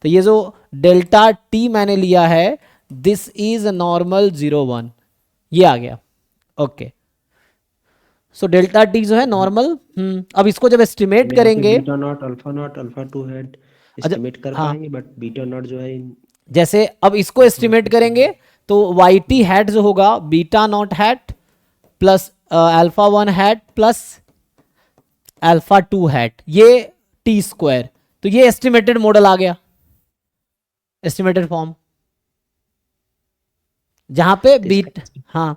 तो ये जो डेल्टा टी मैंने लिया है दिस इज नॉर्मल 0 1, ये आ गया, ओके। सो डेल्टा टी जो है नॉर्मल, अब इसको जब एस्टिमेट करेंगे beta not alpha 2 head estimate कर पाएंगे, बट बीटा नॉट जो है जैसे अब इसको एस्टिमेट करेंगे तो yt हैट जो होगा beta not hat plus alpha 1 hat plus alpha 2 hat, ये टी स्क्वायर, तो ये एस्टिमेटेड मॉडल आ गया, एस्टिमेटेड फॉर्म जहां पे बीट, हाँ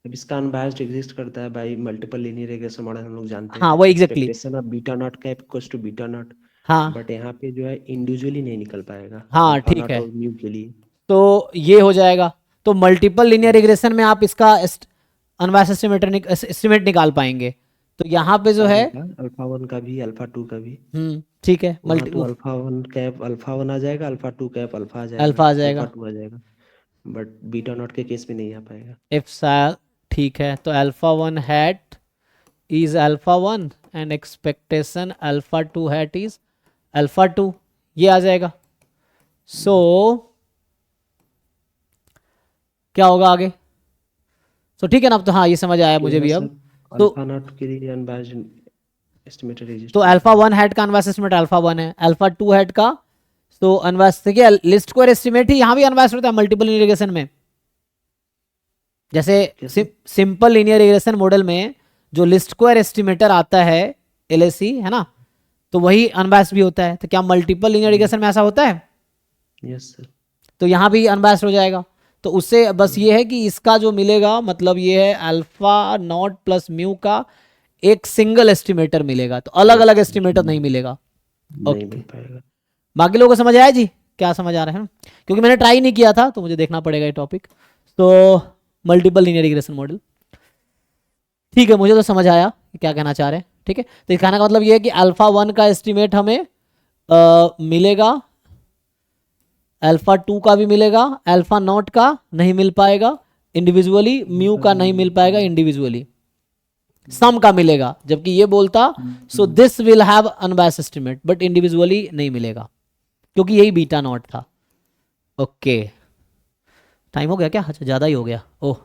अब इसका अनबायस्ड एग्जिस्ट करता है by multiple linear regression model, हम लोग जानते हैं। हाँ वो exactly, expectation of beta nought cap equals to beta nought, हाँ बट यहाँ पे जो है इंडिविजुअली नहीं निकल पाएगा। हाँ अल्फा ठीक नॉट है, और म्यू के लिए तो ये हो जाएगा। तो मल्टीपल लीनियर रिग्रेशन में आप इसका अनबायस्ड एस्टिमेट निकाल पाएंगे। तो यहाँ पे जो है अल्फा 1 का भी अल्फा 2 का भी, ठीक है, तो अल्फा 1 कैप अल्फा 1 आ जाएगा, अल्फा 2 कैप अल्फा आ जाएगा, अल्फा आ जाएगा, अल्फा 2 आ जाएगा, बट बीटा नॉट के केस में नहीं आ पाएगा। एप्सिलॉन, ठीक है। तो alpha 1 hat is alpha 1 and expectation alpha 2 hat is alpha 2, ये आ जाएगा। सो क्या होगा आगे, सो ठीक है ना, अब तो हाँ ये समझ आया मुझे भी। अब तो अल्फा नॉट के लिए अनबायस्ड एस्टिमेटेड एग्जिस्ट, तो अल्फा 1 हैट का अनबायस्ड एस्टिमेट अल्फा 1 है, अल्फा 2 हैट का तो अनबायस्ड, देखिए लिस्ट स्क्वायर एस्टिमेट ही यहाँ भी अनबायस्ड होता है मल्टीपल लीनियर रिग्रेशन में। जैसे सिंपल लीनियर रिग्रेशन मॉडल में जो लिस्ट स्क्वायर एस्टिमेटर आता है LAC है ना, तो वही अनबायस्ड भी होता है। तो क्या मल्टीपल लीनियर रिग्रेशन में ऐसा होता है? Yes sir. तो यहाँ भी अनबायस्ड हो जाएगा। तो उससे बस ये है कि इसका जो मिलेगा मतलब ये है अल्फा नॉट प्लस म्यू का एक सिंगल एस्टिमेटर मिलेगा, तो अलग अलग एस्टिमेटर नहीं मिलेगा। नहीं मिल पाएगा। बाकी लोगों को समझ आया जी, क्या समझ आ रहा है? क्योंकि मैंने ट्राई नहीं किया था तो मुझे देखना पड़ेगा ये टॉपिक। तो मल्टीपल लीनियर रिग्रेशन मॉडल, ठीक है, मुझे तो समझ आया क्या कहना चाह रहे हैं। ठीक है, तो इस कहने का मतलब ये है कि अल्फा 1 का एस्टिमेट हमें मिलेगा अल्फा 2 का भी मिलेगा, अल्फा नॉट का नहीं मिल पाएगा इंडिविजुअली, म्यू का नहीं मिल पाएगा इंडिविजुअली, सम का मिलेगा। जबकि ये बोलता सो this will have unbiased estimate, but individually नहीं मिलेगा क्योंकि यही बीटा नॉट था। ओके, टाइम हो गया क्या? अच्छा ज़्यादा ही हो गया। ओह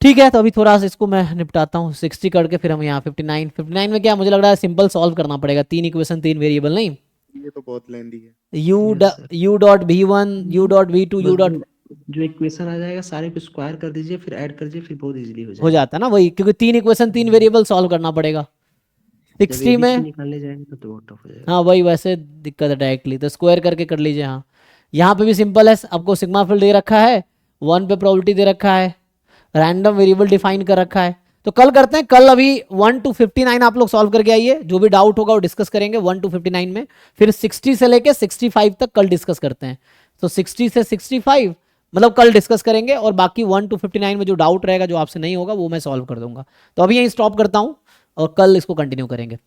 ठीक है, तो अभी थोड़ा सा इसको मैं निपटाता हूँ। 60 करके फिर हम यहाँ 59 में क्या मुझे लग रहा है सिंपल सॉल्व करना पड़ेगा। 3 इक्वेशन 3 वेरिएबल, नहीं ये तो बहुत लेंदी है। u dot v1 u dot v2 u dot जो इक्वेशन आ जाएगा सारे को स्क्वायर कर दीजिए, फिर ऐड कर दीजिए, फिर बहुत इजीली हो हो जाएगा। जाता है ना वही, क्योंकि 3 इक्वेशन 3 वेरिएबल सॉल्व करना पड़ेगा। जब 60 ABC में निकालने जाएंगे तो बहुत टफ हो जाएगा। हाँ वही, वैसे दिक्कत है डायरेक्टली, तो स्क्वायर करके कर लीजिए। हाँ यहाँ पे भी सिंपल है, आपको सिग्मा फील्ड दे रखा है, 1 पे प्रोबेबिलिटी दे रखा है, रैंडम वेरिएबल डिफाइन कर रखा है। तो कल करते हैं, कल अभी 1 to 59 आप लोग सॉल्व करके आइए, जो भी डाउट होगा वो डिस्कस करेंगे 1 to 59 में। फिर 60 से लेके 65 तक कल डिस्कस करते हैं। तो 60 से 65 मतलब कल डिस्कस करेंगे, और बाकी 1 to 59 में जो डाउट रहेगा, जो आपसे नहीं होगा, वो मैं सॉल्व कर दूंगा। तो अभी यहीं स्टॉप करता हूँ और कल इसको कंटिन्यू करेंगे।